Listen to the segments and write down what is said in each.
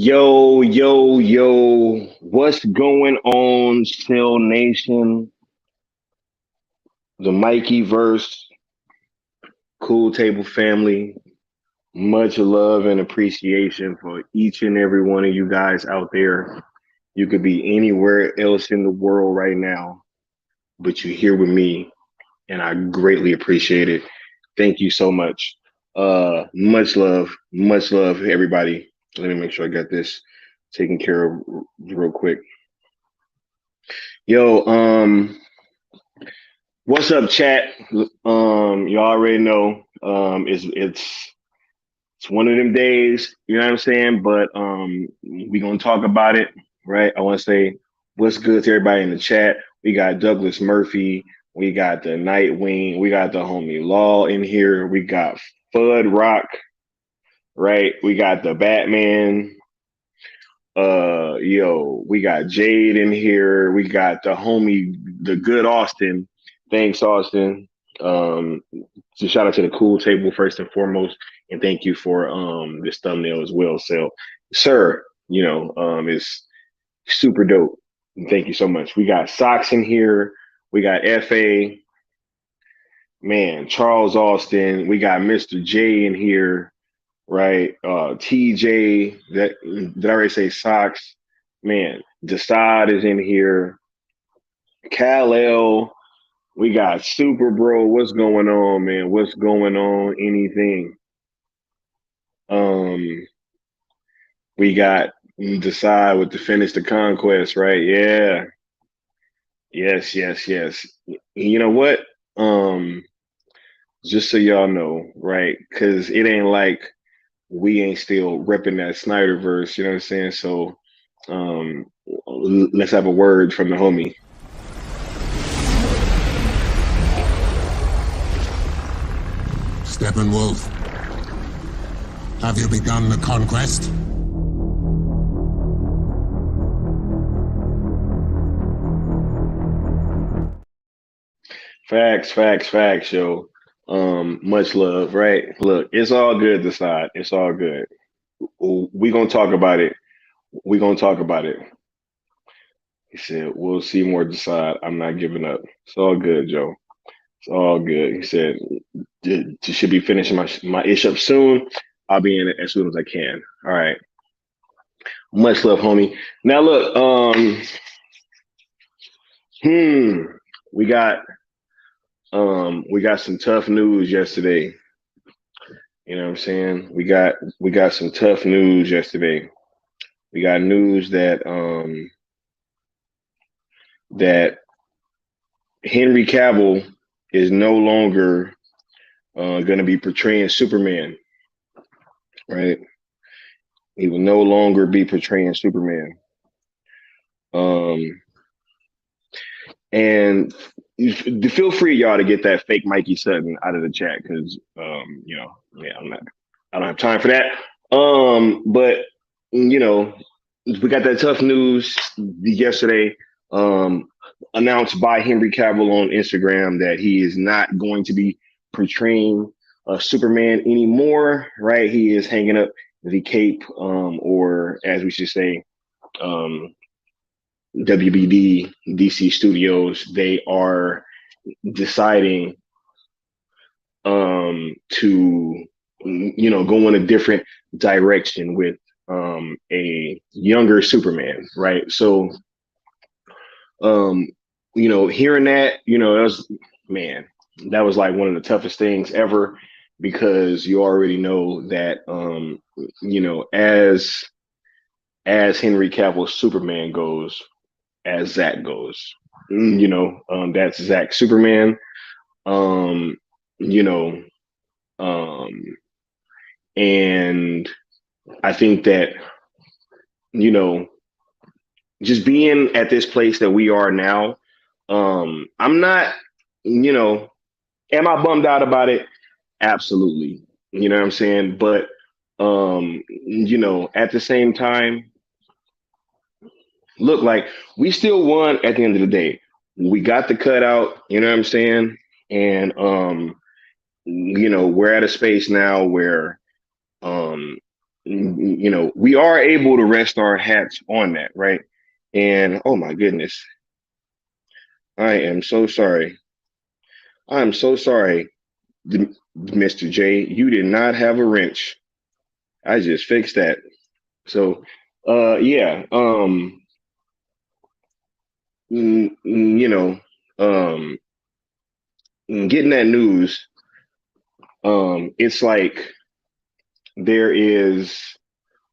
Yo, what's going on, Still Nation? The Mikey verse, Cool Table family. Much love and appreciation for each and every one of you guys out there. You could be anywhere else in the world right now, but you're here with me, and I greatly appreciate it. Thank you so much. Much love, everybody. Let me make sure I got this taken care of real quick. Yo, what's up, chat? You already know, it's one of them days, you know what I'm saying? But we gonna talk about it, right? I want to say what's good to everybody in the chat. We got Douglas Murphy, we got the Nightwing, we got the homie Law in here, we got Fudd Rock, right? We got the Batman. We got Jade in here. We got the homie, the good Austin. Thanks, Austin. So shout out to the Cool Table first and foremost, and thank you for this thumbnail as well. So, sir, it's super dope. Thank you so much. We got Socks in here. We got FA. Man, Charles Austin. We got Mr. J in here, right? TJ. Did I already say Socks? Man, Desaad is in here. Kal-El. We got Super Bro. What's going on, man? What's going on? Anything? We got Decide with the Finish the Conquest, right? Yeah. Yes. You know what? Just so y'all know, right? Because it ain't like we ain't still repping that Snyderverse, you know what I'm saying? So let's have a word from the homie. Steppenwolf, have you begun the conquest? Facts, yo. Much love, right? Look, it's all good, Decide. It's all good. We gonna talk about it. He said, we'll see more, Decide. I'm not giving up. It's all good, Joe. It's all good. He said, should be finishing my ish up soon. I'll be in it as soon as I can. All right. Much love, homie. Now look, we got some tough news yesterday. You know what I'm saying? We got some tough news yesterday. We got news that that Henry Cavill is no longer going to be portraying Superman, right? He will no longer be portraying Superman. And feel free, y'all, to get that fake Mikey Sutton out of the chat because, I don't have time for that. But we got that tough news yesterday. Announced by Henry Cavill on Instagram that he is not going to be portraying Superman anymore, right? He is hanging up the cape, or as we should say, WBD, DC Studios, they are deciding to, go in a different direction with a younger Superman, right? So, hearing that, that was like one of the toughest things ever because you already know that, as Henry Cavill's Superman goes, as Zack goes, that's Zack Superman, and I think that, just being at this place that we are now, I'm not, am I bummed out about it? Absolutely. You know what I'm saying? But, at the same time, look, like we still won at the end of the day. We got the cutout, you know what I'm saying? And, we're at a space now where, we are able to rest our hats on that, right? And oh my goodness, I am so sorry. I'm so sorry, Mr. J. You did not have a wrench. I just fixed that. So, yeah, you know, um, getting that news, it's like there is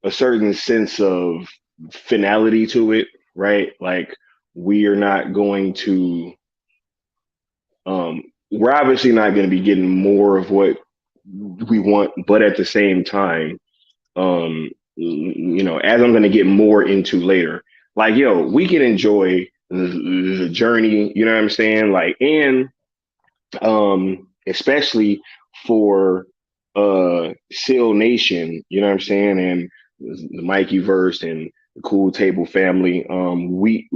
a certain sense of finality to it, right? Like we are not going to, we're obviously not going to be getting more of what we want, but at the same time, as I'm going to get more into later, like, yo, we can enjoy the journey, you know what I'm saying? Like, and especially for Seal Nation, you know what I'm saying, and the Mikey verse and the Cool Table family. We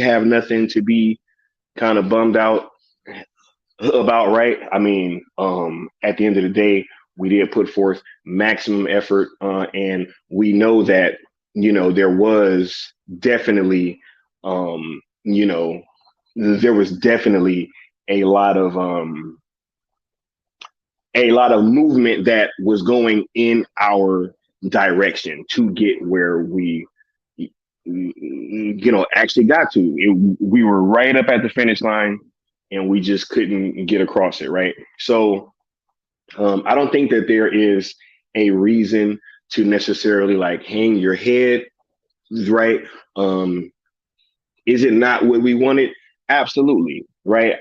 have nothing to be kind of bummed out about, right? At the end of the day, we did put forth maximum effort, and we know that there was definitely, um, you know, there was definitely a lot of um, a lot of movement that was going in our direction to get where we actually got to we were right up at the finish line and we just couldn't get across it, right? So I don't think that there is a reason to necessarily like hang your head, right? um is it not what we wanted? Absolutely, right?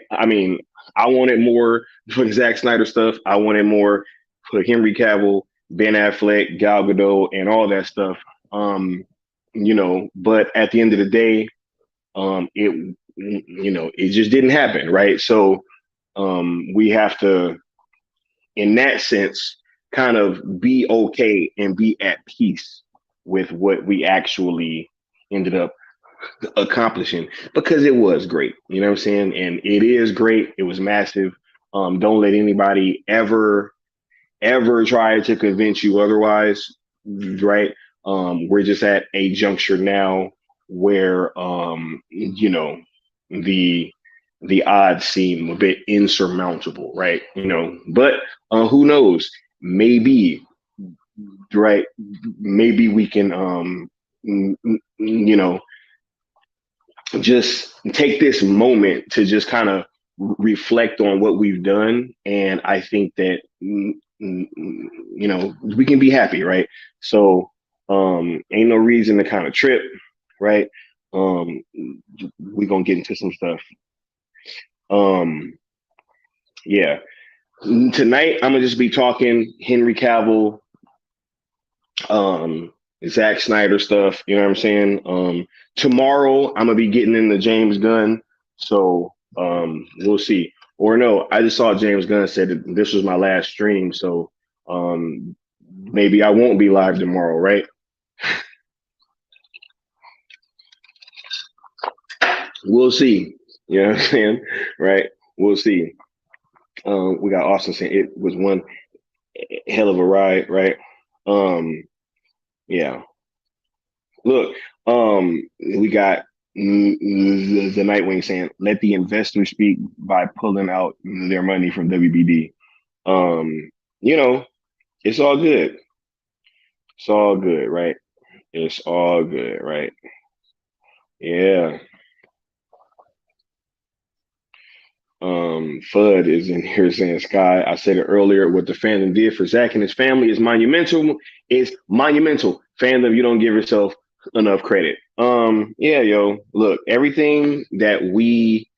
I wanted more for the Zack Snyder stuff. I wanted more for Henry Cavill, Ben Affleck, Gal Gadot, and all that stuff. But at the end of the day, it just didn't happen, right? So we have to, in that sense, kind of be okay and be at peace with what we actually ended up accomplishing, because it was great. You know what I'm saying? And it is great. It was massive. Don't let anybody ever try to convince you otherwise, right? We're just at a juncture now where the the odds seem a bit insurmountable, right? But who knows? Maybe, right? Maybe we can you know just take this moment to just kind of reflect on what we've done. And I think that, we can be happy, right? So, ain't no reason to kind of trip, right? Um, we're going to get into some stuff. Um, yeah. Tonight, I'm going to just be talking Henry Cavill, um, Zack Snyder stuff. You know what I'm saying? Tomorrow I'm gonna be getting into James Gunn, so we'll see. Or no, I just saw James Gunn said that this was my last stream, so maybe I won't be live tomorrow, right? We'll see. You know what I'm saying? Right? We'll see. We got Austin saying it was one hell of a ride, right? Um, yeah. Look, we got the Nightwing saying, "Let the investors speak by pulling out their money from WBD." Um, you know, it's all good. It's all good, right? It's all good, right? Yeah. Fudd is in here saying, "Sky, I said it earlier. What the fandom did for Zach and his family is monumental. It's monumental. Fandom, you don't give yourself enough credit." Yeah, yo, look, everything that we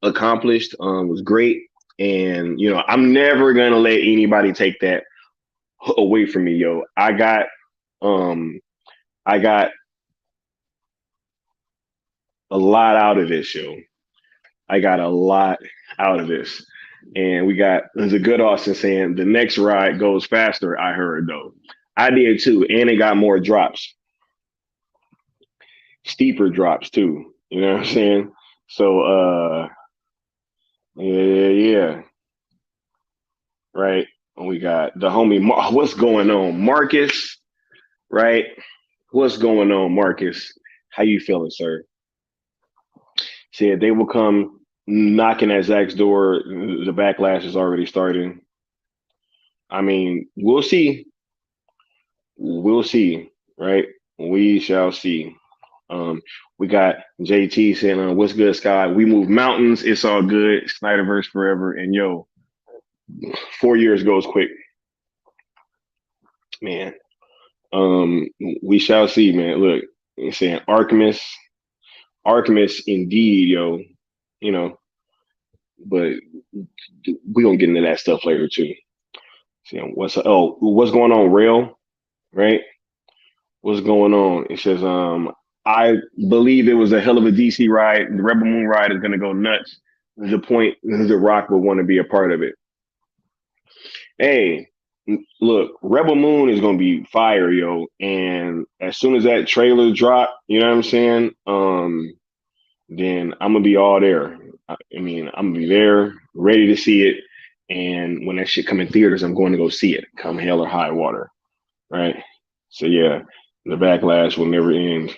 accomplished was great, and I'm never gonna let anybody take that away from me, yo. Um, I got a lot out of this, yo. I got a lot out of this. And we got the good Austin saying the next ride goes faster. I heard though. I did too, and it got more drops, steeper drops too. You know what I'm saying? So yeah, right. We got the homie. What's going on, Marcus? right? What's going on, Marcus? How you feeling, sir? Said they will come knocking at Zach's door. The backlash is already starting. I mean, we'll see. We'll see, right? We shall see. Um, we got JT saying, "What's good, Sky? We move mountains. It's all good. Snyderverse forever." And yo, 4 years goes quick, man. We shall see, man. Look, you're saying Archimus, indeed, yo. You know, but we gonna get into that stuff later too. See, what's going on, Rail? Right? What's going on? It says, I believe it was a hell of a DC ride. The Rebel Moon ride is gonna go nuts. The point The Rock would want to be a part of it. Hey, look, Rebel Moon is gonna be fire, yo. And as soon as that trailer drop, you know what I'm saying? Then I'm gonna be all there. I mean, I'm gonna be there, ready to see it. And when that shit come in theaters, I'm going to go see it, come hell or high water, right? So yeah, the backlash will never end.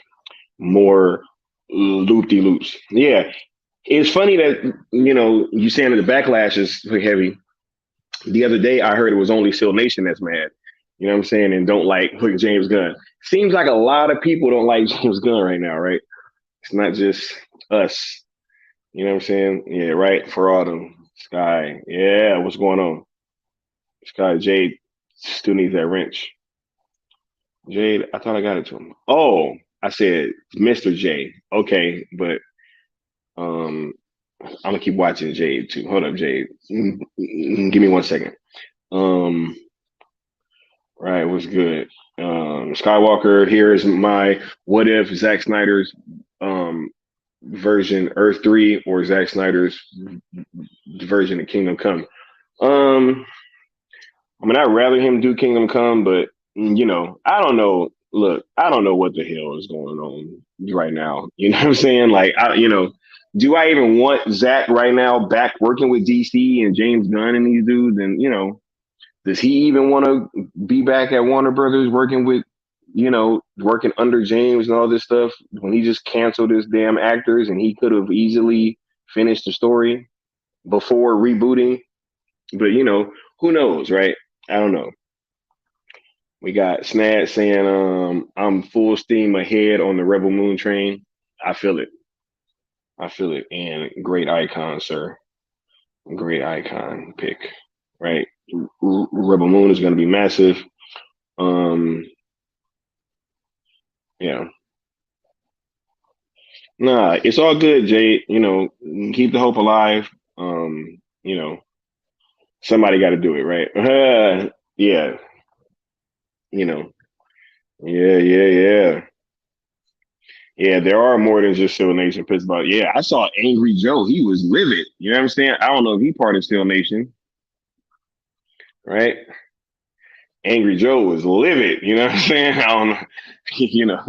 More loop de loops. Yeah, it's funny that you saying that the backlash is heavy. The other day, I heard it was only Still Nation that's mad. You know what I'm saying? And don't like James Gunn. Seems like a lot of people don't like James Gunn right now, right? It's not just us. You know what I'm saying? Yeah, right. For all them Sky. Yeah, what's going on? Sky Jade still needs that wrench. Jade, I thought I got it to him. Oh, I said Mr. J. Okay, but um, I'm gonna keep watching Jade too. Hold up, Jade. Give me 1 second. Um, right, what's good? Skywalker. Here's my what if Zack Snyder's version Earth 3 or Zack Snyder's version of Kingdom Come. Um, I mean, I'd rather him do Kingdom Come, but I don't know. Look, I don't know what the hell is going on right now. You know what I'm saying? Like, do I even want Zach right now back working with DC and James Gunn and these dudes? And does he even want to be back at Warner Brothers working with, working under James and all this stuff when he just canceled his damn actors and he could have easily finished the story before rebooting? But who knows, right? I don't know. We got Snad saying, I'm full steam ahead on the Rebel Moon train. I feel it. I feel it. And great icon, sir. Great icon pick. Right. Rebel Moon is going to be massive. Um, yeah. Nah, it's all good, Jade. Keep the hope alive. Somebody got to do it, right? Yeah. You know. Yeah, yeah, yeah. Yeah, there are more than just Steel Nation Pittsburgh. Yeah, I saw Angry Joe. He was livid. You know what I'm saying? I don't know if he part of Steel Nation, right? Angry Joe was livid. You know what I'm saying? I don't know. you know.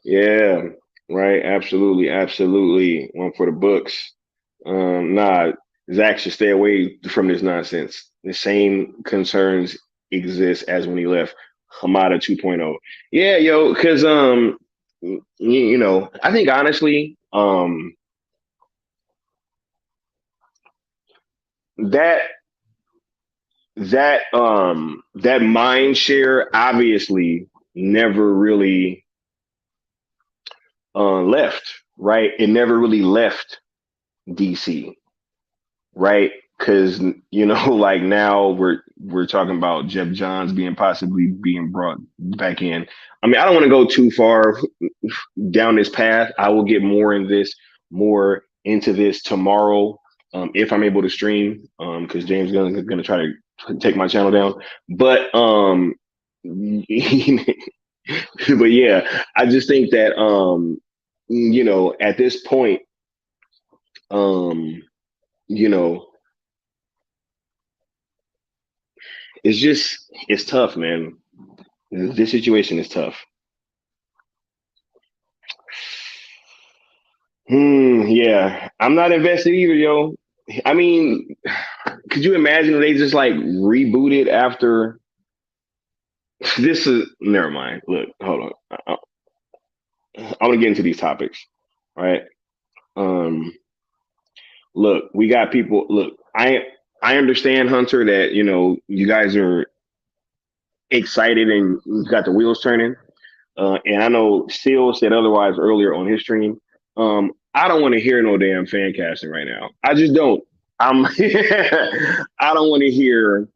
Yeah, right. Absolutely, absolutely. One for the books. Nah, Zach should stay away from this nonsense. The same concerns exist as when he left Hamada 2.0. Yeah, yo, because I think honestly, that that mind share obviously never really left, right? It never really left DC, right? Because like now we're talking about Jeff Johns possibly being brought back in. I mean, I don't want to go too far down this path. I will get more into this tomorrow, if I'm able to stream, because James Gunn is going to try to take my channel down. But but yeah, I just think that at this point, um, you know, it's tough, man. This situation is tough. Yeah, I'm not invested either, yo. I mean, could you imagine if they just like rebooted after this is never mind. Look, hold on. I want to get into these topics, right? Um, look, we got people. Look, I understand, Hunter, that you guys are excited and you got the wheels turning. And I know Seal said otherwise earlier on his stream. I don't want to hear no damn fan casting right now. I just don't. I'm. I don't want to hear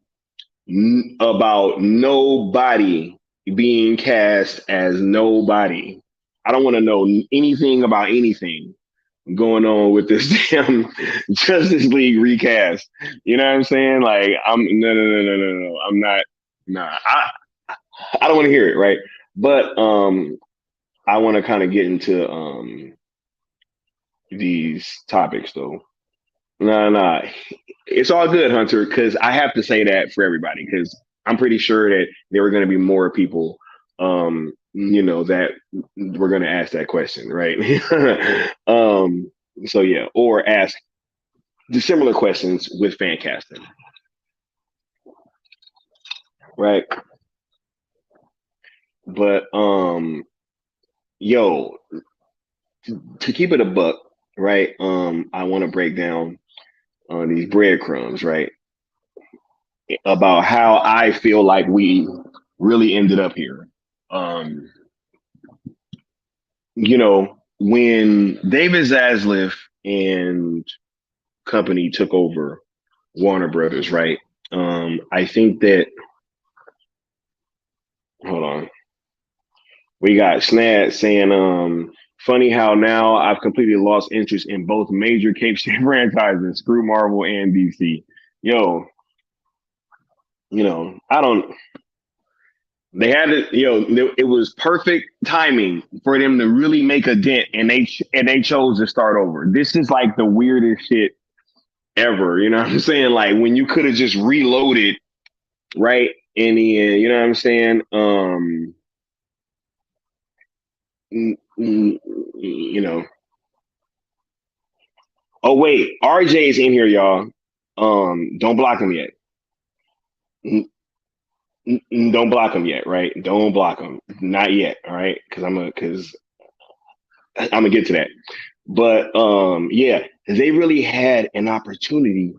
about nobody being cast as nobody. I don't want to know anything about anything going on with this damn Justice League recast. You know what I'm saying? Like, no. I'm not. Nah, I don't want to hear it, right? But I want to kind of get into these topics though. No, it's all good, Hunter, because I have to say that for everybody, because I'm pretty sure that there were going to be more people, that were going to ask that question, right? So yeah, or ask the similar questions with fan casting, right? But yo, to keep it a buck, right? I want to break down these breadcrumbs, right? About how I feel like we really ended up here. Um, when David Zaslav and company took over Warner Brothers, right? I think that hold on. We got Snad saying, funny how now I've completely lost interest in both major Cape State franchises, screw Marvel and DC. Yo, I don't. They had it, it was perfect timing for them to really make a dent, and they chose to start over. This is like the weirdest shit ever. You know what I'm saying? Like when you could have just reloaded right in the end. You know what I'm saying? You know. Oh wait, RJ's in here, y'all. Don't block him yet. Don't block him yet, right? Don't block him, not yet. All right, because I'm gonna get to that. But yeah, they really had an opportunity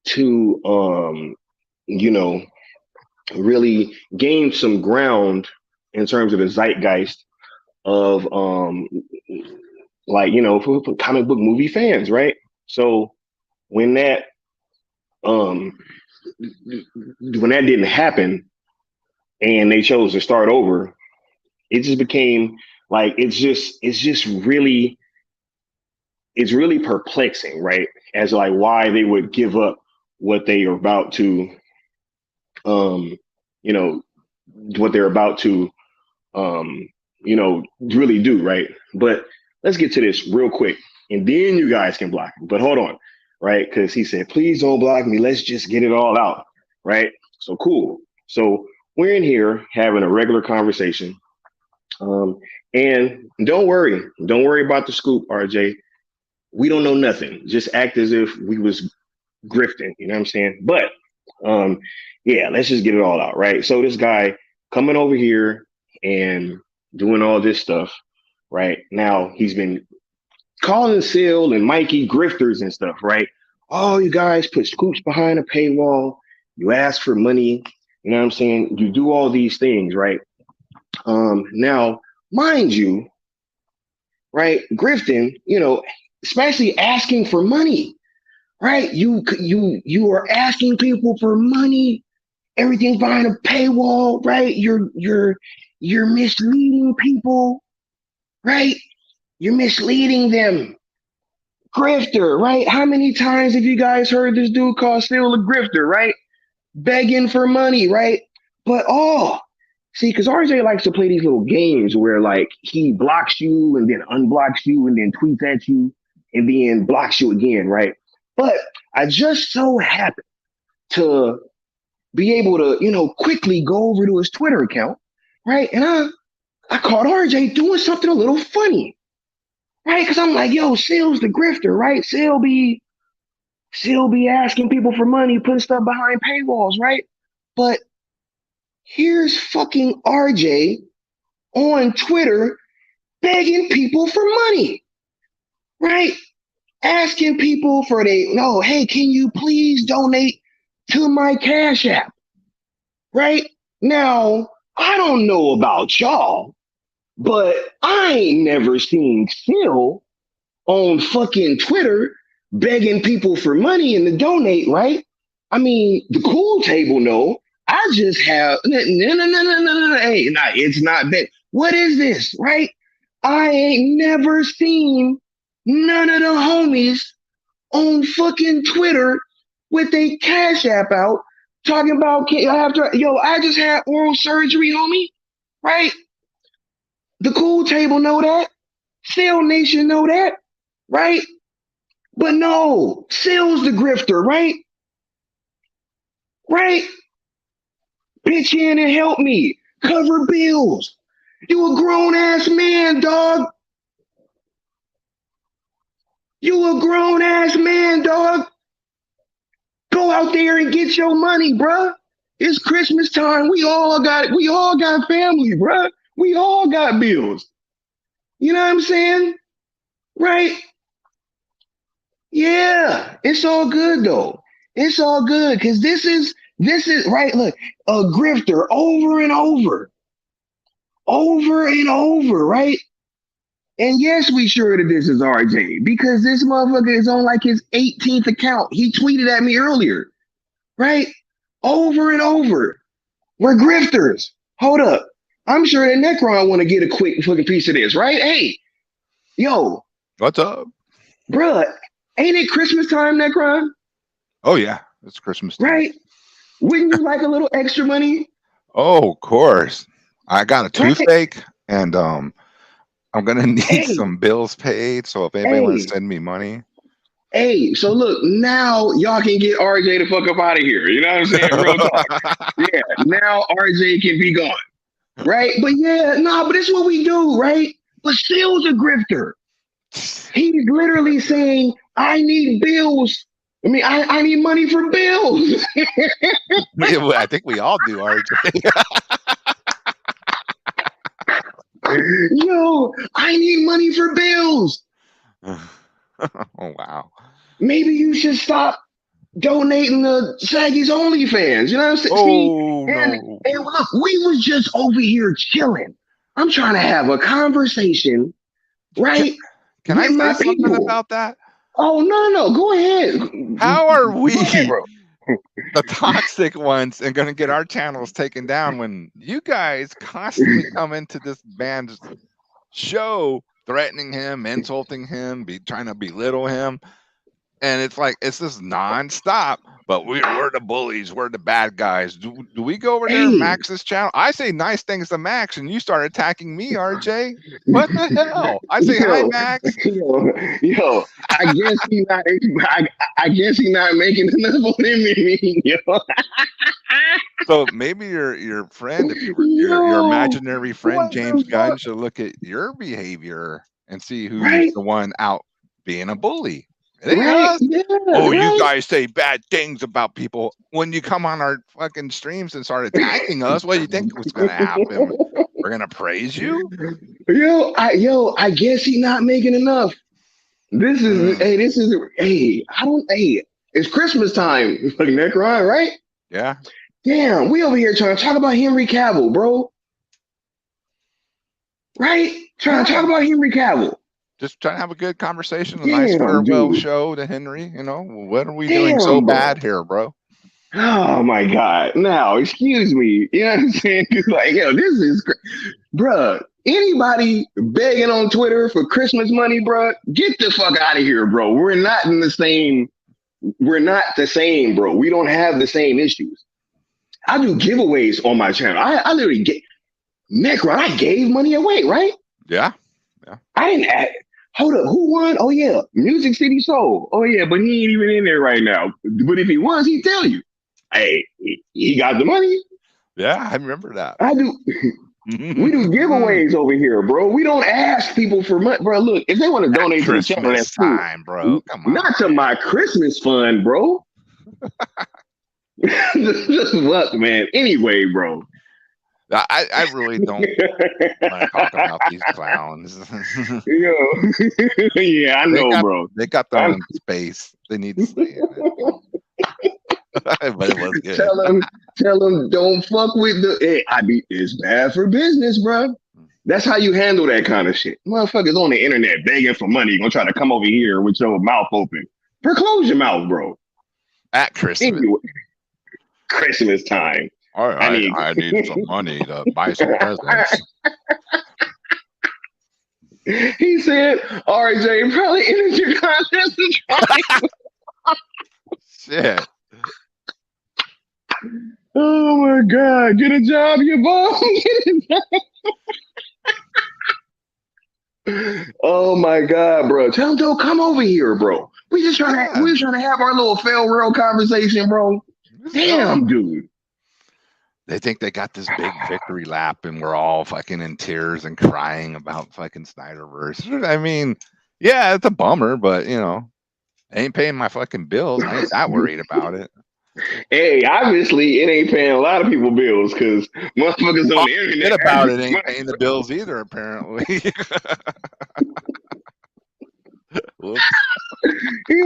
to you know, really gain some ground in terms of the zeitgeist of like for comic book movie fans, right? So when that um when that didn't happen and they chose to start over, it just became like it's just really it's really perplexing, right? As like why they would give up what they are about to, um, you know, what they're about to, really do, right? But let's get to this real quick, and then you guys can block him. But hold on, right? Because he said, "Please don't block me. Let's just get it all out." Right? So cool. So we're in here having a regular conversation, um, and don't worry about the scoop, RJ. We don't know nothing. Just act as if we was grifting. You know what I'm saying? But um, yeah, let's just get it all out, right? So this guy coming over here and doing all this stuff, right? Now he's been calling Seal and Mikey grifters and stuff, right? Oh, you guys put scoops behind a paywall. You ask for money. You know what I'm saying? You do all these things, right? Now, mind you, right? Grifting, especially asking for money, right? You are asking people for money. Everything behind a paywall, right? You're misleading people, right? You're misleading them. Grifter, right? How many times have you guys heard this dude called still a grifter, right? Begging for money, right? But see, because RJ likes to play these little games where like he blocks you and then unblocks you and then tweets at you and then blocks you again, right? But I just so happen to be able to, quickly go over to his Twitter account, right? And I caught RJ doing something a little funny, right? Because I'm like, yo, Sale's the grifter, right? Sale be asking people for money, putting stuff behind paywalls, right? But Here's fucking RJ on Twitter begging people for money, right? Asking people for no, hey, can you please donate to my Cash App, right? Now, I don't know about y'all, but I ain't never seen Phil on fucking Twitter begging people for money and to donate, right? I mean, the cool table, no. I just have no. Hey, nah, it's not that. What is this, right? I ain't never seen none of the homies on fucking Twitter with a Cash App out talking about I just had oral surgery, homie, right? The cool table know that. Sale Nation know that, right? But no, Sale's the grifter, right? Right? Pitch in and help me. Cover bills. You a grown ass man, dog. You a grown ass man, dog. Go out there and get your money, bruh. It's Christmas time. We all got family, bruh. We all got bills. You know what I'm saying? Right? Yeah, it's all good though. It's all good because this is right. Look, a grifter over and over, right? And yes, we sure that this is RJ because this motherfucker is on like his 18th account. He tweeted at me earlier, right? Over and over. We're grifters. Hold up. I'm sure that Necron want to get a quick fucking piece of this, right? Hey, yo, what's up, bruh? Ain't it Christmas time, Necron? Oh yeah, it's Christmas time. Right? Wouldn't you like a little extra money? Oh, of course. I got a toothache, and I'm gonna need some bills paid. So if anybody wants to send me money, so look, now y'all can get RJ the fuck up out of here. You know what I'm saying? Real talk. Yeah, now RJ can be gone, right? But yeah, but it's what we do, right? But Steel's a grifter. He's literally saying, "I need bills." I mean, I need money for bills. I think we all do, RJ. Yo, I need money for bills. Oh, wow. Maybe you should stop donating to Shaggy's OnlyFans. You know what I'm saying? Oh, no. And look, we was just over here chilling. I'm trying to have a conversation, right? Can I say something about that? Oh, no. Go ahead. How are we the toxic ones and going to get our channels taken down when you guys constantly come into this band's show threatening him, insulting him, trying to belittle him? And it's like, it's just nonstop. But we're the bullies. We're the bad guys. Do we go over there to Max's channel? I say nice things to Max, and you start attacking me, RJ. What the hell? I say hi, Max. Yo, I guess he's not. I guess he's not making enough on me. Yo. So maybe your friend, your imaginary friend James Gunn, should look at your behavior and see who's the one out being a bully. Yeah, you guys say bad things about people when you come on our fucking streams and start attacking us. What do you think was going to happen? We're going to praise you? I guess he's not making enough. It's Christmas time, like Necron, right? Yeah. Damn, we over here trying to talk about Henry Cavill, bro. Right? Trying to talk about Henry Cavill. Just trying to have a good conversation, a nice farewell show to Henry. You know, what are we doing so bad here, bro? Oh my God! Now, excuse me. You know what I'm saying? Like, this is, bruh. Anybody begging on Twitter for Christmas money, bruh? Get the fuck out of here, bro. We're not the same, bro. We don't have the same issues. I do giveaways on my channel. I literally get Necron. I gave money away, right? Yeah. I didn't. Hold up, who won? Oh yeah, Music City Soul. Oh yeah, but he ain't even in there right now. But if he was, he'd tell you. Hey, he got the money. Yeah, I remember that. I do. We do giveaways over here, bro. We don't ask people for money, bro. Look, if they want to donate to the channel, that's time, bro. Come on, not to my Christmas fund, bro. Just look, man. Anyway, bro. I really don't want to talk about these clowns. Yeah, yeah, I know, bro. They got their own space. They need to stay in it. But it was good. Tell them, don't fuck with the. It's bad for business, bro. That's how you handle that kind of shit. Motherfuckers on the internet begging for money, gonna try to come over here with your mouth open. Close your mouth, bro. At Christmas. Anyway, Christmas time. I need some money to buy some presents. He said, RJ probably entered your contest. Shit. Oh my God. Get a job, you bum. Oh my God, bro. Tell him, don't come over here, bro. We just trying to have our little fail real conversation, bro. Damn, dude. They think they got this big victory lap and we're all fucking in tears and crying about fucking Snyderverse. I mean, yeah, it's a bummer, but you know, I ain't paying my fucking bills. I ain't that worried about it. Hey, obviously it ain't paying a lot of people bills because motherfuckers on the internet about it ain't paying the bills either, apparently. Whoops. He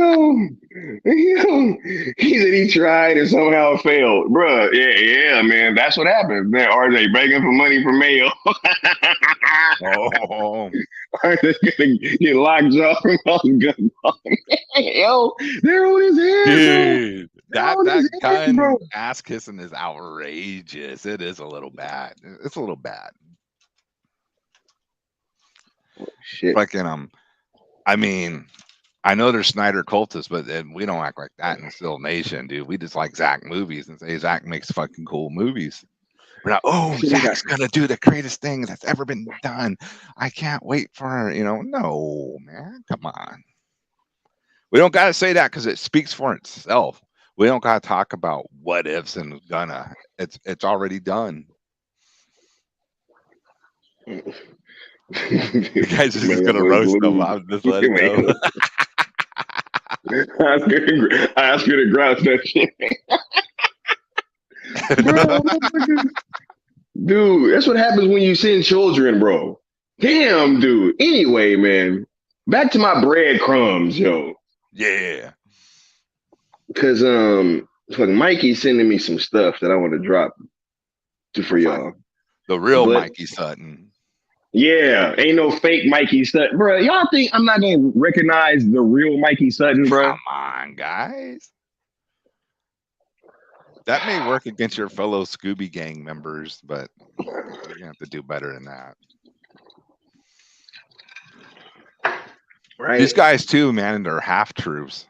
said he tried and somehow failed. Bruh, yeah, man. That's what happens. Man, RJ begging for money for mail. Oh. RJ gonna get locked up from all Gunn. Yo, they're on his head. Dude, that Gunn ass kissing is outrageous. It is a little bad. It's a little bad. Shit. Fucking I mean, I know there's Snyder cultists, but we don't act like that in Still Nation, dude. We just like Zack movies and say Zack makes fucking cool movies. We're not, Zack's gonna do the greatest thing that's ever been done. I can't wait for, no, man, come on. We don't gotta say that because it speaks for itself. We don't gotta talk about what ifs and gonna. It's already done. You guys are just gonna roast them. I'm just letting go. Ask you to grasp that shit. Bro, dude, that's what happens when you send children, bro. Damn, dude. Anyway, man, back to my breadcrumbs, yo. Yeah. Cause Mikey's sending me some stuff that I want to drop for y'all. The real Mikey Sutton. Yeah, ain't no fake Mikey Sutton, bro. Y'all think I'm not gonna recognize the real Mikey Sutton, bro? Come on, guys. That may work against your fellow Scooby Gang members, but you have to do better than that. Right. These guys too, man, they're half troops.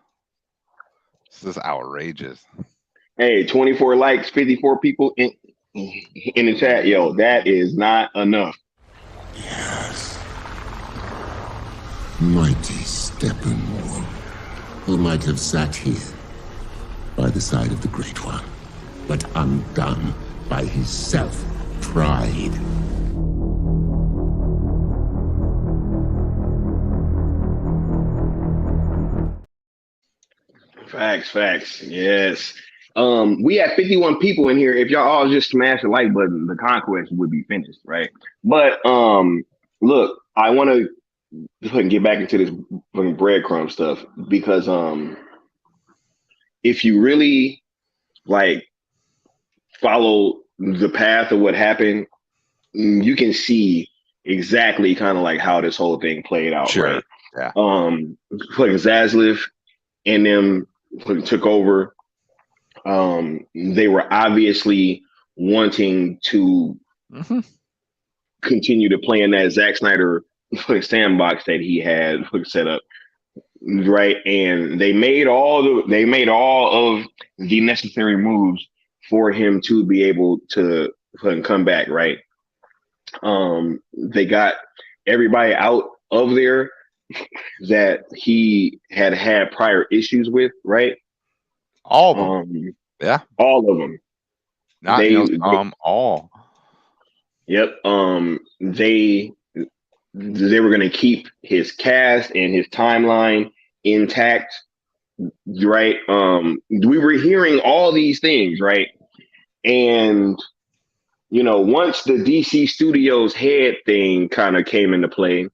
This is outrageous. Hey, 24 likes, 54 people in the chat. Yo, that is not enough. Yes. Mighty Steppenwolf, who might have sat here by the side of the Great One, but undone by his self-pride. Facts. Yes. We have 51 people in here. If y'all all just smash the like button, the conquest would be finished, right? But look, I want to get back into this fucking breadcrumb stuff because if you really like follow the path of what happened, you can see exactly kind of like how this whole thing played out, right? Yeah. Like Zaslav and them took over. They were obviously wanting to continue to play in that Zack Snyder sandbox that he had set up, right? And they made all of the necessary moves for him to be able to come back, right? They got everybody out of there that he had prior issues with, right? All of them. Yeah. All of them. Not all. Yep. They were going to keep his cast and his timeline intact, right? We were hearing all these things, right? And once the DC Studios head thing kind of came into play,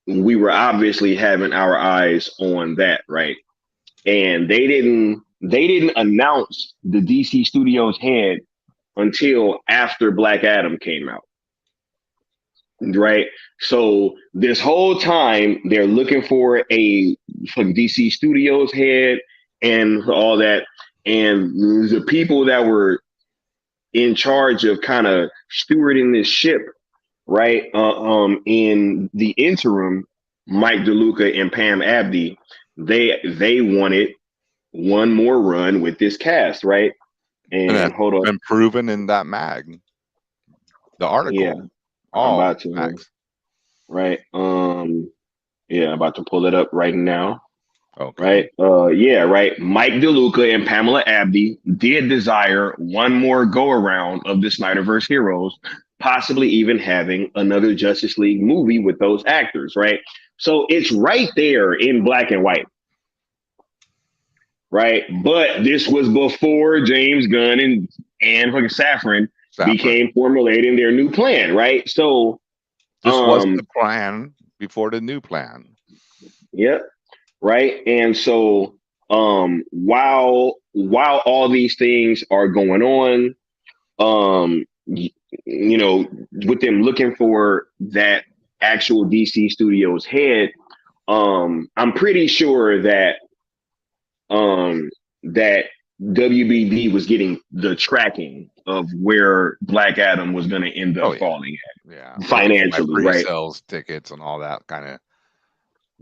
we were obviously having our eyes on that, right? And they didn't announce the DC Studios head until after Black Adam came out. Right. So this whole time they're looking for a DC Studios head and all that. And the people that were in charge of kind of stewarding this ship, right? In the interim, Mike DeLuca and Pam Abdi, they wanted one more run with this cast, right? And hold on, been proven in that mag, the article. yeah, I'm about to, mags. right? Yeah, I'm about to pull it up right now. Okay. Right. Yeah, right. Mike DeLuca and Pamela Abdi did desire one more go around of the Snyderverse heroes, possibly even having another Justice League movie with those actors, right? So it's right there in black and white. Right. But this was before James Gunn and fucking Safran became formulating their new plan, right? So this was the plan before the new plan. Yep. Right. And so while all these things are going on, with them looking for that actual DC Studios head, I'm pretty sure that that WBD was getting the tracking of where Black Adam was going to end up falling at, financially, right? Sales tickets and all that kind of.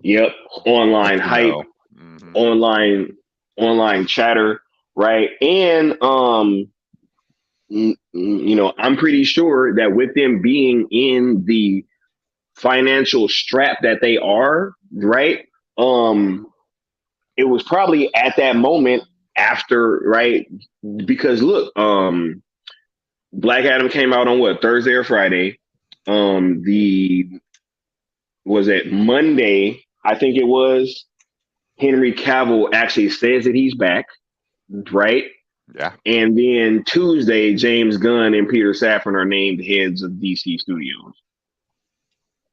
Yep, online hype, online chatter, right? And I'm pretty sure that with them being in the financial strap that they are, right? It was probably at that moment after, right? Because look, Black Adam came out on what, Thursday or Friday? Was it Monday? I think it was. Henry Cavill actually says that he's back, right? Yeah. And then Tuesday, James Gunn and Peter Safran are named heads of DC Studios,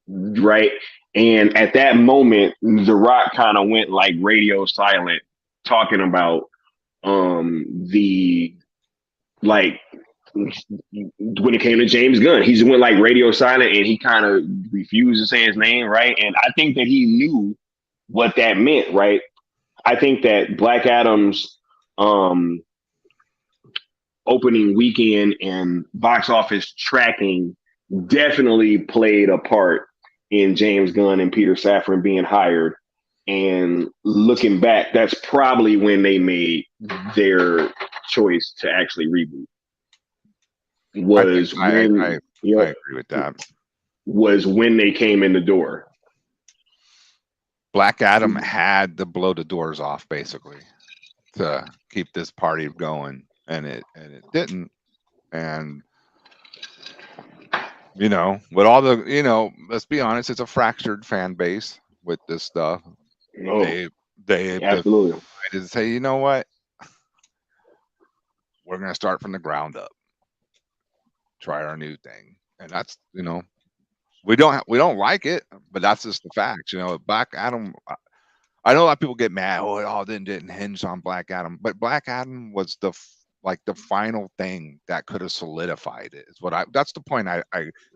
right? And at that moment, The Rock kind of went like radio silent, talking about the like when it came to James Gunn, he just went like radio silent and he kind of refused to say his name, right? And I think that he knew what that meant, right? I think that Black Adam's opening weekend and box office tracking definitely played a part in James Gunn and Peter Safran being hired. And looking back, that's probably when they made their choice to actually reboot. I agree with that. Was when they came in the door. Black Adam had to blow the doors off basically to keep this party going, and it didn't. And with all the let's be honest, it's a fractured fan base with this stuff. They absolutely decided to say, you know what, we're gonna start from the ground up, try our new thing, and that's we don't like it, but that's just the facts. Black Adam. I know a lot of people get mad. Oh, it all didn't hinge on Black Adam, but Black Adam was the final thing that could have solidified it. That's the point I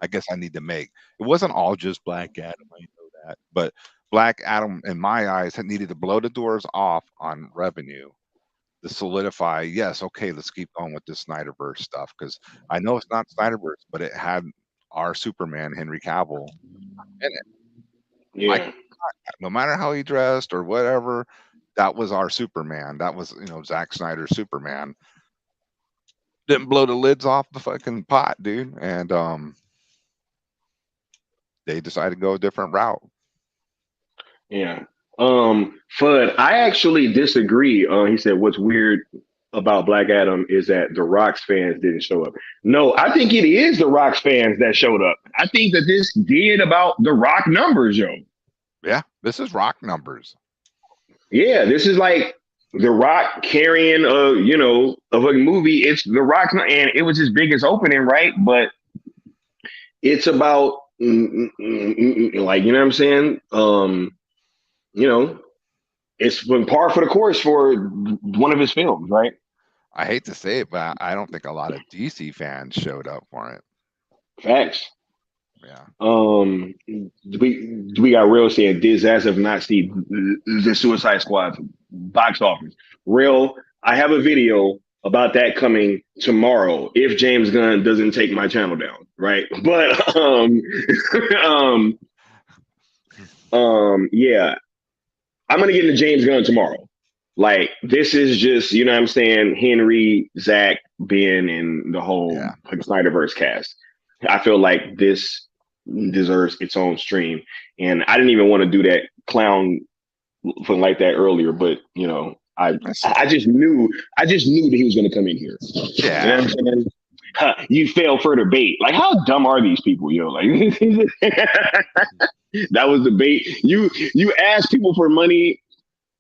guess I need to make. It wasn't all just Black Adam. I know that, but Black Adam, in my eyes, had needed to blow the doors off on revenue to solidify. Yes, okay, let's keep going with this Snyderverse stuff, because I know it's not Snyderverse, but it had our Superman, Henry Cavill, in it. Yeah. No matter how he dressed or whatever, that was our Superman. That was, Zack Snyder's Superman. Didn't blow the lids off the fucking pot, dude. And they decided to go a different route. Yeah. Fudd, I actually disagree. He said what's weird about Black Adam is that the Rock's fans didn't show up. No, I think it is the Rock's fans that showed up. I think that this did about the Rock numbers, yo. Yeah, this is Rock numbers. Yeah, this is like The Rock carrying a fucking movie. It's The Rock, and it was his biggest opening, right? But it's about like, you know what I'm saying? You know, it's been par for the course for one of his films, right? I hate to say it, but I don't think a lot of DC fans showed up for it. Facts. Yeah. We got Real saying Diz as of not seen the Suicide Squad box office. Real, I have a video about that coming tomorrow if James Gunn doesn't take my channel down, right? But yeah, I'm gonna get into James Gunn tomorrow. Like, this is just, you know what I'm saying, Henry, Zach, Ben, and the whole Snyderverse cast. I feel like this deserves its own stream. And I didn't even want to do that clown thing like that earlier, but you know, I just knew that he was gonna come in here. Yeah. You know what I'm saying? Huh, you fell for the bait. Like, how dumb are these people, yo? Like that was the bait. You ask people for money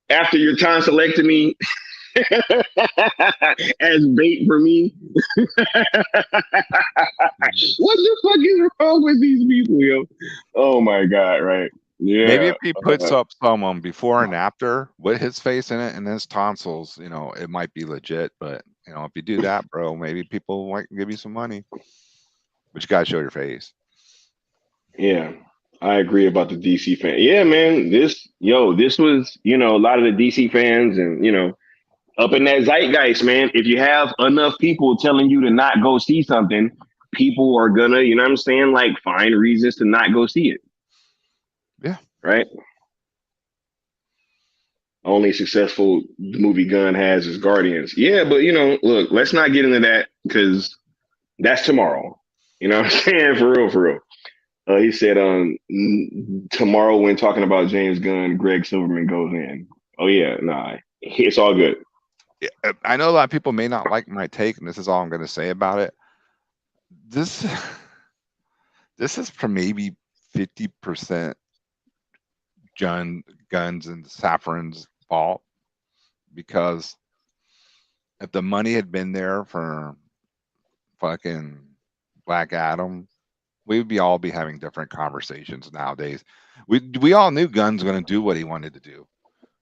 after your tonsillectomy as bait for me. What the fuck is wrong with these people, yo? Oh my god, right? Yeah. Maybe if he puts up someone before and after with his face in it and his tonsils, you know, it might be legit. But you know, if you do that, bro, maybe people might give you some money. But you gotta show your face. Yeah. I agree about the DC fan. Yeah, man. This was, you know, a lot of the DC fans and, you know, up in that zeitgeist, man. If you have enough people telling you to not go see something, people are gonna, you know what I'm saying, like, find reasons to not go see it. Yeah. Right? Only successful movie Gunn has is Guardians. Yeah, but you know, look, let's not get into that because that's tomorrow. You know what I'm saying? For real, for real. He said tomorrow when talking about James Gunn, Greg Silverman goes in. Oh yeah, nah, it's all good. Yeah, I know a lot of people may not like my take, and this is all I'm going to say about it. This is for maybe 50% Guns and Safran's fault, because if the money had been there for fucking Black Adam, we would all be having different conversations nowadays. We all knew Gunn's going to do what he wanted to do.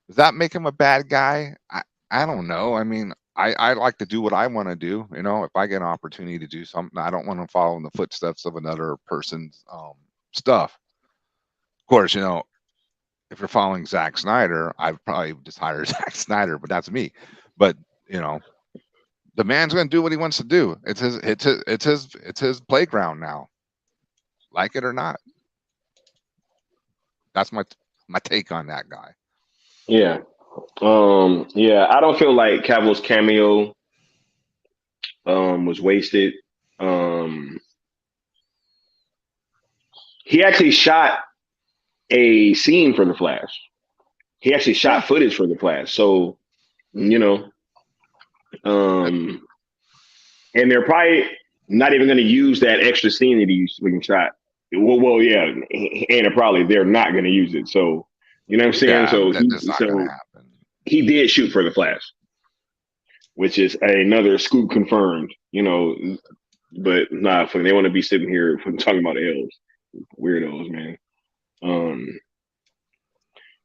Does that make him a bad guy? I don't know. I mean, I like to do what I want to do. You know, if I get an opportunity to do something, I don't want to follow in the footsteps of another person's stuff. Of course, you know, if you're following Zack Snyder, I'd probably just hire Zack Snyder, but that's me. But you know, the man's going to do what he wants to do. It's his playground now, like it or not. That's my take on that guy. Yeah. Yeah, I don't feel like Cavill's cameo was wasted. He actually shot a scene for the Flash. He actually shot footage for the Flash. So, you know, and they're probably not even going to use that extra scene that he shot. Well, yeah, and they're not going to use it. So, you know what I'm saying? Yeah, he did shoot for the Flash, which is another scoop confirmed. You know, but nah, they want to be sitting here talking about L's. Weirdos, man.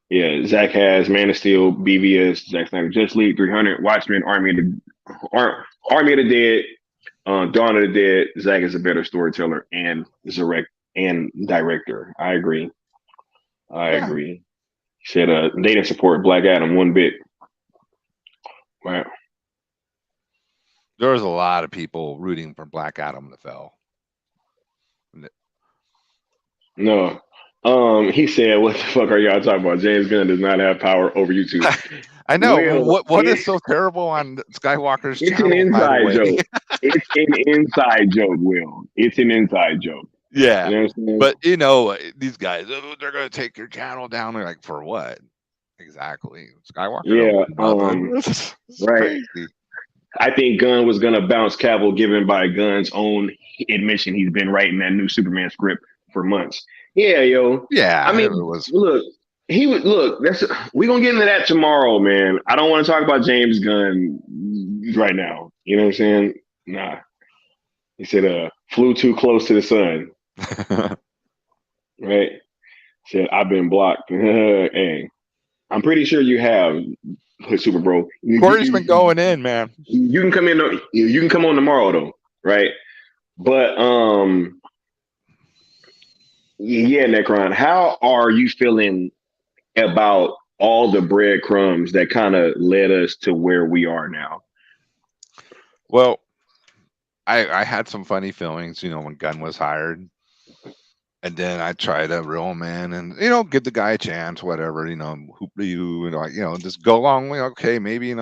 Yeah, Zach has Man of Steel, BVS, Zack Snyder, Justice League, 300, Watchmen, Army of the Dead, Dawn of the Dead. Zach is a better storyteller and director. I agree. I agree. He said they didn't support Black Adam one bit. Wow. There was a lot of people rooting for Black Adam to fail. No. He said, "What the fuck are y'all talking about? James Gunn does not have power over YouTube." I know. Will, what is so terrible on Skywalker's it's channel? An inside joke. It's an inside joke, Will. It's an inside joke. Yeah, you know but you know these guys, they're going to take your channel down. They're like, for what? Exactly, Skywalker. Yeah, right. Crazy. I think Gunn was going to bounce Cavill, given by Gunn's own admission he's been writing that new Superman script for months. Yeah, yo. Yeah, I mean, look, he would look. We're gonna get into that tomorrow, man. I don't want to talk about James Gunn right now. You know what I'm saying? Nah. He said, flew too close to the sun, right? Said, I've been blocked. Hey, I'm pretty sure you have, Super Bro. Corey's been going in, man. You can come in. You can come on tomorrow, though, right? But yeah, Necron, how are you feeling about all the breadcrumbs that kind of led us to where we are now? Well, I had some funny feelings, when Gunn was hired. And then I tried to reel him in and, give the guy a chance, whatever, hoop you, like, just go along. Okay, maybe,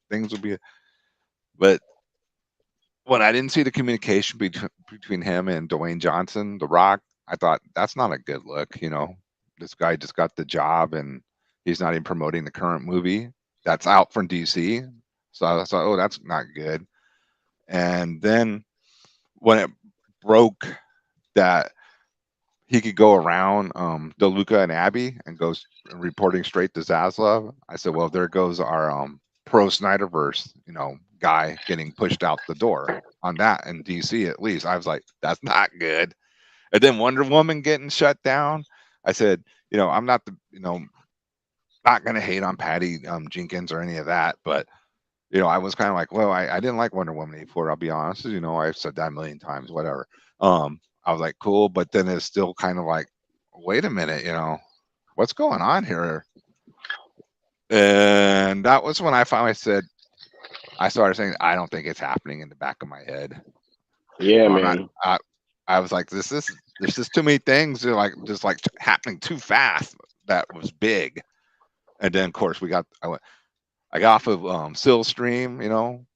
things will be. But when I didn't see the communication between him and Dwayne Johnson, The Rock, I thought that's not a good look. This guy just got the job and he's not even promoting the current movie that's out from DC. So I thought, oh, that's not good. And then when it broke that he could go around DeLuca and Abby and goes reporting straight to Zaslav, I said, well, there goes our pro Snyderverse, guy getting pushed out the door on that in DC at least. I was like, that's not good. And then Wonder Woman getting shut down. I said, I'm not not gonna hate on Patty Jenkins or any of that, but I was kind of like, well, I didn't like Wonder Woman 84. I'll be honest, I've said that a million times, whatever. I was like, cool, but then it's still kind of like, wait a minute, what's going on here? And that was when I finally said, I started saying, I don't think it's happening in the back of my head. Yeah, man. I was like, there's just too many things that are just happening too fast. That was big. And then of course I got off of Sill Stream,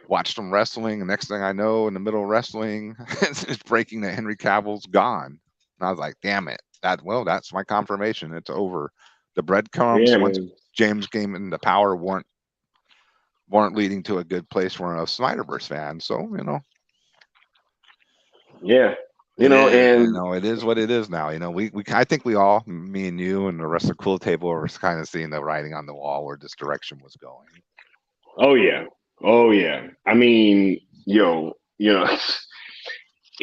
watched some wrestling. And next thing I know, in the middle of wrestling, it's breaking that Henry Cavill's gone. And I was like, damn it. That's my confirmation. It's over. The breadcrumbs, once James came in the power, weren't leading to a good place for a Snyderverse fan. So, Yeah. And it is what it is now. I think we all, me and you and the rest of the cool table, were kind of seeing the writing on the wall where this direction was going. Oh yeah. I mean,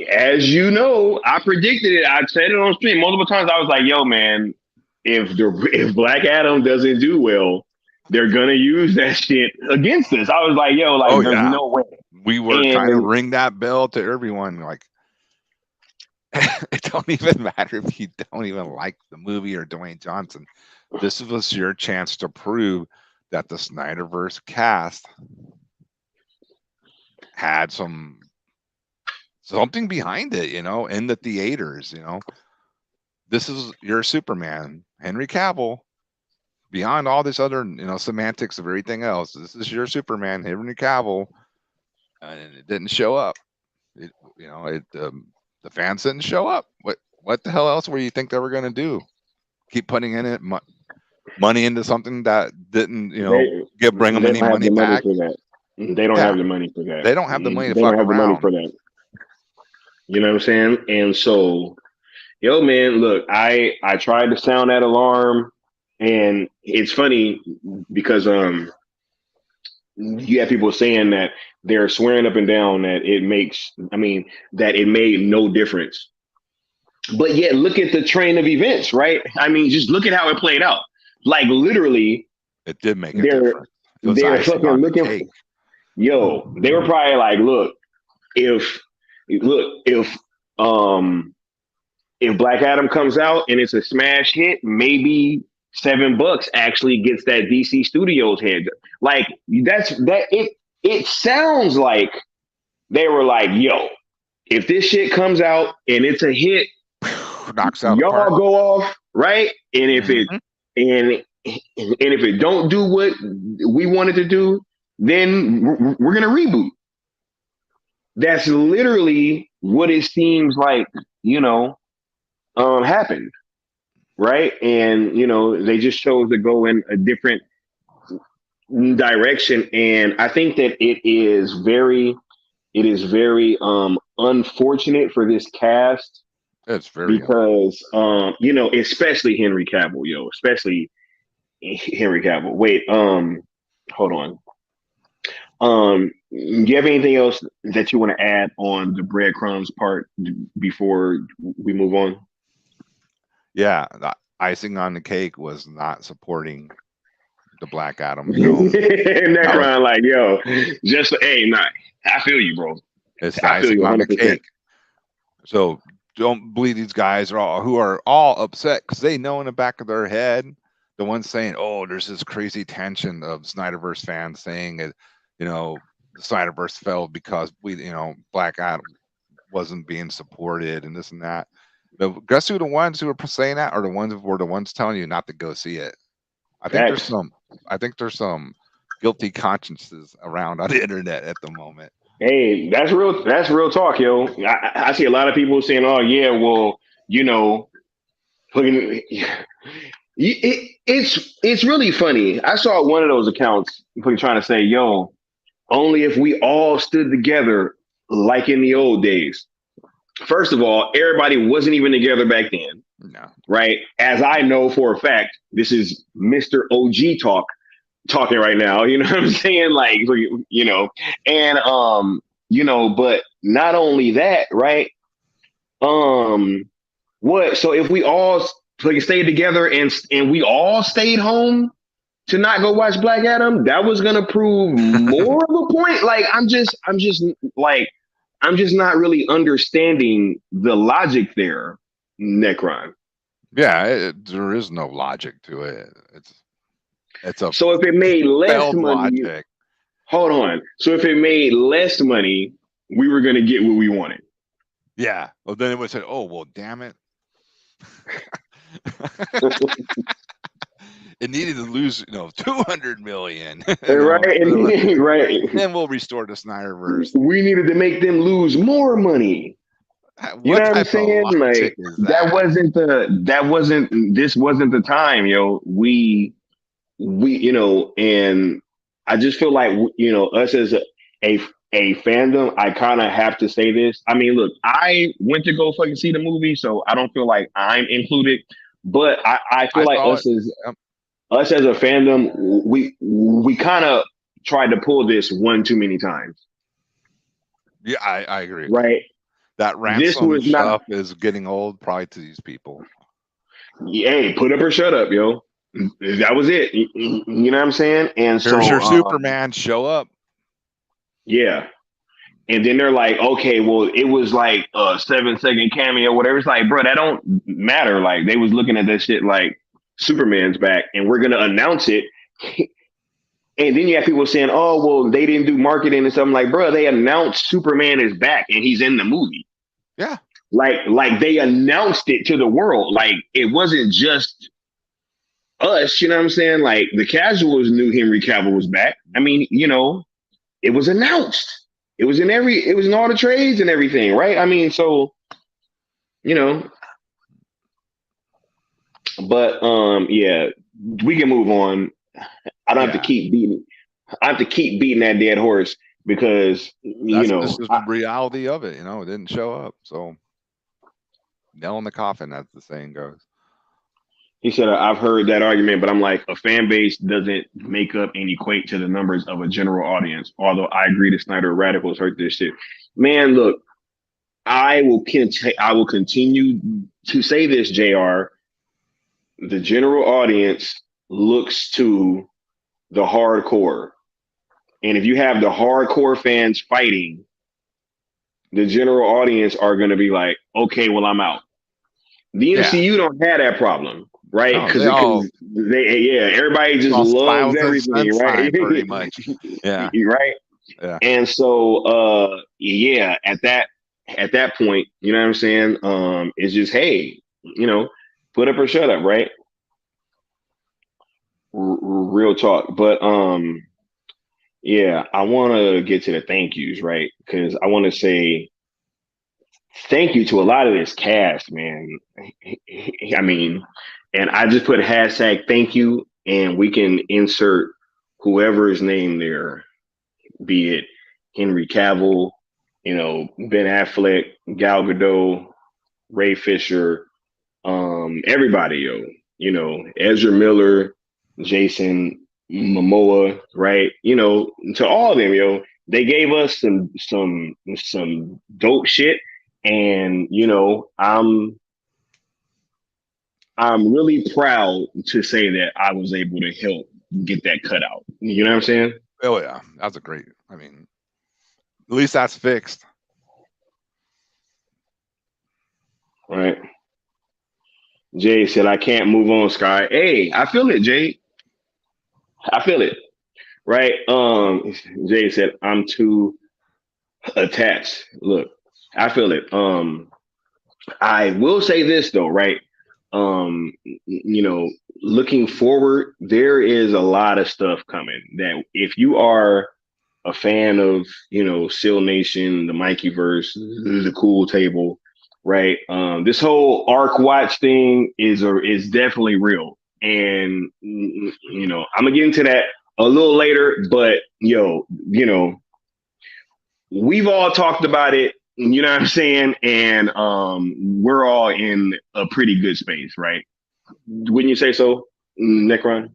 as you know, I predicted it. I said it on stream multiple times. I was like, yo, man, if Black Adam doesn't do well, they're gonna use that shit against us. I was like, yo, there's no way. We were trying to ring that bell to everyone, like, it don't even matter if you don't even like the movie or Dwayne Johnson. This was your chance to prove that the Snyderverse cast had something behind it, in the theaters. This is your Superman, Henry Cavill. Beyond all this other, semantics of everything else, this is your Superman, Henry Cavill, and it didn't show up. The fans didn't show up. What the hell else were you think they were going to do? Keep putting in it money into something that didn't, bring them any money back? They don't have the money for that. They don't have the money to fuck around. Money for that. You know what I'm saying? And so, yo, man, look, I tried to sound that alarm, and it's funny because you have people saying that they're swearing up and down that it made no difference. But yet, look at the train of events, right? I mean, just look at how it played out. Like, literally, it did make a difference. They're fucking looking. They were probably like, look, if Black Adam comes out and it's a smash hit, maybe $7 actually gets that DC Studios head. Like, it sounds like they were like, yo, if this shit comes out and it's a hit, knocks out y'all go off, right? And if it don't do what we wanted to do, then we're gonna reboot. That's literally what it seems like, happened, right? And they just chose to go in a different direction, and I think that it is very unfortunate for this cast It's very because especially Henry Cavill, especially Henry Cavill. Wait, hold on. Do you have anything else that you want to add on the breadcrumbs part before we move on? Yeah, the icing on the cake was not supporting the Black Adam film. Necron, like, yo, just hey, nah, I feel you, bro. It's the I feel you icing on the 100%. cake. So don't believe these guys who are all upset because they know in the back of their head, the ones saying, "Oh, there's this crazy tension of Snyderverse fans saying it, the Snyderverse fell because Black Adam wasn't being supported and this and that." Guess who the ones who are saying that are the ones who were the ones telling you not to go see it. I think there's some guilty consciences around on the internet at the moment. Hey, that's real. That's real talk, yo. I see a lot of people saying, "Oh yeah, well, it's really funny." I saw one of those accounts trying to say, "Yo, only if we all stood together like in the old days." First of all, everybody wasn't even together back then. No. Right? As I know for a fact, this is Mr. OG talking right now. You know what I'm saying? Like, and but not only that, right? What? So if we all stayed together and we all stayed home to not go watch Black Adam, that was gonna prove more of a point. Like, I'm just not really understanding the logic there, Necron. Yeah, there is no logic to it. It's a so if it made less money, logic. Hold on. So if it made less money, we were gonna get what we wanted. Yeah. Well, then it would say, "Oh, well, damn it." It needed to lose, 200 million. Right, right. Then we'll restore the Snyderverse. We needed to make them lose more money. You know what I'm saying? Like, this wasn't the time, yo. We, and I just feel like, us as a fandom, I kind of have to say this. I mean, look, I went to go fucking see the movie, so I don't feel like I'm included. But I feel like us as a fandom, we kind of tried to pull this one too many times. Yeah, I agree. Right. That ransom stuff is getting old probably to these people. Hey, put up or shut up, yo. That was it. You know what I'm saying? And here's your Superman, show up. Yeah. And then they're like, okay, well, it was like a 7-second cameo, whatever. It's like, bro, that don't matter. Like, they was looking at that shit like Superman's back and we're gonna announce it. And then you have people saying, "Oh, well, they didn't do marketing and something." Like, bro, they announced Superman is back and he's in the movie. Yeah, like they announced it to the world. Like, it wasn't just us. You know what I'm saying? Like, the casuals knew Henry Cavill was back. I mean, it was announced. It was in all the trades and everything, right? I mean, so but yeah, we can move on. I don't have to keep beating. I have to keep beating that dead horse because this is the reality of it. It didn't show up. So nail in the coffin, as the saying goes. He said, "I've heard that argument, but I'm like, a fan base doesn't make up and equate to the numbers of a general audience. Although I agree the Snyder radicals hurt this shit. Man, look, I will continue to say this, JR. The general audience looks to the hardcore. And if you have the hardcore fans fighting, the general audience are going to be like, okay, well, I'm out. The MCU don't have that problem, right? Because everybody just loves everything, right? Pretty much. Yeah. Right? Yeah. And so, at that point, you know what I'm saying? It's just, hey, put up or shut up, right? Real talk. But yeah, I want to get to the thank yous, right? Because I want to say thank you to a lot of this cast, man. I mean, and I just put hashtag thank you, and we can insert whoever's name there, be it Henry Cavill, Ben Affleck, Gal Gadot, Ray Fisher, everybody, yo. You know, Ezra Miller, Jason Momoa, right? You know, to all of them, yo, they gave us some dope shit, and you know, I'm really proud to say that I was able to help get that cut out. You know what I'm saying? Oh yeah, that's a great. I mean, at least that's fixed. Right. Jay said, I can't move on, Sky. Hey, I feel it, Jay. I feel it. Right. Jay said, I'm too attached. Look, I feel it. I will say this though, right? You know, looking forward, there is a lot of stuff coming that if you are a fan of, you know, Seal Nation, the Mikeyverse, the Cool Table, right? This whole Arc Watch thing is definitely real, and you know, I'm gonna get into that a little later. But yo, you know, we've all talked about it. You know what I'm saying? And we're all in a pretty good space, right? Wouldn't you say so, Necron?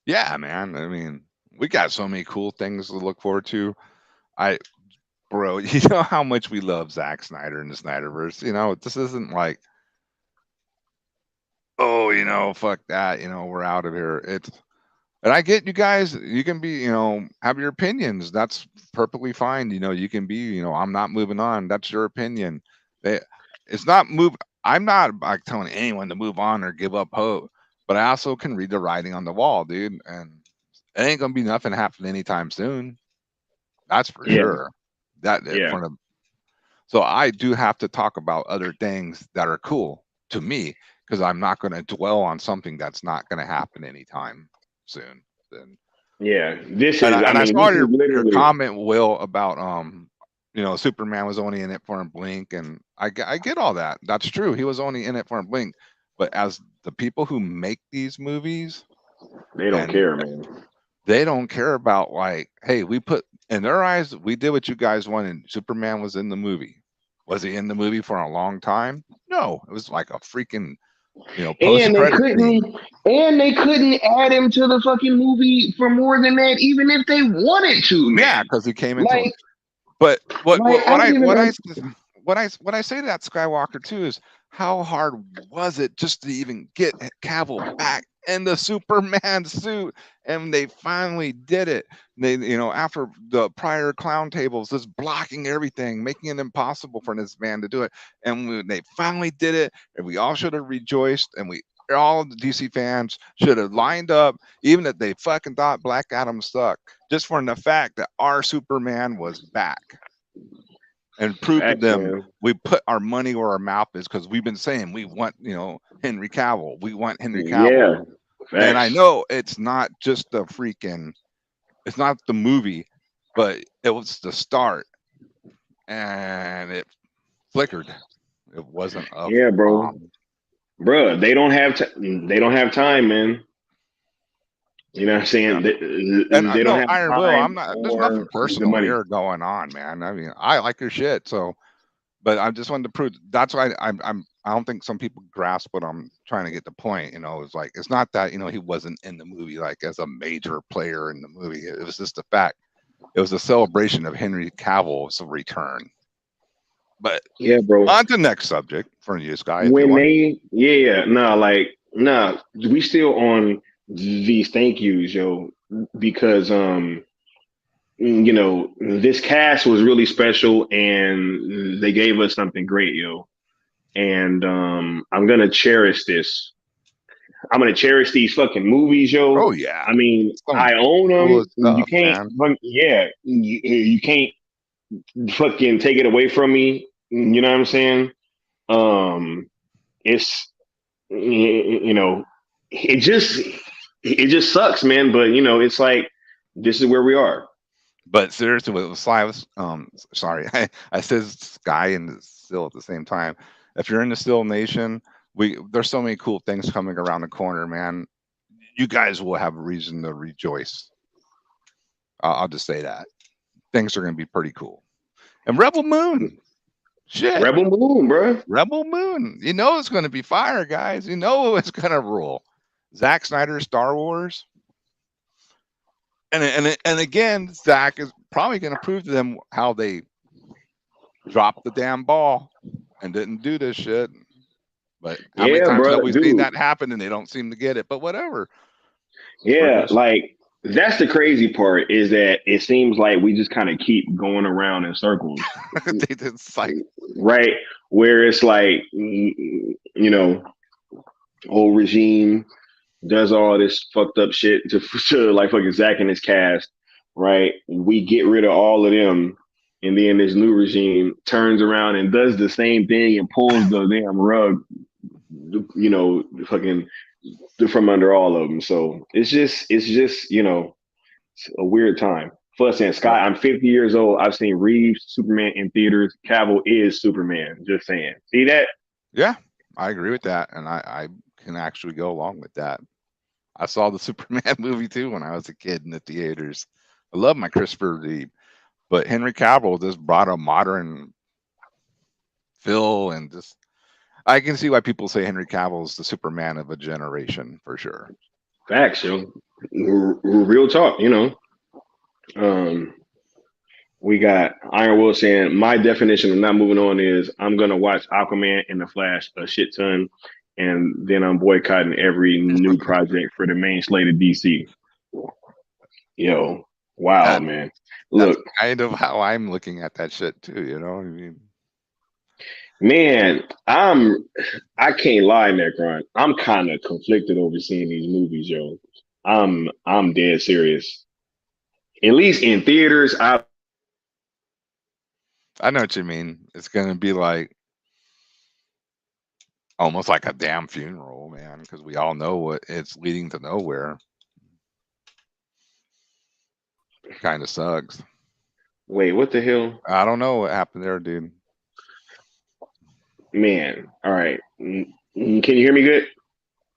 Yeah, man. I mean, we got so many cool things to look forward to. I, bro, you know how much we love Zack Snyder and the Snyderverse. You know, this isn't like, oh, you know, fuck that. You know, we're out of here. It's, and I get you guys. You can be, you know, have your opinions. That's perfectly fine. You know, you can be, you know, I'm not moving on. That's your opinion. They, it's not move. I'm not like telling anyone to move on or give up hope. But I also can read the writing on the wall, dude. And it ain't gonna be nothing happening anytime soon. That's for Yeah, sure. That yeah, for the so I do have to talk about other things that are cool to me because I'm not going to dwell on something that's not going to happen anytime soon. Then yeah. This is, I and I mean, saw this is your literally, comment, Will, about you know, Superman was only in it for a blink, and I get all that. That's true. He was only in it for a blink, but as the people who make these movies they don't and care, man. they don't care about like, hey, we put in their eyes, we did what you guys wanted. Superman was in the movie. Was he in the movie for a long time? No, it was like a freaking, you know, post And they credit scene. couldn't, and they couldn't add him to the fucking movie for more than that, even if they wanted to, Yeah, man. because he came into it. Like, But I don't even know. what I say to that Skywalker too is how hard was it just to even get Cavill back in the Superman suit, and they finally did it. They, you know, after the prior clown tables, just blocking everything, making it impossible for this man to do it, and they finally did it, and we all should have rejoiced, and we all the DC fans should have lined up, even if they fucking thought Black Adam sucked, just for the fact that our Superman was back and prove to Facts, them man. we put our money where our mouth is because we've been saying we want, you know, Henry Cavill. We want Henry Cavill. Yeah, And I facts. know it's not just the freaking, it's not the movie, but it was the start and it flickered. It wasn't a Yeah, bro. bomb. Bruh, they don't have time, man. You know what I'm Yeah. saying? And They don't no, have Iron Will, time I'm not, there's nothing or the personal money. here going on, man. I mean, I like your shit. So, but I just wanted to prove that's why I don't think some people grasp what I'm trying to get the point. You know, it's like it's not that, you know, he wasn't in the movie like as a major player in the movie. It was just the fact it was a celebration of Henry Cavill's return. But Yeah, bro. on to the next subject for you, Sky, if you When want. they, yeah, nah, like, nah, we still on these thank yous, yo, because you know, this cast was really special and they gave us something great, yo. And I'm gonna cherish this. I'm gonna cherish these fucking movies, Oh yo. yeah, I mean, some I own them. coolest You stuff, can't, man. yeah, you can't fucking take it away from me. You know what I'm saying? Um, it's you know, it just sucks, man. But you know, it's like this is where we are. But seriously, with Sly was sorry, I said Sky and Still at the same time. If you're in the Still Nation, we there's so many cool things coming around the corner, man. You guys will have a reason to rejoice. I'll just say that things are going to be pretty cool. And Rebel Moon, Shit. Rebel Moon, bro. Rebel Moon. You know it's going to be fire, guys. You know it's going to rule. Zack Snyder, Star Wars. And again, Zack is probably going to prove to them how they dropped the damn ball and didn't do this shit. But how many times have we seen that happen and they don't seem to get it? But whatever. Yeah, like that's the crazy part is that it seems like we just kind of keep going around in circles. It's like, right? Where it's like, you know, old regime does all this fucked up shit to like fucking Zack and his cast, right? We get rid of all of them, and then this new regime turns around and does the same thing and pulls the damn rug, you know, fucking from under all of them. So it's just, you know, it's a weird time. Fuss and Scott, I'm 50 years old. I've seen Reeves Superman in theaters. Cavill is Superman. Just saying. See that? Yeah, I agree with that, and I can actually go along with that. I saw the Superman movie too when I was a kid in the theaters. I love my Christopher Reeve, but Henry Cavill just brought a modern feel, and just I can see why people say Henry Cavill is the Superman of a generation for sure. Facts, yo. Real talk, you know. We got Iron Will saying, my definition of not moving on is I'm going to watch Aquaman and The Flash a shit ton, and then I'm boycotting every new project for the main slate of DC. Yo, wow, man. Look, that's kind of how I'm looking at that shit too, you know what I mean? Man, I can't lie, Necron. I'm kind of conflicted over seeing these movies, yo. I'm dead serious. At least in theaters, I know what you mean. It's gonna be like almost like a damn funeral, man, because we all know what it's leading to nowhere. Kind of sucks. Wait, what the hell? I don't know what happened there, dude. Man, all right. Can you hear me good?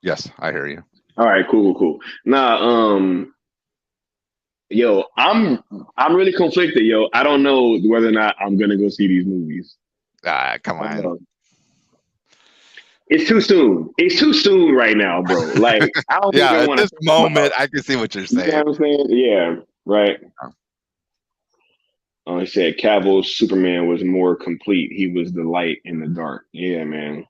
Yes, I hear you. All right, cool. Nah, yo, I'm really conflicted, yo. I don't know whether or not I'm gonna go see these movies. Come on. It's too soon. It's too soon right now, bro. Like, I don't think at this moment, I can see what you're saying. You know what I'm saying? Yeah, right. He said Cavill Superman was more complete. He was the light in the dark. Yeah, man.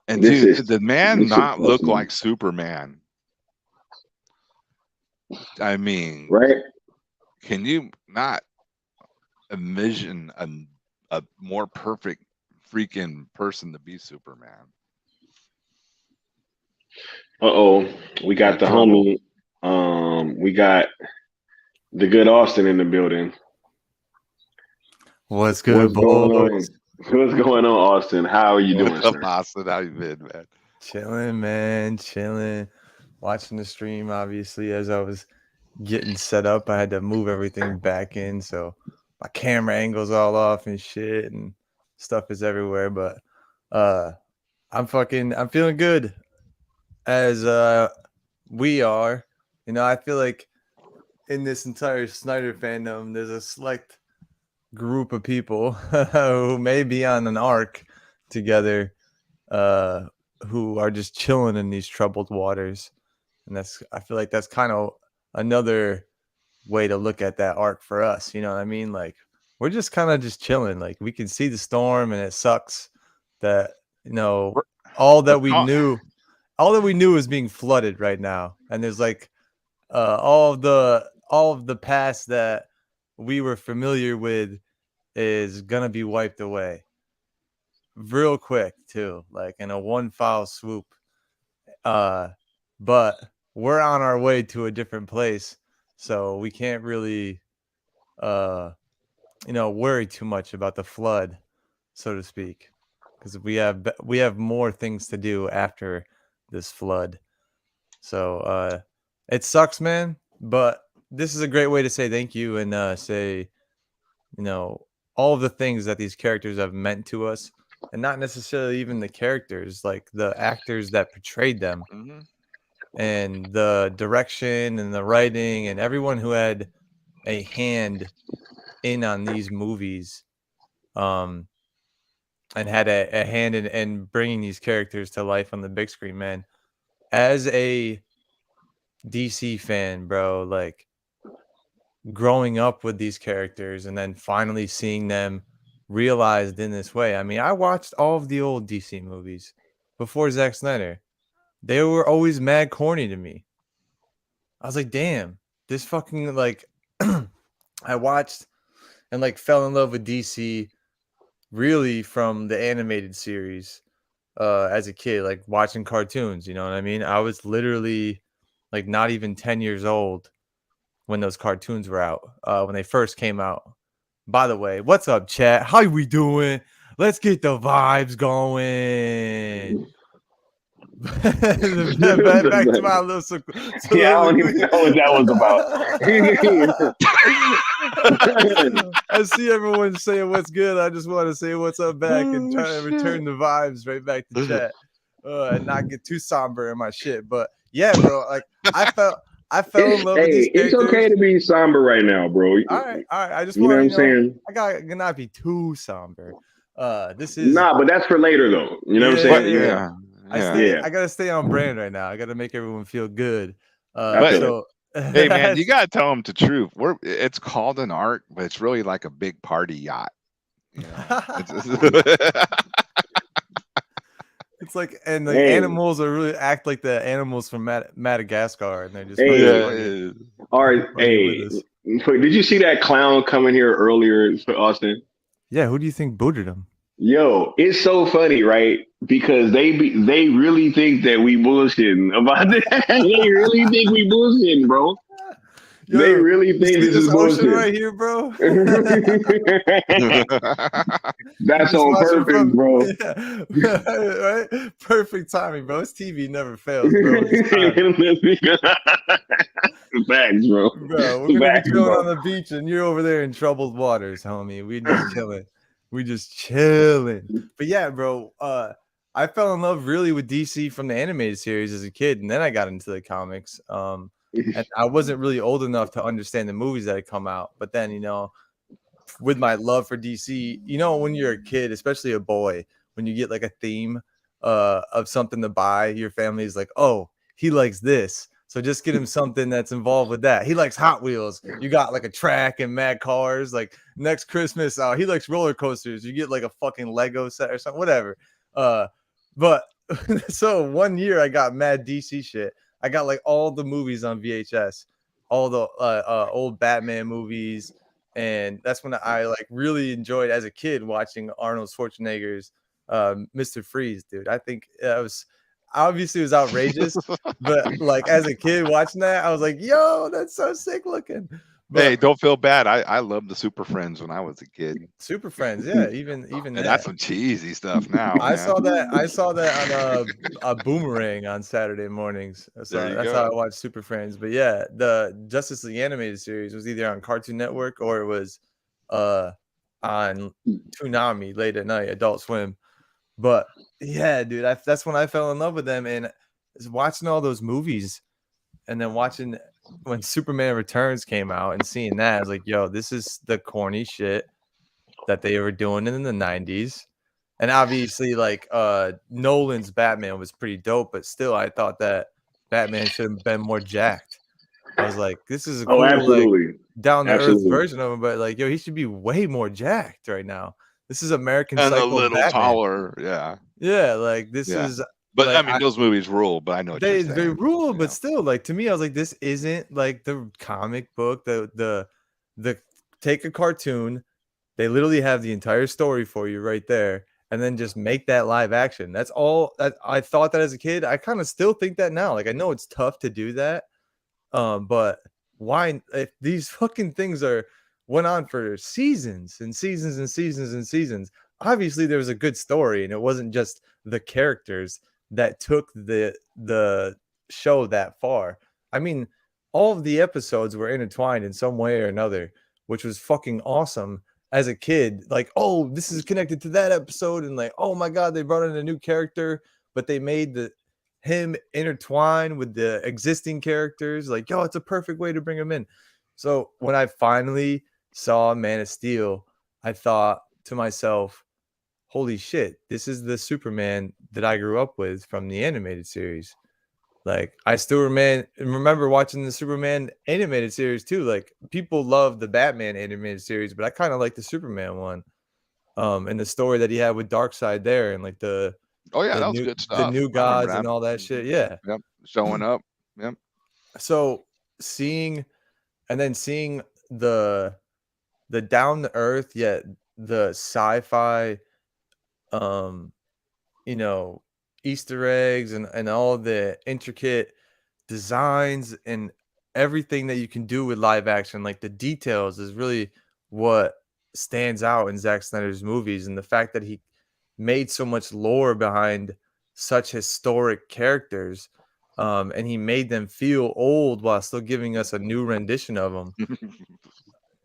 And dude, did the man not look like Superman? I mean, right? Can you not envision a more perfect freaking person to be Superman? We got the homie. We got the good Austin in the building. What's good, boys? What's going on, Austin? How are you doing, sir? Austin, how you been, man? Chilling, man. Chilling. Watching the stream, obviously, as I was getting set up. I had to move everything back in, so my camera angle's all off and shit, and stuff is everywhere. But I'm feeling good as we are. You know, I feel like in this entire Snyder fandom, there's a select group of people who may be on an arc together, who are just chilling in these troubled waters. And I feel like that's kind of another way to look at that arc for us. You know what I mean? Like, we're just kind of just chilling. Like, we can see the storm, and it sucks that, you know, all that we knew is being flooded right now. And there's like all of the past that we were familiar with is gonna be wiped away real quick too, like in a one foul swoop. But we're on our way to a different place, so we can't really worry too much about the flood, so to speak, because we have more things to do after this flood. So it sucks, man, but this is a great way to say thank you and say, you know, all of the things that these characters have meant to us, and not necessarily even the characters, like the actors that portrayed them, and the direction and the writing and everyone who had a hand in on these movies, and had a hand in bringing these characters to life on the big screen, man. As a DC fan, bro, like growing up with these characters and then finally seeing them realized in this way. I mean, I watched all of the old DC movies before Zack Snyder. They were always mad corny to me. I was like, damn, this fucking like I watched and like fell in love with DC really from the animated series as a kid, like watching cartoons, you know what I mean? I was literally like not even 10 years old when those cartoons were out, when they first came out. By the way, what's up, chat? How we doing? Let's get the vibes going. back to my little Yeah, I don't even know what that was about. I see everyone saying what's good. I just want to say what's up back and try to return the vibes right back to chat, and not get too somber in my shit. But yeah, bro, like I fell in love with these characters. It's okay to be somber right now, bro. All right. I just you know want what I'm saying. I gotta not be too somber. This is but that's for later though. You know what I'm saying? Yeah. I gotta stay on brand right now. I gotta make everyone feel good. So hey man, you gotta tell them the truth. It's called an arc, but it's really like a big party yacht. You know? It's like, and the animals are really act like the animals from Madagascar, and they're just all right. Hey, did you see that clown coming here earlier for Austin? Yeah, who do you think booted him? Yo, it's so funny, right? Because they really think that we bullshitting about that. They really think we bullshitting, bro. Yo, they really think this is bullshit right here, bro. That's on purpose, bro. Yeah. Right? Perfect timing, bro. This TV never fails, bro. Facts, bro. Bro, we're gonna be chilling on the beach, and you're over there in troubled waters, homie. We just chilling. We just chilling. But yeah, bro. I fell in love really with DC from the animated series as a kid, and then I got into the comics. And I wasn't really old enough to understand the movies that had come out. But then, you know, with my love for DC, you know, when you're a kid, especially a boy, when you get like a theme of something to buy, your family's like, oh, he likes this. So just get him something that's involved with that. He likes Hot Wheels. You got like a track and mad cars. Like next Christmas, he likes roller coasters. You get like a fucking Lego set or something, whatever. But so one year I got mad DC shit. I got like all the movies on VHS, all the old Batman movies, and that's when I like really enjoyed as a kid watching Arnold Schwarzenegger's Mr. Freeze, dude. I think it was outrageous, but like as a kid watching that, I was like, yo, that's so sick looking. But, hey, don't feel bad. I loved the Super Friends when I was a kid. Super Friends, yeah, even that. That's some cheesy stuff now. I saw that on a Boomerang on Saturday mornings. So that's how I watched Super Friends. But yeah, the Justice League animated series was either on Cartoon Network or it was on Toonami late at night, Adult Swim. But yeah, dude, that's when I fell in love with them, and watching all those movies, and then watching when Superman Returns came out and seeing that, I was like, yo, this is the corny shit that they were doing in the 90s. And obviously, like Nolan's Batman was pretty dope, but still, I thought that Batman should have been more jacked. I was like, this is a cool, like, down to earth version of him, but like, yo, he should be way more jacked right now. This is American and Psycho a little Batman. Taller, yeah, like this is. But like, I mean, those movies rule. But I know what they you're saying, rule, but still, like to me, I was like, this isn't like the comic book. The take a cartoon, they literally have the entire story for you right there, and then just make that live action. That's all. I thought that as a kid. I kind of still think that now. Like I know it's tough to do that, but why? If these fucking things went on for seasons and seasons and seasons and seasons. Obviously, there was a good story, and it wasn't just the characters that took the show that far. I mean, all of the episodes were intertwined in some way or another, which was fucking awesome as a kid. Like, oh, this is connected to that episode, and like, oh my god, they brought in a new character, but they made him intertwine with the existing characters. Like, yo, it's a perfect way to bring him in. So when I finally saw Man of Steel, I thought to myself, holy shit, this is the Superman that I grew up with from the animated series. Like, I still remember watching the Superman animated series too. Like, people love the Batman animated series, but I kind of like the Superman one. And the story that he had with Darkseid there, and like Oh yeah, that was good the stuff. new I remember gods that. and all that shit. Yeah. Yep, showing up. Yep. So seeing seeing the down to earth yet the sci-fi um you know, Easter eggs and all the intricate designs and everything that you can do with live action, like the details is really what stands out in Zack Snyder's movies. And the fact that he made so much lore behind such historic characters, and he made them feel old while still giving us a new rendition of them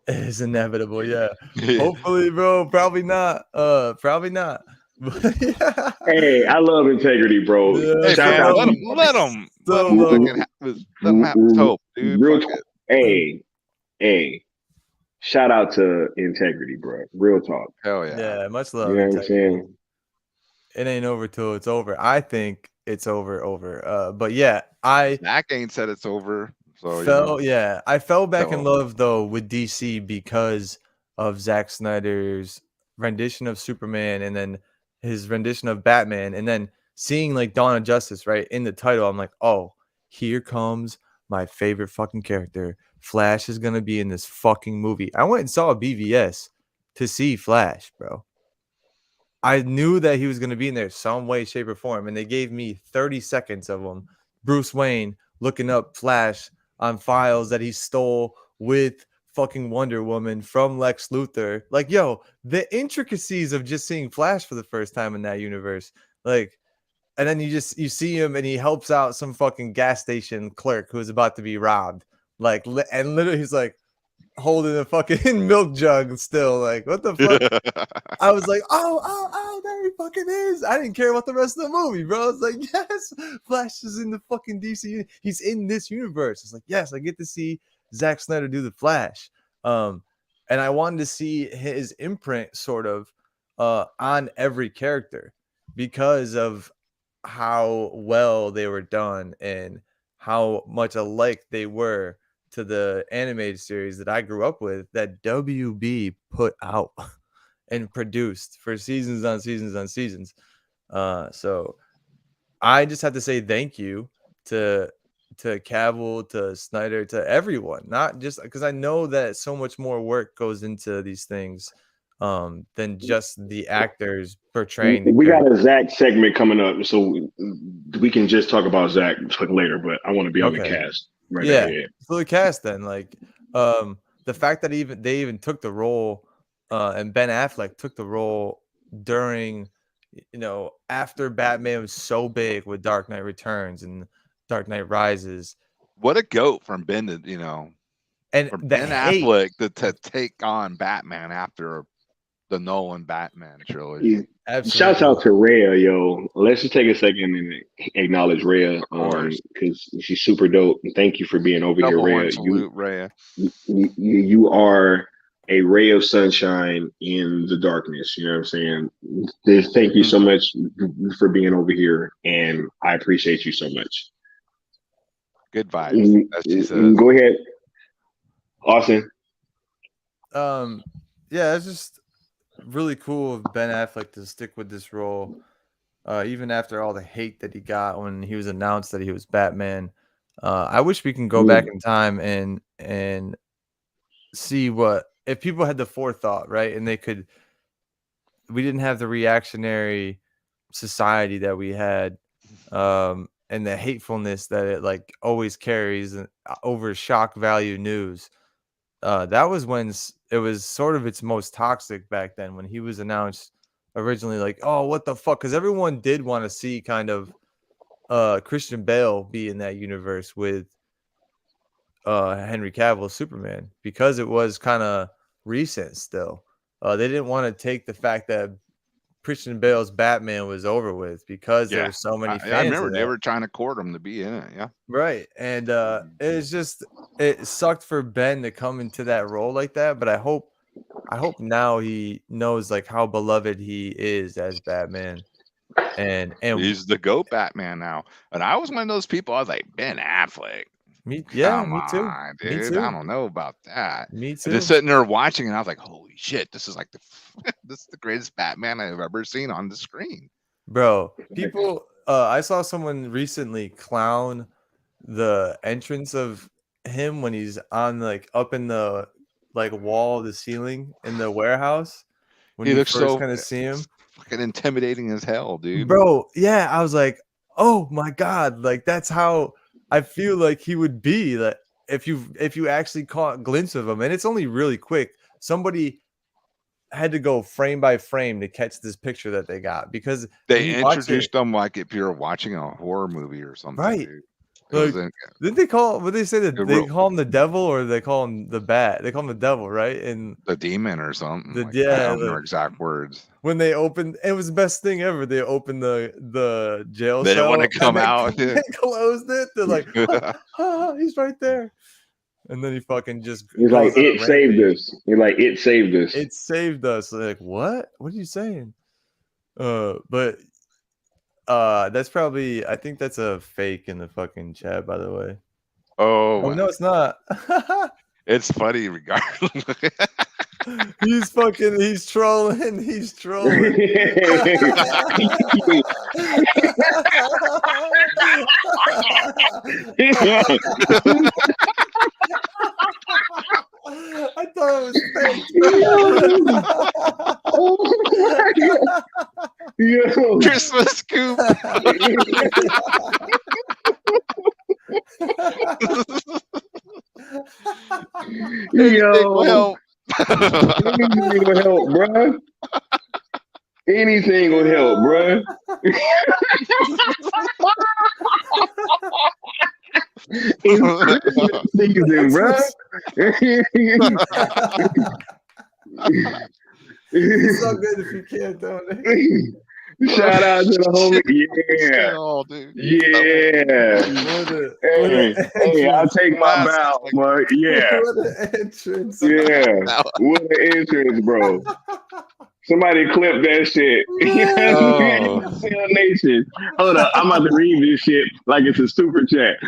is inevitable. Yeah. Hopefully, bro. Probably not. Probably not. But yeah. Hey, I love integrity, bro. Yeah, Hey Shout man, out let to him, let him, let so him love fucking let him have his hope, dude. real. Fuck it. Hey, shout out to integrity, bro. Real talk. Hell yeah. Yeah, much You love, know what I'm integrity. saying? It ain't over till it's over. I think it's over. But yeah, I Zach ain't said it's over, so you know. I fell back in So love though with DC because of Zack Snyder's rendition of Superman and then his rendition of Batman, and then seeing like Dawn of Justice right in the title. I'm like, oh, here comes my favorite fucking character. Flash is gonna be in this fucking movie. I went and saw a BVS to see Flash, bro. I knew that he was going to be in there some way, shape, or form. And they gave me 30 seconds of him, Bruce Wayne, looking up Flash on files that he stole with fucking Wonder Woman from Lex Luthor. Like, yo, the intricacies of just seeing Flash for the first time in that universe. Like, and then you see him and he helps out some fucking gas station clerk who is about to be robbed. Like, and literally he's like holding a fucking milk jug still. Like, what the fuck? I was like, oh, there he fucking is. I didn't care about the rest of the movie, bro. I was like, yes, Flash is in the fucking DC. He's in this universe. It's like, yes, I get to see Zack Snyder do the Flash. And I wanted to see his imprint sort of on every character because of how well they were done and how much alike they were to the animated series that I grew up with that WB put out and produced for seasons on seasons on seasons. So I just have to say thank you to Cavill, to Snyder, to everyone. Not just because I know that so much more work goes into these things than just the actors portraying the We got character. a Zach segment coming up, so we can just talk about Zach later. But I want to be on the Okay. cast right now. Yeah. Yeah. So the cast then, like, the fact that they even took the role, and Ben Affleck took the role during, after Batman was so big with Dark Knight Returns and Dark Knight Rises, what a goat from Ben to, you know, and from the Ben hate. Affleck to take on Batman after the Nolan Batman trilogy. Absolutely. Shouts out to Rhea, yo. Let's just take a second and acknowledge Rhea, Of course. because she's super dope. And thank you for being over here, Double Rhea. horn salute, Rhea. You are a ray of sunshine in the darkness. You know what I'm saying? Thank you so much for being over here, and I appreciate you so much. Good vibes, as she says. Go ahead, Austin. Yeah, it's just really cool of Ben Affleck to stick with this role, even after all the hate that he got when he was announced that he was Batman. I wish we can go back in time and see what if people had the forethought, right? And we didn't have the reactionary society that we had, and the hatefulness that it like always carries over shock value news. That was when it was sort of its most toxic back then when he was announced originally, like, oh, what the fuck? Because everyone did want to see kind of Christian Bale be in that universe with Henry Cavill Superman because it was kind of recent still. They didn't want to take the fact that Christian Bale's Batman was over with because there were so many fans. I remember of they that. were trying to court him to be in it. Yeah, right. And it's just it sucked for Ben to come into that role like that. But I hope now he knows like how beloved he is as Batman. And he's the GOAT Batman now. And I was one of those people. I was like, Ben Affleck. me too. On, dude. Me too. I don't know about that. Me too. Just sitting there watching, and I was like, "Holy shit! This is like this is the greatest Batman I've ever seen on the screen." Bro, people. I saw someone recently clown the entrance of him when he's on like up in the like wall of the ceiling in the warehouse. When He you looks first so kind of see him, fucking intimidating as hell, dude. bro. Yeah, I was like, oh my god, like that's how I feel like he would be. Like if you actually caught a glimpse of him, and it's only really quick. Somebody had to go frame by frame to catch this picture that they got because they introduced them like if you're watching a horror movie or something, right? Dude. Like, didn't they call? What they say that they call him the devil, or they call him the bat? They call him the devil, right? And the demon or something. I don't know exact words. When they opened, it was the best thing ever. They opened the jail. They didn't want to come out. They closed it. They're like, he's right there. And then he fucking just. He's like, it saved us. You're like, it saved us. It saved us. Like, what? What are you saying? But. That's probably. I think that's a fake in the fucking chat. By the way. Oh no, it's not. It's funny, regardless. He's trolling. He's trolling. I thought it was fake. Yo. Christmas scoop. Yo. Anything will help, bruh. Anything will help, bruh. It's season, bruh. It's so good if you can't donate. Shout out to the homie. Yeah. Oh, dude. Yeah. Hey, I'll take my bow, but yeah. What an entrance. Yeah. What an entrance, bro. Somebody clip that shit. Oh. Nation. Hold up. I'm about to read this shit like it's a super chat.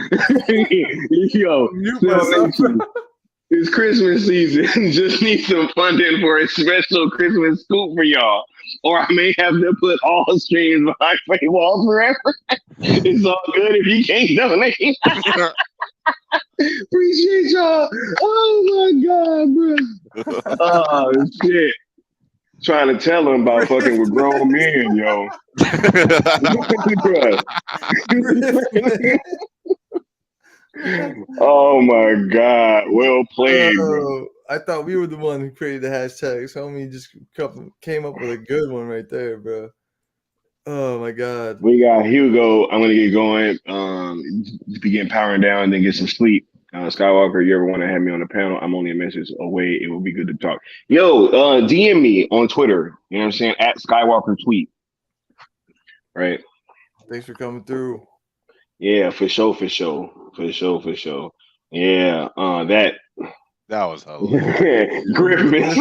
Yo, Nation. It's Christmas season. Just need some funding for a special Christmas scoop for y'all. Or I may have to put all streams behind paywalls forever. It's all good if you can't donate. Appreciate y'all. Oh my God, bro. Oh shit. Trying to tell them about fucking with grown men, yo. Oh my God. Well played, bro. I thought we were the one who created the hashtags. Homie just came up with a good one right there, bro. Oh my God. We got Hugo. I'm gonna get going. Begin powering down and then get some sleep. Skywalker, you ever want to have me on the panel? I'm only a message away. It will be good to talk. Yo, DM me on Twitter. You know what I'm saying? At Skywalker Tweet. Right. Thanks for coming through. Yeah, for sure. Yeah, that was hilarious. Christmas.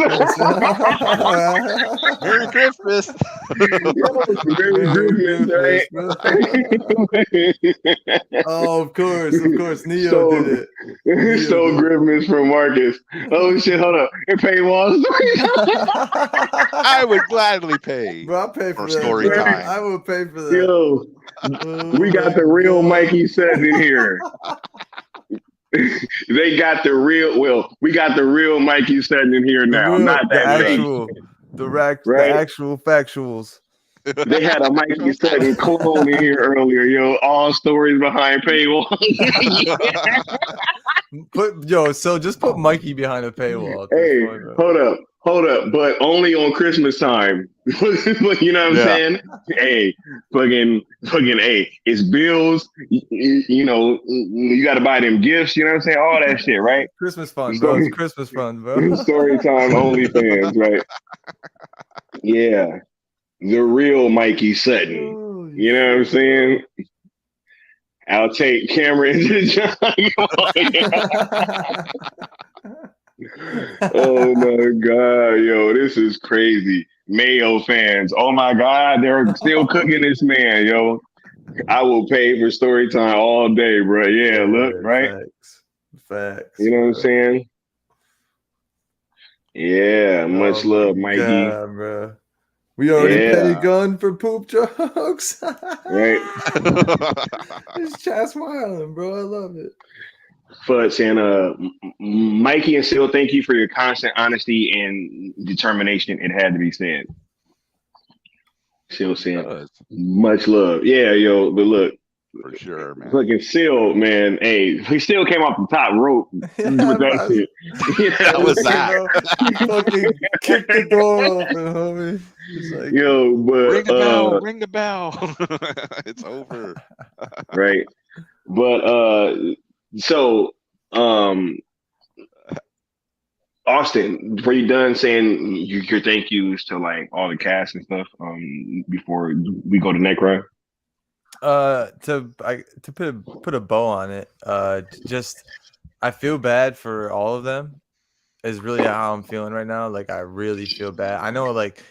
Merry Christmas. Merry Christmas, right? Oh, of course. Neo did it. So Christmas from Marcus. Oh shit, hold up. It paywalls. I would gladly pay. Bro, I'll pay for that. Story time. I will pay for that. Yo, we got the real Mikey says in here. They got the real. Well, we got the real Mikey Sutton in here now. Not that the actual factuals. They had a Mikey Sutton clone in here earlier. Yo, all stories behind paywall. So just put Mikey behind a paywall. Hey, hold up, but only on Christmas time. You know what I'm saying? Hey, fucking, hey, it's bills. You know, you got to buy them gifts. You know what I'm saying? All that shit, right? Christmas fun, bro. It's Christmas fun, bro. Story time, OnlyFans, right? Yeah. the real Mikey Sutton. Holy You know what I'm shit, saying? I'll take Cameron into the Oh my God, yo, this is crazy. Mayo fans, oh my God, they're still cooking this man, yo. I will pay for story time all day, bro. Yeah, look, right? Facts, You know what I'm bro. saying? Yeah, Oh much my love, Mikey. god, bro. We already Yeah, paid Gunn for poop jokes. right. It's Chas Wildin', bro. I love it. But and Mikey and Sil, thank you for your constant honesty and determination. It had to be said. Sil saying, Does, much love. Yeah, yo, but look, for sure, man. fucking Sil, man. Hey, he still came off the top rope Yeah, with that bro. shit. That was Listen, Zach. bro. Fucking kick the door open, homie. It's like, Yo, Ring but the bell, ring the bell. It's over. right. But so um Austin, were you done saying your thank yous to like all the cast and stuff before we go to Necro? to put a bow on it, just I feel bad for all of them is really how I'm feeling right now. Like I really feel bad. I know, like,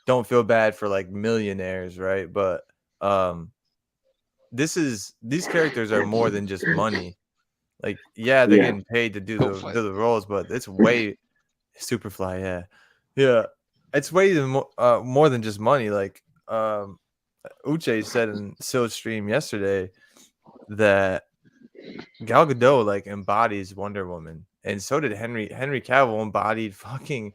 don't feel bad for like millionaires, right? But these characters are more than just money. Like, yeah, they're Yeah. getting paid to do Hopefully. the roles, but it's way Superfly, yeah, it's way more than just money. Like, Uche said in Sil's stream yesterday that Gal Gadot like embodies Wonder Woman, and so did Henry Cavill embodied fucking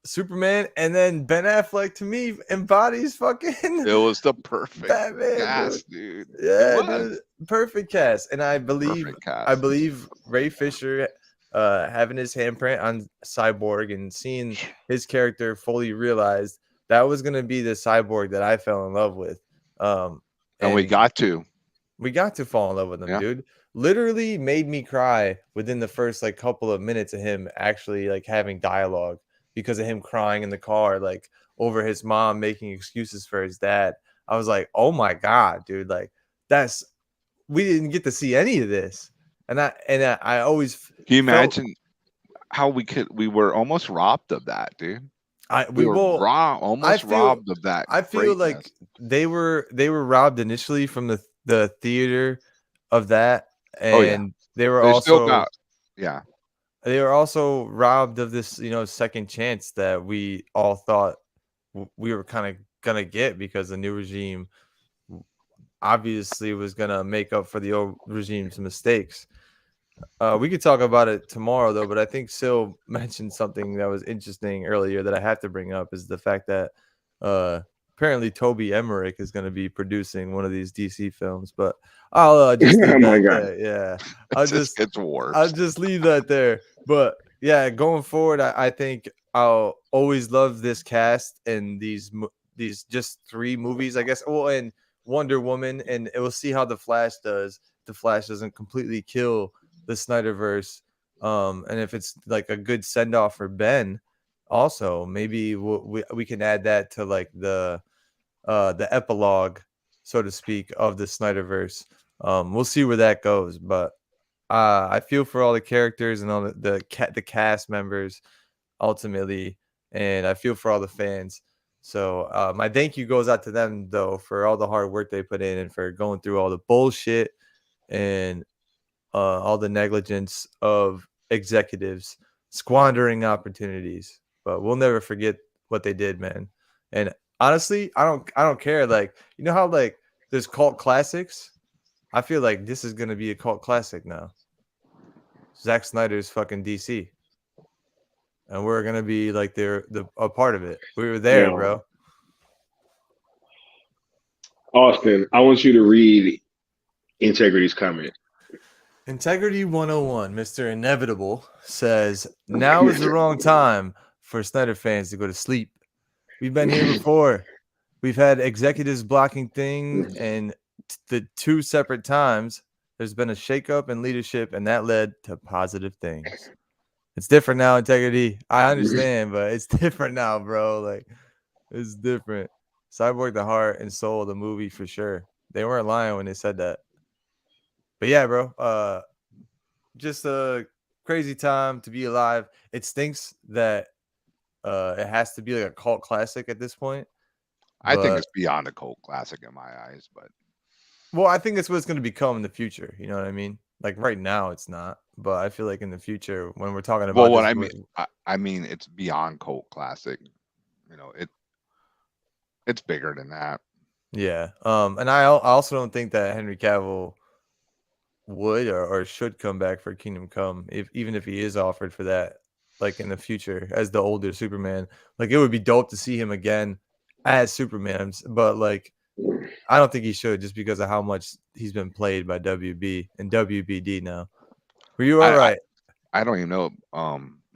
Superman, and then Ben Affleck to me embodies fucking It was the perfect Batman, cast, dude. Yeah, It was. dude, perfect cast, and I believe Perfect cast. Ray Fisher having his handprint on Cyborg and seeing his character fully realized that was gonna be the Cyborg that I fell in love with. And we got to. fall in love with him, Yeah. dude. Literally made me cry within the first like couple of minutes of him actually like having dialogue because of him crying in the car, like over his mom making excuses for his dad. I was like, oh my God, dude, like we didn't get to see any of this. And I always Can you imagine how we were almost robbed of that, dude? We were almost robbed of that. I feel greatness. like they were robbed initially from the theater of that, and they were also they were also robbed of this, second chance that we all thought we were kind of gonna get because the new regime obviously was gonna make up for the old regime's mistakes. We could talk about it tomorrow though, but I think Sil mentioned something that was interesting earlier that I have to bring up is the fact that apparently Toby Emmerich is going to be producing one of these DC films, but I'll just leave Oh my that God. there. Yeah, I'll just leave that there. But yeah, going forward, I think I'll always love this cast and these just 3 movies, I guess. Well, and Wonder Woman, and we'll see how the Flash does. The Flash doesn't completely kill the Snyderverse, and if it's like a good send off for Ben, also maybe we can add that to like the epilogue, so to speak, of the Snyderverse. We'll see where that goes, but I feel for all the characters and all the cast members ultimately, and I feel for all the fans. So my thank you goes out to them though for all the hard work they put in and for going through all the bullshit and all the negligence of executives squandering opportunities. But we'll never forget what they did, man. And honestly, I don't care. Like, you know how like there's cult classics? I feel like this is gonna be a cult classic now. Zack Snyder's fucking DC. And we're gonna be like a part of it. We were there, bro. Austin, I want you to read Integrity's comment. Integrity 101, Mr. Inevitable says, now is the wrong time for Snyder fans to go to sleep. We've been here before. We've had executives blocking things, and the 2 separate times there's been a shakeup in leadership, and that led to positive things. It's different now, Integrity. I understand, but it's different now, bro. Like, It's different. Cyborg, the heart and soul of the movie for sure. They weren't lying when they said that. But yeah, bro. Just a crazy time to be alive. It stinks that it has to be like a cult classic at this point. I think But it's beyond a cult classic in my eyes, but well, I think it's what it's going to become in the future. You know what I mean? Like right now, it's not. But I feel like in the future, when we're talking well, about what this, I mean, I mean, it's beyond cult classic. You know, it's bigger than that. yeah. And I also don't think that Henry Cavill would or should come back for Kingdom Come, even if he is offered for that, like in the future as the older Superman. Like it would be dope to see him again as Superman, but like I don't think he should just because of how much he's been played by WB and WBD now. Were you all I, I, right? I don't even know.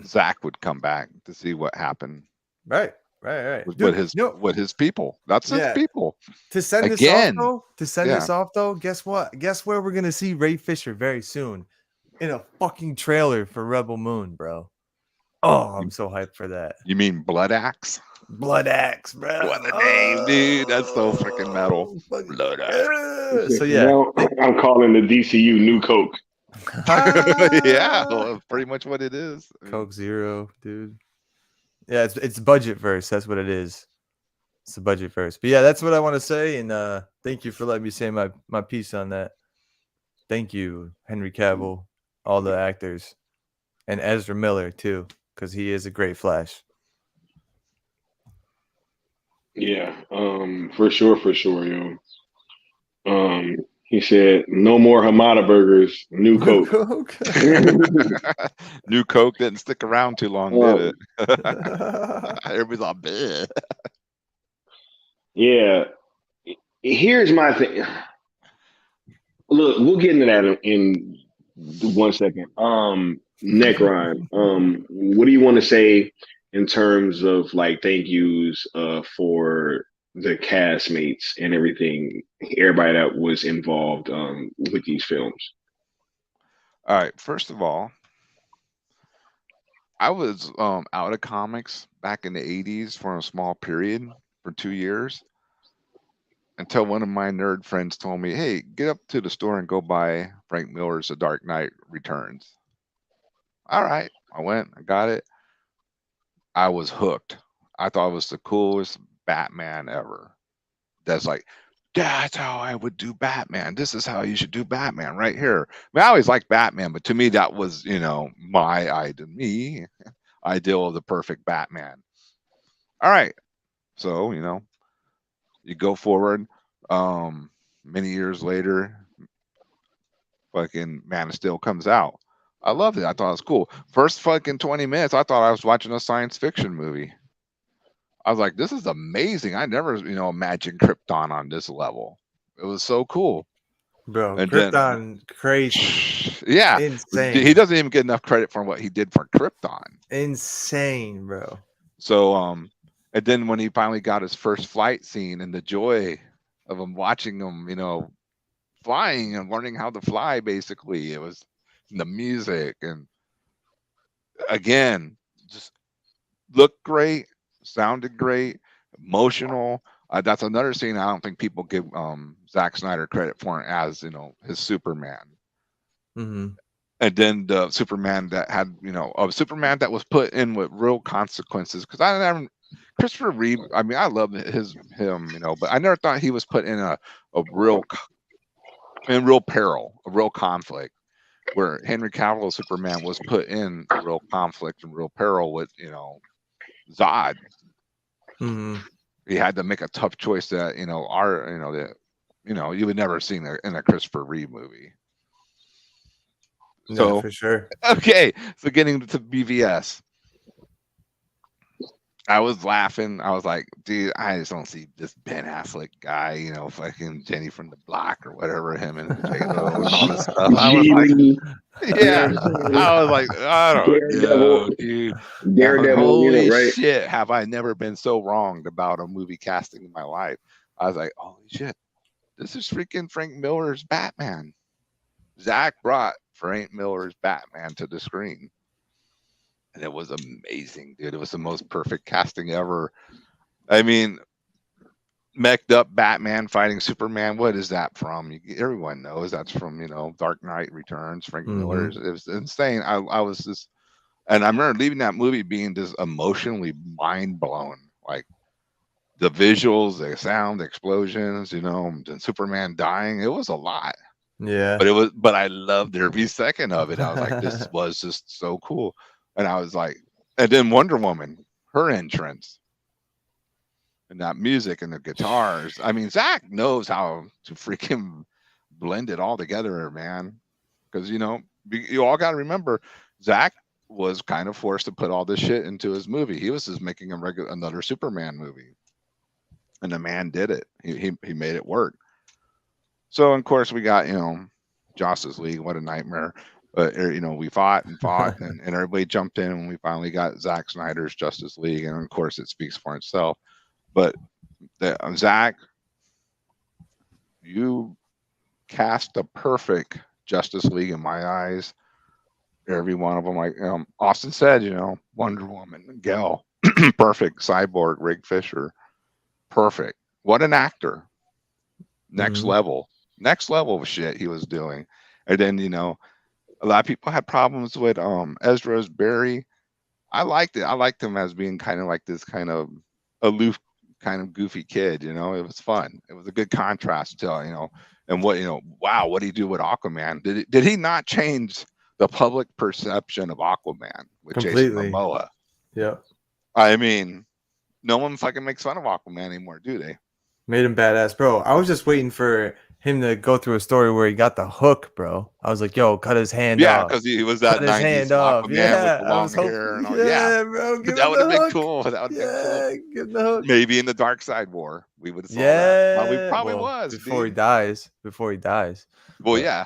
Zach would come back to see what happened Right. Dude, with his people. That's his yeah. people. To send this off Again, though, guess what? Guess where we're gonna see Ray Fisher very soon? In a fucking trailer for Rebel Moon, bro. Oh, I'm so hyped for that. You mean Blood Axe? Blood Axe, bro. What a name, dude! That's so freaking metal. Blood Axe. So yeah, Now I'm calling the DCU New Coke. Yeah, well, pretty much what it is. Coke Zero, dude. Yeah, it's budget verse. That's what it is. It's a budget verse. But yeah, that's what I want to say. And thank you for letting me say my piece on that. Thank you, Henry Cavill, all the actors, and Ezra Miller too, because he is a great Flash. Yeah, for sure, yo. He said, "No more Hamada burgers, new Coke." New Coke didn't stick around too long, did it? Everybody's all bleh. Yeah. Here's my thing. Look, we'll get into that in 1 second. Necron, what do you want to say in terms of like thank yous for the castmates and everything, everybody that was involved with these films? All right, first of all, I was out of comics back in the 80s for a small period for 2 years until one of my nerd friends told me, "Hey, get up to the store and go buy Frank Miller's The Dark Knight Returns." All right, I went, I got it. I was hooked. I thought it was the coolest Batman ever. That's like, that's how I would do Batman. This is how you should do Batman right here. I mean, I always liked Batman, but to me, that was, my ideal of the perfect Batman. All right. So, you go forward. Many years later, fucking Man of Steel comes out. I loved it. I thought it was cool. First fucking 20 minutes, I thought I was watching a science fiction movie. I was like, this is amazing. I never, imagined Krypton on this level. It was so cool. Bro, And Krypton, crazy. Yeah. Insane. He doesn't even get enough credit for what he did for Krypton. Insane, bro. So, and then when he finally got his first flight scene and the joy of him watching him, flying and learning how to fly, basically, it was the music and again, just looked great, sounded great, emotional. That's another scene I don't think people give Zack Snyder credit for as his Superman. Mm-hmm. And then the Superman that had a Superman that was put in with real consequences. Because I haven't Christopher Reeve. I mean, I love him, but I never thought he was put in a real peril, a real conflict. Where Henry Cavill Superman was put in real conflict and real peril with Zod. Mm-hmm. He had to make a tough choice that you would never have seen in a Christopher Reeve movie. So no, for sure. Okay, so getting to BVS, I was laughing. I was like, dude, I just don't see this Ben Affleck guy, fucking Jenny from the Block or whatever, him and J-Lo and all this stuff. I was like, yeah, I was like, I don't know, dude. Daredevil, holy right? shit, have I never been so wronged about a movie casting in my life? I was like, holy shit, this is freaking Frank Miller's Batman. Zach brought Frank Miller's Batman to the screen. And it was amazing, dude. It was the most perfect casting ever. I mean, mech'd up Batman fighting Superman. What is that from? Everyone knows that's from Dark Knight Returns. Frank Miller. It was insane. I was just, and I remember leaving that movie being just emotionally mind blown. Like the visuals, the sound, the explosions, and Superman dying. It was a lot. Yeah. But I loved every second of it. I was like, this was just so cool. And I was like, and then Wonder Woman, her entrance and that music and the guitars. I mean, Zach knows how to freaking blend it all together, man. Because you all got to remember, Zach was kind of forced to put all this shit into his movie. He was just making another Superman movie, and the man did it. He made it work. So of course we got Justice League. What a nightmare. But we fought and fought, and everybody jumped in, and we finally got Zack Snyder's Justice League, and of course it speaks for itself. But Zach, you cast the perfect Justice League in my eyes. Every one of them, like Austin said, Wonder Woman, Gal, perfect. Cyborg, Rig Fisher, perfect. What an actor. Next level of shit he was doing. And then a lot of people had problems with Ezra's Barry. I liked it. I liked him as being kind of like this kind of aloof, kind of goofy kid. It was fun. It was a good contrast to and what wow, what did he do with Aquaman? Did he not change the public perception of Aquaman with Completely. Jason Momoa? Yeah. I mean, no one fucking makes fun of Aquaman anymore, do they? Made him badass, bro. I was just waiting for him to go through a story where he got the hook, bro. I was like, yo, cut his hand off. Yeah, because he was that cut his 90s hand off. Aquaman Yeah, with the long hair and all. Yeah, bro. Give That him would have the been hook. cool. That would have been cool. Give the hook. Maybe in the Dark Side War, we would have saw that. Well, we probably was before dude. he dies. Before he dies. Well, yeah,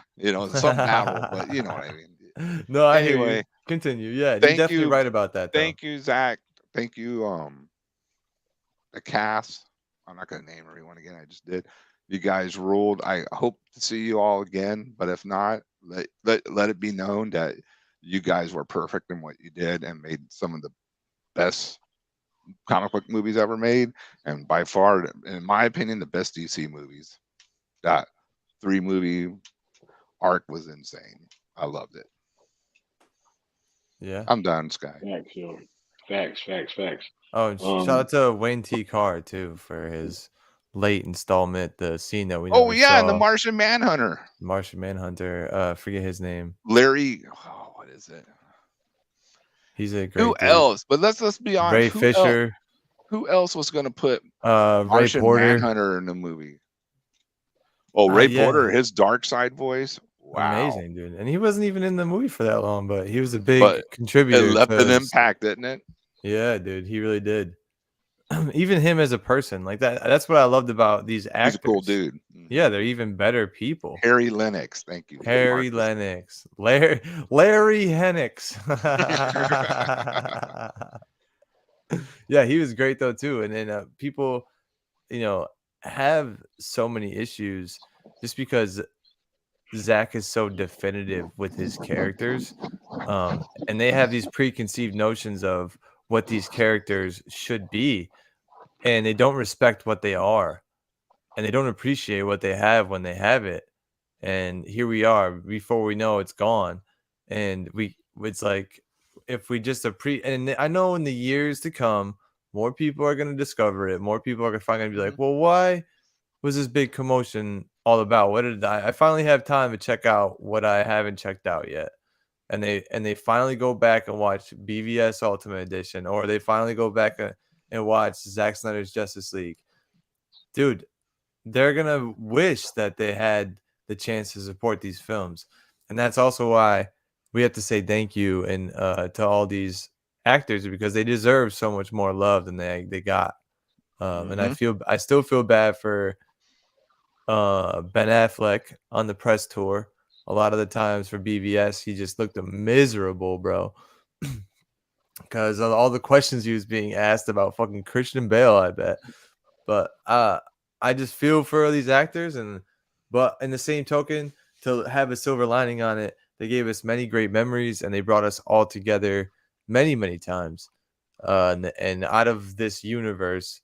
some battle, but you know what I mean. No, I hear Anyway, you. Continue. Yeah, you're thank definitely you. right about that. Though. Thank you, Zach. Thank you, the cast. I'm not gonna name everyone again. I just did. You guys ruled. I hope to see you all again, but if not, let it be known that you guys were perfect in what you did and made some of the best comic book movies ever made, and by far, in my opinion, the best DC movies. That 3-movie arc was insane. I loved it. Yeah, I'm done, Sky. Facts. Oh, shout out to Wayne T. Carr too for his late installment, the scene that we never Oh yeah, saw. and the Martian Manhunter. Martian Manhunter. Forget his name. Larry. Oh, what is it? He's a great. Who dude. else? But let's be honest. Ray Fisher. Who else was going to put Ray Martian Porter. Manhunter in the movie? Oh, Ray Porter, his dark side voice. Wow. Amazing, dude. And he wasn't even in the movie for that long, but he was a big contributor. It left an impact, didn't it? Yeah, dude. He really did. Even him as a person, like that. That's what I loved about these actors. He's a cool dude. Yeah, they're even better people. Harry Lennox. Thank you. Harry Lennox. Larry Hennix. Yeah, he was great though too. And then people, have so many issues just because Zach is so definitive with his characters, and they have these preconceived notions of what these characters should be, and they don't respect what they are, and they don't appreciate what they have when they have it. And here we are, before we know it's gone, and it's like if we just and I know in the years to come, more people are going to discover it. More people are going to be like, well, why was this big commotion all about? What did I finally have time to check out what I haven't checked out yet? And they finally go back and watch BVS Ultimate Edition, or they finally go back and watch Zack Snyder's Justice League. Dude, they're going to wish that they had the chance to support these films. And that's also why we have to say thank you and to all these actors, because they deserve so much more love than they got. And I still feel bad for Ben Affleck on the press tour. A lot of the times for BVS, he just looked miserable, bro. Because of all the questions he was being asked about fucking Christian Bale, I bet. But I just feel for these actors, but in the same token, to have a silver lining on it, they gave us many great memories, and they brought us all together many, many times. And out of this universe,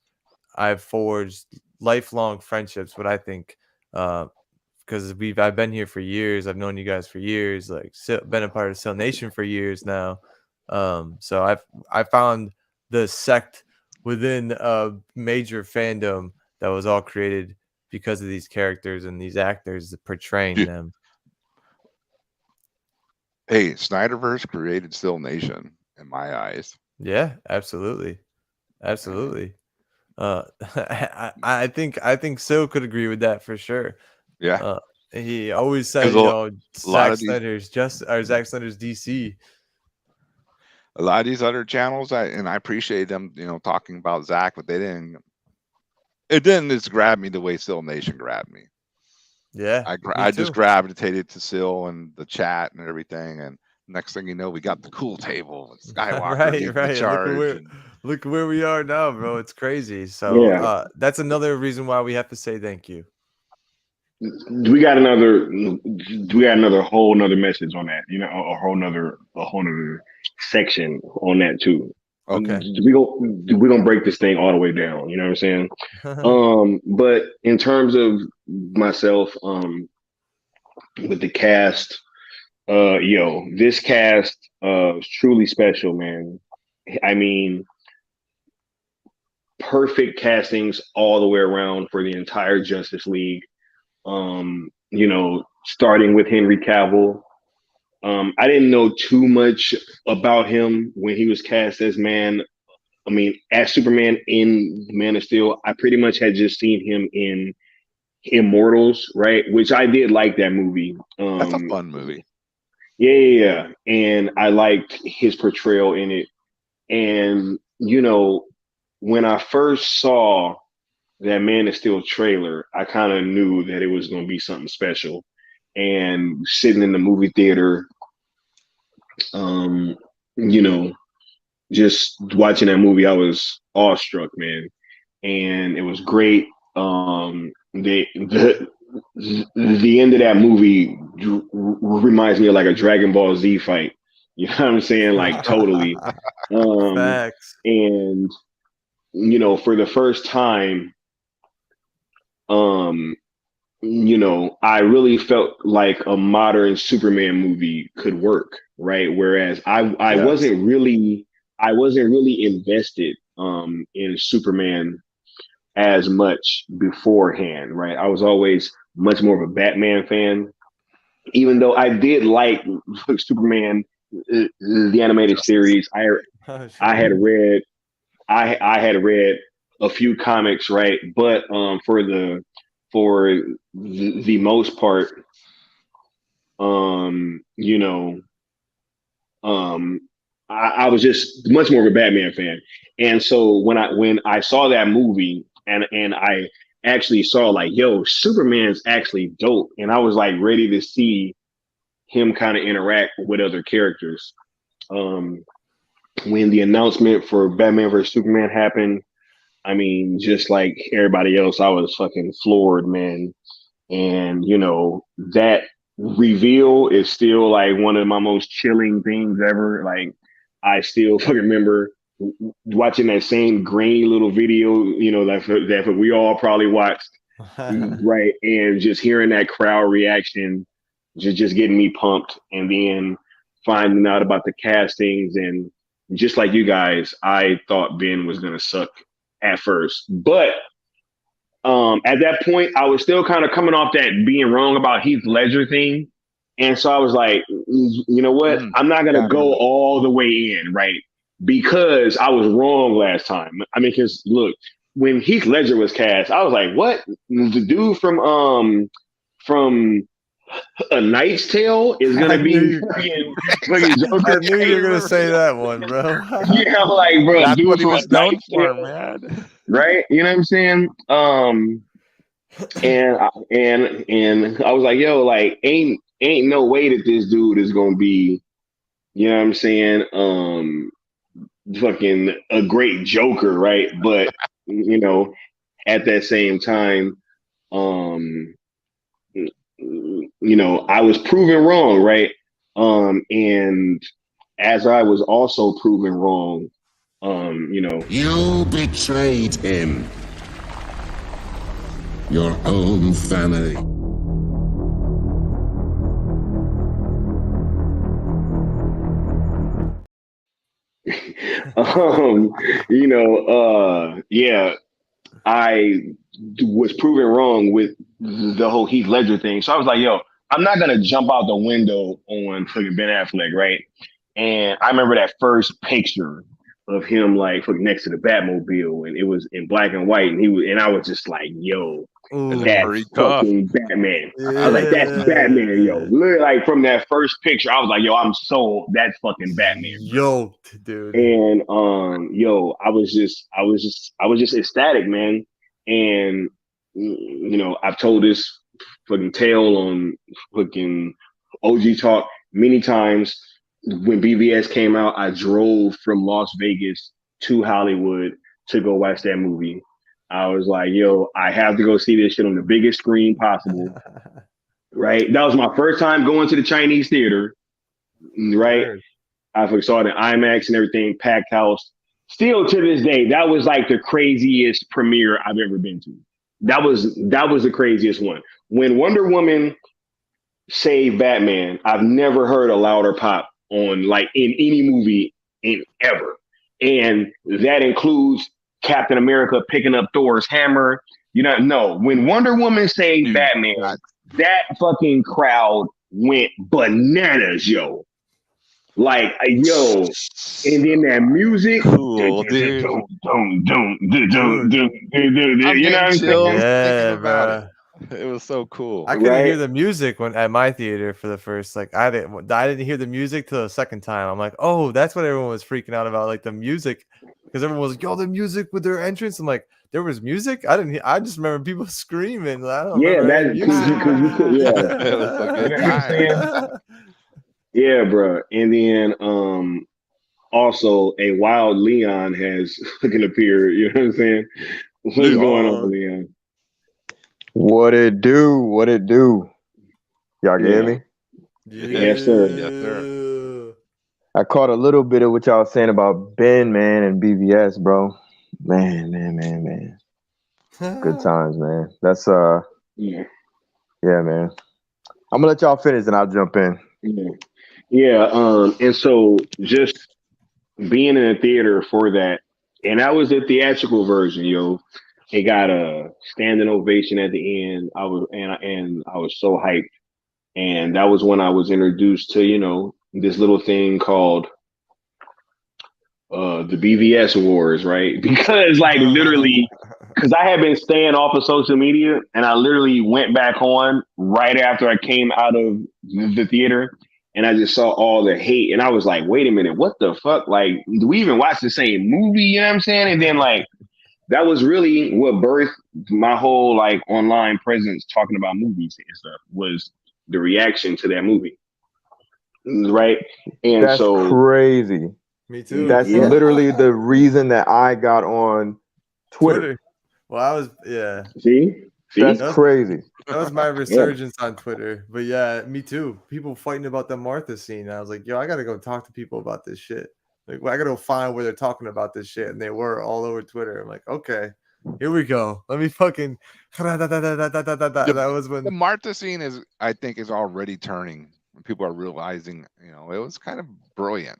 I've forged lifelong friendships. What I think, because I've been here for years. I've known you guys for years. Like been a part of Still Nation for years now. So I found the sect within a major fandom that was all created because of these characters and these actors portraying them. Hey, Snyderverse created Still Nation in my eyes. Yeah, absolutely. I think Sil could agree with that for sure. Yeah. He always said, Zack Snyder's DC. A lot of these other channels, I appreciate them, talking about Zack, but it didn't just grab me the way Still Nation grabbed me. Yeah, I just gravitated to Sil and the chat and everything, and next thing you know, we got the cool table with Skywalker right. charge. Look where we are now, bro. It's crazy. So that's another reason why we have to say thank you. We got another whole nother message on that. A whole nother section on that too. Okay. We gonna break this thing all the way down. You know what I'm saying? But in terms of myself, with the cast, this cast is truly special, man. I mean, perfect castings all the way around for the entire Justice League. Starting with Henry Cavill. I didn't know too much about him when he was cast as as Superman in Man of Steel. I pretty much had just seen him in Immortals, right? Which I did like that movie. That's a fun movie. Yeah. And I liked his portrayal in it. And, when I first saw that Man of Steel trailer, I kind of knew that it was going to be something special. And sitting in the movie theater, just watching that movie, I was awestruck, man. And it was great. The end of that movie reminds me of like a Dragon Ball Z fight. You know what I'm saying? Like totally. Facts. And for the first time, I really felt like a modern Superman movie could work, right? Whereas I wasn't really invested in Superman as much beforehand, right? I was always much more of a Batman fan, even though I did like Superman, the animated series. I had read a few comics, right? But for the most part, I was just much more of a Batman fan. And so when I saw that movie and I actually saw like, yo, Superman's actually dope. And I was like ready to see him kind of interact with other characters. When the announcement for Batman vs. Superman happened, I mean, just like everybody else, I was fucking floored, man. And, that reveal is still like one of my most chilling things ever. Like, I still fucking remember watching that same grainy little video, that we all probably watched, right? And just hearing that crowd reaction, just getting me pumped. And then finding out about the castings, and just like you guys, I thought Ben was going to suck at first. But at that point, I was still kind of coming off that being wrong about Heath Ledger thing. And so I was like, you know what? I'm not going to go all the way in, right? Because I was wrong last time. I mean, because look, when Heath Ledger was cast, I was like, what? The dude from A Knight's Tale is going to be fucking Joker. I knew you were going to say that one, bro. Yeah, I'm like, bro, that's dude what he from was A known Knight's for, Tale, man. right? You know what I'm saying? And I was like, yo, like, ain't no way that this dude is gonna be, you know what I'm saying, fucking a great Joker, right? But at that same time, I was proven wrong, right? And as I was also proven wrong, You betrayed him. your own family. Yeah, I was proven wrong with the whole Heath Ledger thing. So I was like, yo, I'm not gonna jump out the window on fucking Ben Affleck, right? And I remember that first picture of him like fucking next to the Batmobile, and it was in black and white, and I was just like, yo, It looked that's pretty tough. fucking Batman. Yeah. I was like, that's Batman, yo. Literally, like from that first picture, I was like, yo, I'm sold. That's fucking Batman, bro. Yoked, dude. And I was just ecstatic, man. And I've told this fucking tale on fucking OG Talk many times. When BVS came out, I drove from Las Vegas to Hollywood to go watch that movie. I was like, yo, I have to go see this shit on the biggest screen possible. Right? That was my first time going to the Chinese theater. Right? Sure. I saw it in IMAX and everything, packed house. Still to this day, that was like the craziest premiere I've ever been to. That was the craziest one. When Wonder Woman saved Batman, I've never heard a louder pop on like in any movie in ever. And that includes Captain America picking up Thor's hammer. No, when Wonder Woman saved Batman, that fucking crowd went bananas, yo. Like, yo, and then that music, cool, dude. You know what I'm saying? Yeah, bro. It was so cool. I couldn't hear the music at my theater for the first, like, I didn't hear the music till the second time. I'm like, oh, that's what everyone was freaking out about, like the music, because everyone was like, yo, the music with their entrance. I'm like, there was music. I just remember people screaming. I don't remember because you could, yeah. It was a good time. Yeah, bro. And then also a Wild Leon has fucking appeared. You know what I'm saying? What's going on, Leon? What it do? What it do? Y'all get me? Yes, sir. Yes, sir. I caught a little bit of what y'all was saying about Ben, man, and BVS, bro. Man. Good times, man. That's yeah, man. I'm gonna let y'all finish and I'll jump in. Yeah. And so just being in a theater for that, and that was the theatrical version, yo. It got a standing ovation at the end. I was so hyped. And that was when I was introduced to, this little thing called the BVS Wars, right? Because like literally, because I had been staying off of social media, and I literally went back on right after I came out of the theater, and I just saw all the hate, and I was like, wait a minute, what the fuck? Like, do we even watch the same movie? You know what I'm saying? And then like, that was really what birthed my whole like online presence talking about movies and stuff, was the reaction to that movie. Right? And that's crazy. Me too. That's literally the reason that I got on Twitter. Well, See? That's crazy. That was my resurgence on Twitter. But yeah, me too. People fighting about the Martha scene. I was like, yo, I gotta go talk to people about this shit. Like, I gotta go find where they're talking about this shit, and they were all over Twitter. I'm like, okay, here we go. Let me fucking. That was when the Martha scene I think is already turning. People are realizing, it was kind of brilliant.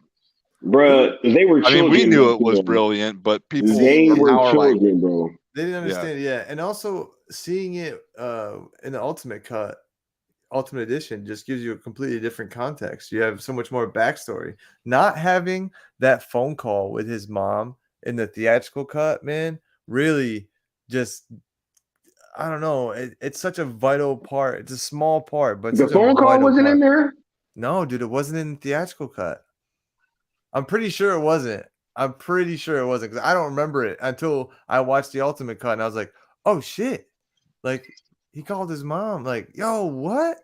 Bruh, they were children. I mean, we knew it was brilliant, but people they were children, like, bro. They didn't understand, and also seeing it in the Ultimate Edition just gives you a completely different context. You have so much more backstory. Not having that phone call with his mom in the theatrical cut, man, really just, I don't know. It's such a vital part. It's a small part, but the phone call wasn't in there. No, dude, it wasn't in the theatrical cut. I'm pretty sure it wasn't. Because I don't remember it until I watched the Ultimate Cut, and I was like, oh shit, like he called his mom, like, yo, what?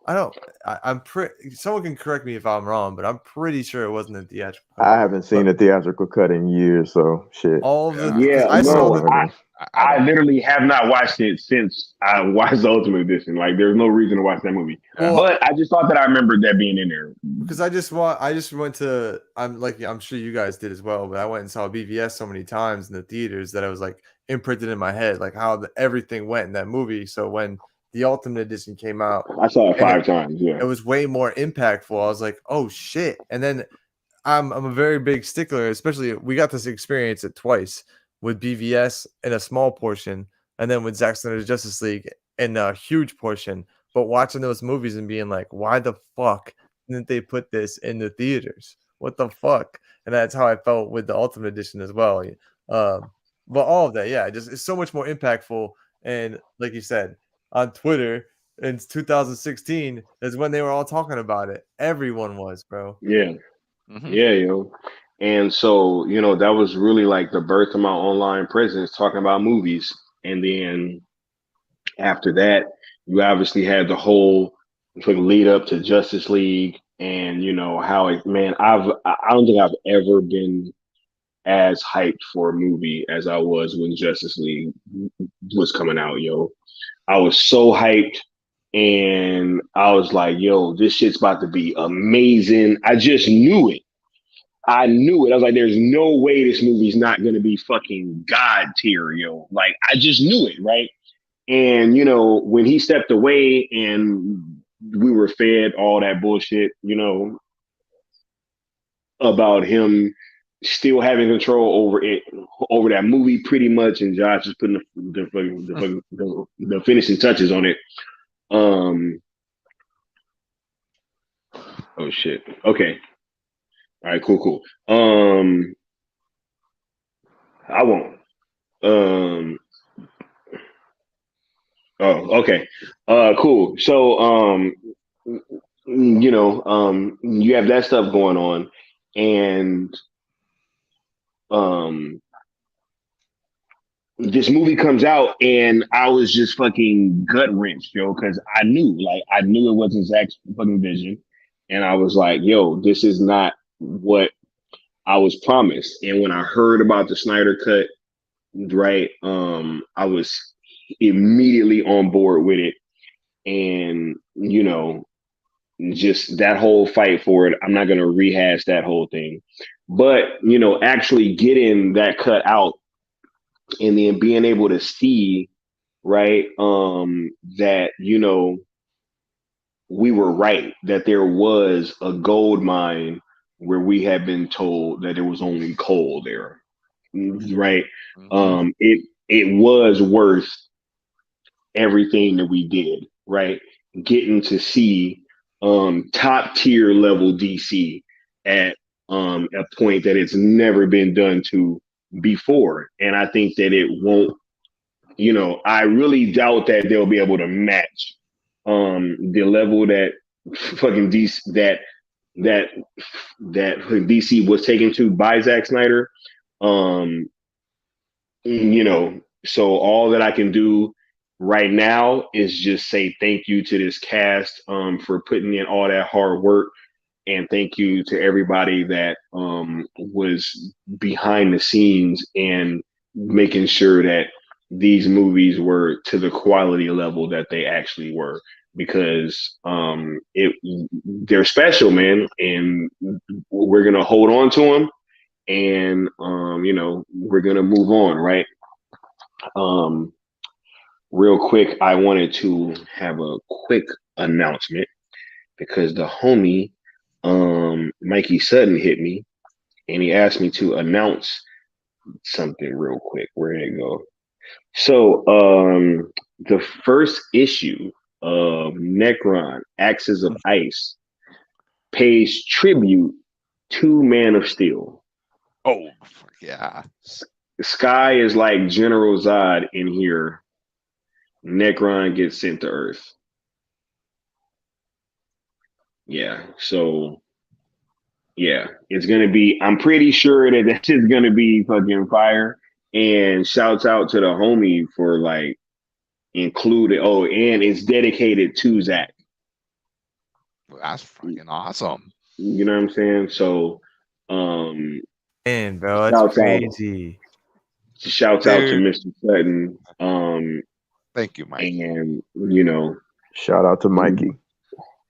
I'm pretty. Someone can correct me if I'm wrong, but I'm pretty sure it wasn't a theatrical cut. I haven't seen a theatrical cut in years, so shit. All of the I literally have not watched it since I watched the Ultimate Edition. Like, there's no reason to watch that movie. Well, but I just thought that I remembered that being in there. Because I just went to, I'm sure you guys did as well, but I went and saw BVS so many times in the theaters that I was like imprinted in my head, like how everything went in that movie. So when the Ultimate Edition came out, I saw it 5 times. Yeah, it was way more impactful. I was like, oh shit. And then I'm a very big stickler, especially we got this experience it twice with BVS in a small portion, and then with Zack Snyder's Justice League in a huge portion. But watching those movies and being like, why the fuck didn't they put this in the theaters? What the fuck? And that's how I felt with the Ultimate Edition as well. But all of that, yeah, it's so much more impactful. And like you said, on Twitter in 2016 is when they were all talking about it. Everyone was, bro. Yeah. Yeah, yo. And so, that was really like the birth of my online presence, talking about movies. And then after that, you obviously had the whole lead up to Justice League, and how it, man, I don't think I've ever been as hyped for a movie as I was when Justice League was coming out, yo. I was so hyped, and I was like, yo, this shit's about to be amazing. I just knew it. I knew it. I was like, there's no way this movie's not going to be fucking God tier, yo. Like, I just knew it, right? And, when he stepped away and we were fed all that bullshit, about him still having control over that movie pretty much, and Josh just putting the finishing touches on it. Oh, shit. Okay. All right, cool. I won't. Oh, okay. Cool. So, you have that stuff going on, and this movie comes out, and I was just fucking gut wrenched, yo, because I knew it wasn't Zack's fucking vision, and I was like, yo, this is not what I was promised. And when I heard about the Snyder cut, right, I was immediately on board with it, and just that whole fight for it. I'm not going to rehash that whole thing, but actually getting that cut out and then being able to see, right, that we were right, that there was a gold mine where we had been told that there was only coal there, right? It was worth everything that we did, right? Getting to see top tier level DC at a point that it's never been done to before. And I think that it won't, I really doubt that they'll be able to match the level that fucking DC that DC was taken to by Zack Snyder. So all that I can do right now is just say thank you to this cast for putting in all that hard work, and thank you to everybody that was behind the scenes and making sure that these movies were to the quality level that they actually were, because they're special, man, and we're gonna hold on to them, and we're gonna move on, right? Real quick, I wanted to have a quick announcement because the homie Mikey Sutton hit me and he asked me to announce something real quick. Where did it go? So the first issue of Necron, Axis of Ice, pays tribute to Man of Steel. Oh, yeah. Sky is like General Zod in here. Necron gets sent to Earth. Yeah, so yeah, it's gonna be. I'm pretty sure that shit's gonna be fucking fire. And shouts out to the homie for like included. Oh, and it's dedicated to Zack. That's fucking awesome. You know what I'm saying? So, man, bro, that's crazy. Shouts out to Mr. Sutton. Thank you, Mike. And shout out to Mikey.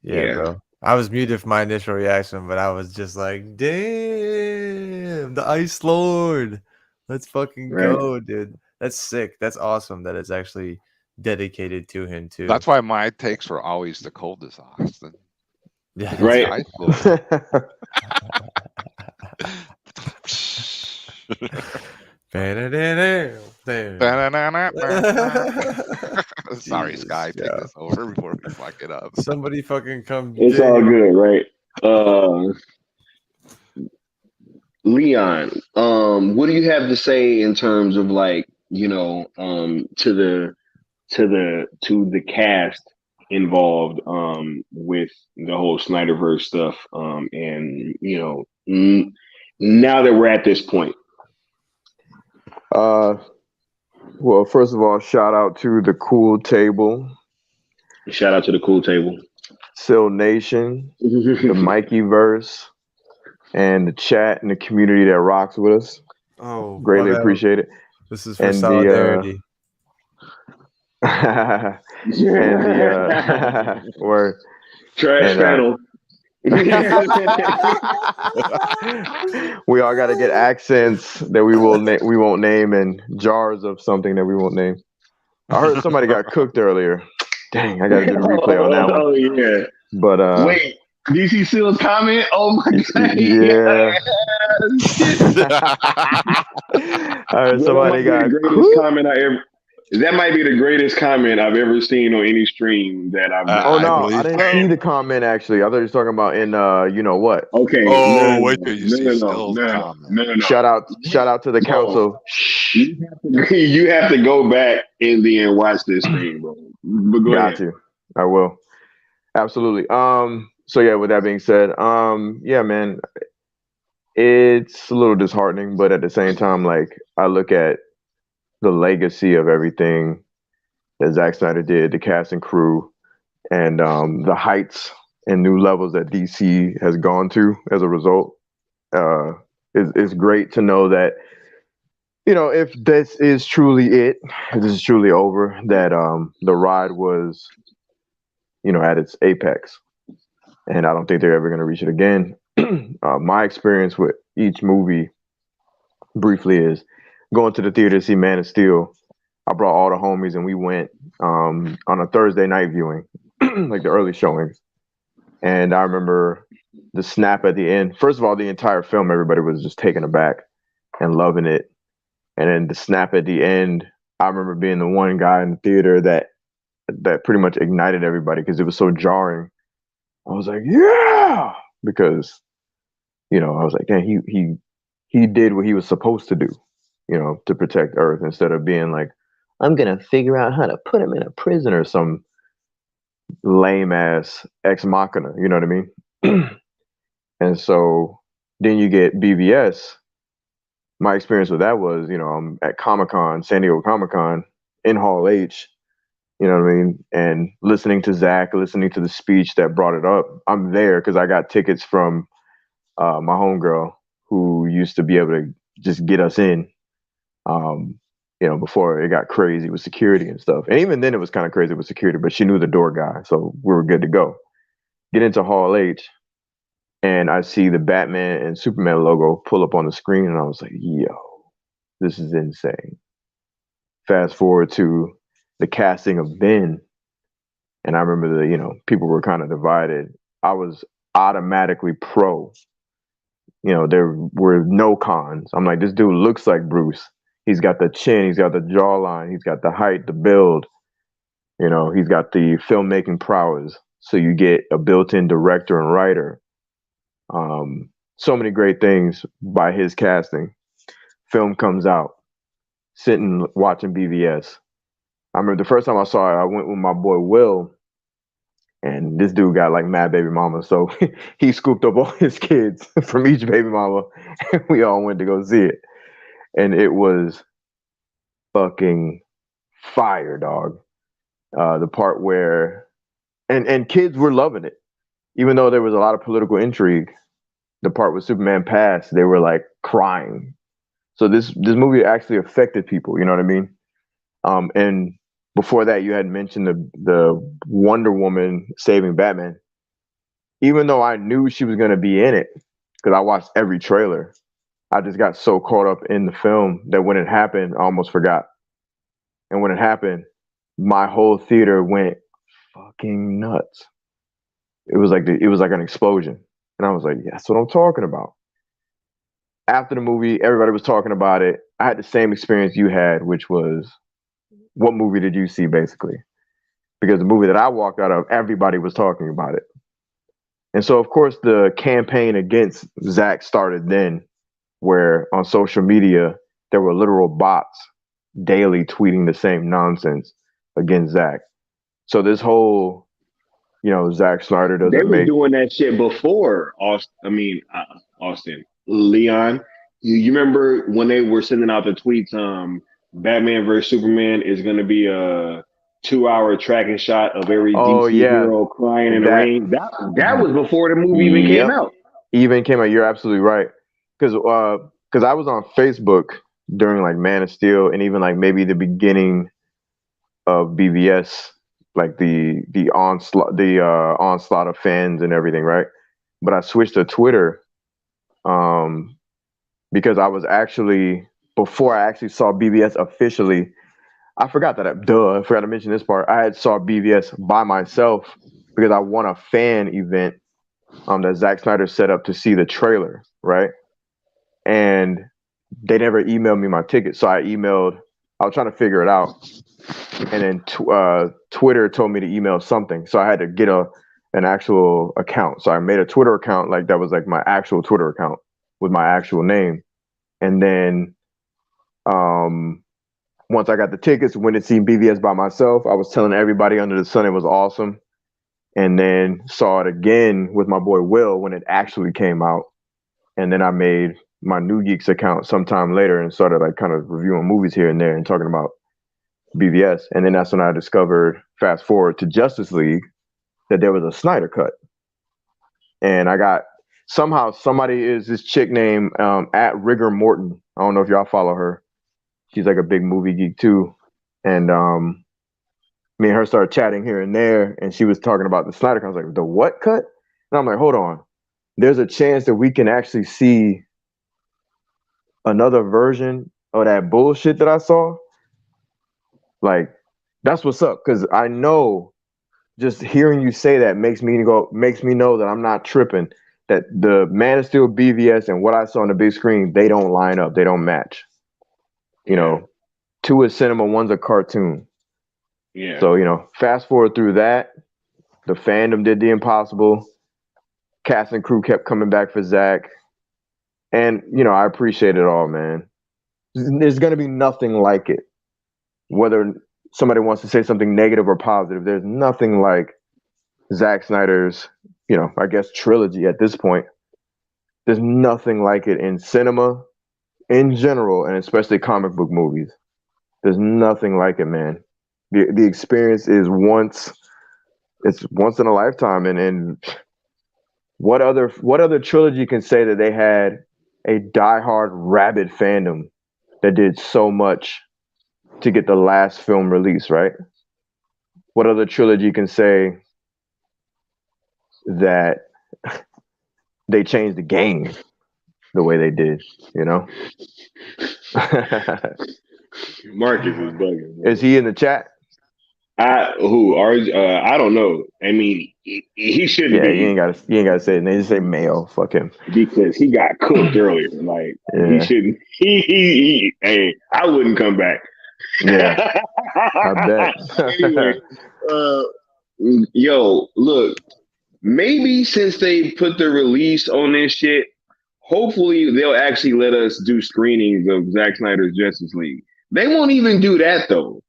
Yeah, bro. I was muted for my initial reaction, but I was just like, damn, the Ice Lord. Let's fucking go, dude. That's sick. That's awesome that it's actually dedicated to him, too. That's why my takes were always the coldest, Austin. Yeah, right. Ice Lord. Sorry, Sky, take this over before we fuck it up. Somebody fucking come. It's all good, right? Leon, what do you have to say in terms of like, to the cast involved with the whole Snyderverse stuff, and now that we're at this point? Well, first of all, shout out to the Cool Table. Shout out to the Cool Table. Sill Nation, the Mikey verse, and the chat and the community that rocks with us. Oh, greatly appreciate it. This is for solidarity. Word. Trash panel. We all got to get accents that we won't name, and jars of something that we won't name. I heard somebody got cooked earlier. Dang, I got to do the replay on that one. Oh yeah. But wait, DC Seal's comment? Oh my god. Yeah. I heard somebody got greatest comment I ever. That might be the greatest comment I've ever seen on any stream that I've. I didn't see the comment actually. I thought you were talking about in you know what. Okay. Wait till you see Still's comment. No. Shout out to the council. You have to go back and then watch this stream, bro. But go ahead. To. I will. Absolutely. So yeah, with that being said, yeah, man, it's a little disheartening, but at the same time, like I look at the legacy of everything that Zack Snyder did, the cast and crew, and the heights and new levels that DC has gone to as a result. It's great to know that, if this is truly it, if this is truly over, that the ride was, at its apex. And I don't think they're ever going to reach it again. My experience with each movie, briefly, is going to the theater to see Man of Steel. I brought all the homies and we went on a Thursday night viewing, like the early showings. And I remember the snap at the end. First of all, the entire film, everybody was just taken aback and loving it. And then the snap at the end, I remember being the one guy in the theater that pretty much ignited everybody because it was so jarring. I was like, yeah, because, I was like, damn, he did what he was supposed to do, to protect Earth, instead of being like, I'm going to figure out how to put him in a prison or some lame ass ex machina, you know what I mean? And so then you get BVS. My experience with that was, I'm at Comic-Con, San Diego Comic-Con in Hall H, you know what I mean? And listening to Zach, listening to the speech that brought it up. I'm there because I got tickets from my homegirl who used to be able to just get us in, before it got crazy with security and stuff. And even then it was kind of crazy with security, but she knew the door guy, so we were good to go. Get into Hall H, and I see the Batman and Superman logo pull up on the screen, and I was like, yo, this is insane. Fast forward to the casting of Ben, and I remember people were kind of divided. I was automatically pro. There were no cons. I'm like, this dude looks like Bruce. He's got the chin, he's got the jawline, he's got the height, the build. He's got the filmmaking prowess. So you get a built-in director and writer. So many great things by his casting. Film comes out, sitting watching BVS. I remember the first time I saw it, I went with my boy Will, and this dude got like mad baby mama. So he scooped up all his kids from each baby mama, and we all went to go see it. And it was fucking fire, dog. The part where, and kids were loving it, even though there was a lot of political intrigue. The part with Superman passed, they were like crying. So this movie actually affected people. You know what I mean? And before that, you had mentioned the Wonder Woman saving Batman. Even though I knew she was going to be in it, because I watched every trailer, I just got so caught up in the film that when it happened, I almost forgot. And when it happened, my whole theater went fucking nuts. It was like an explosion, and I was like, "Yeah, that's what I'm talking about." After the movie, everybody was talking about it. I had the same experience you had, which was, what movie did you see, basically? Because the movie that I walked out of, everybody was talking about it. And so, of course, the campaign against Zack started then, where on social media, there were literal bots daily tweeting the same nonsense against Zack. So this whole, Zack Snyder They doesn't was make. doing that shit before Austin. Austin. Leon. You remember when they were sending out the tweets? Batman versus Superman is going to be a 2-hour tracking shot of every Oh DC yeah, hero crying in the that. rain. That was before the movie even came Yep, out. even came out. You're absolutely right. Because I was on Facebook during like Man of Steel and even like maybe the beginning of BVS, like the onslaught of fans and everything, right? But I switched to Twitter, um, because I was actually, before I actually saw BVS officially. I forgot that. I forgot to mention this part. I had saw BVS by myself because I won a fan event that Zack Snyder set up to see the trailer, right? And they never emailed me my ticket, so I emailed. I was trying to figure it out, and then Twitter told me to email something, so I had to get an actual account. So I made a Twitter account, like that was like my actual Twitter account with my actual name, and then once I got the tickets, went to see BVS by myself. I was telling everybody under the sun it was awesome, and then saw it again with my boy Will when it actually came out, and then I made my New Geeks account sometime later and started like kind of reviewing movies here and there and talking about BVS. And then that's when I discovered, fast forward to Justice League, that there was a Snyder cut. And I got, somehow somebody is this chick named at Rigor Morton. I don't know if y'all follow her. She's like a big movie geek too. And me and her started chatting here and there, and she was talking about the Snyder cut. I was like, the what cut? And I'm like, hold on. There's a chance that we can actually see another version of that bullshit that I saw. Like, that's what's up. Cause I know, just hearing you say that makes me know that I'm not tripping. That the Man of Steel BVS and what I saw on the big screen, they don't line up. They don't match. Two is cinema, one's a cartoon. Yeah. So, fast forward through that, the fandom did the impossible. Cast and crew kept coming back for Zack. And, I appreciate it all, man. There's going to be nothing like it. Whether somebody wants to say something negative or positive, there's nothing like Zack Snyder's, I guess, trilogy at this point. There's nothing like it in cinema in general, and especially comic book movies. There's nothing like it, man. The experience is once in a lifetime. And what other trilogy can say that they had a diehard rabid fandom that did so much to get the last film released, right? What other trilogy can say that they changed the game the way they did, Marcus is bugging. Is he in the chat? I don't know. I mean, he shouldn't Yeah, be. you ain't gotta say it. They just say male. Fuck him. Because he got cooked earlier. Like, he Yeah. shouldn't. Hey, I wouldn't come back. Yeah, I bet. Anyway, yo, look, maybe since they put the release on this shit, hopefully they'll actually let us do screenings of Zack Snyder's Justice League. They won't even do that though.